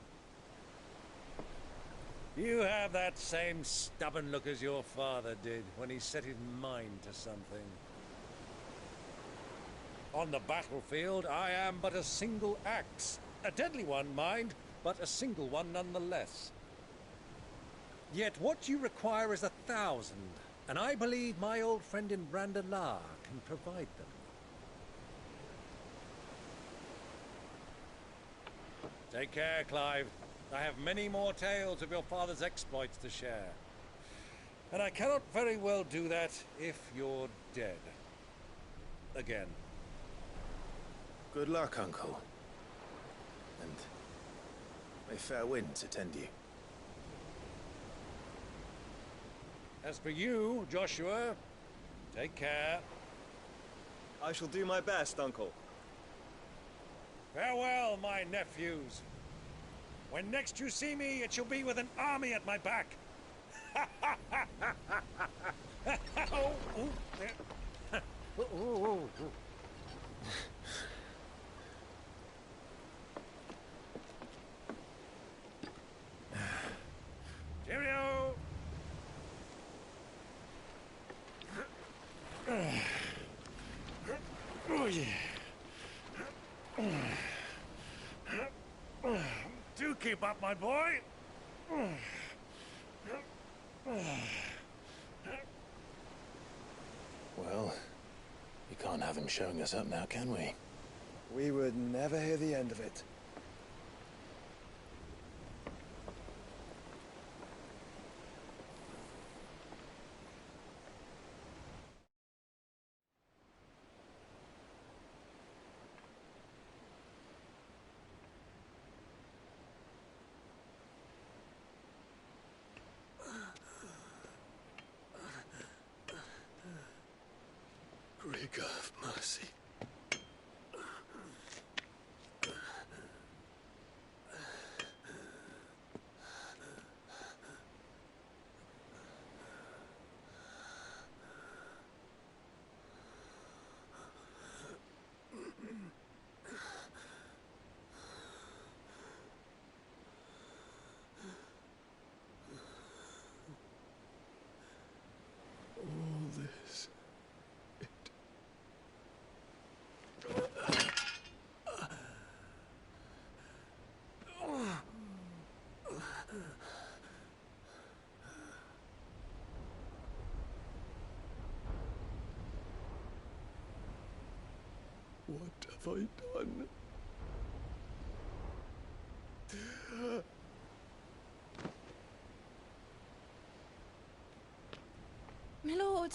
You have that same stubborn look as your father did when he set his mind to something. On the battlefield, I am but a single axe. A deadly one, mind, but a single one nonetheless. Yet what you require is 1,000, and I believe my old friend in Brandalar can provide them. Take care, Clive. I have many more tales of your father's exploits to share. And I cannot very well do that if you're dead. Again. Good luck, Uncle. And may fair winds attend you. As for you, Joshua, take care. I shall do my best, Uncle. Farewell, my nephews. When next you see me, it shall be with an army at my back. Oh, ooh. Cheerio! Oh, yeah. Do keep up, my boy. Well, we can't have him showing us up now, can we? We would never hear the end of it. Rig of mercy. All this. What have I done? My lord,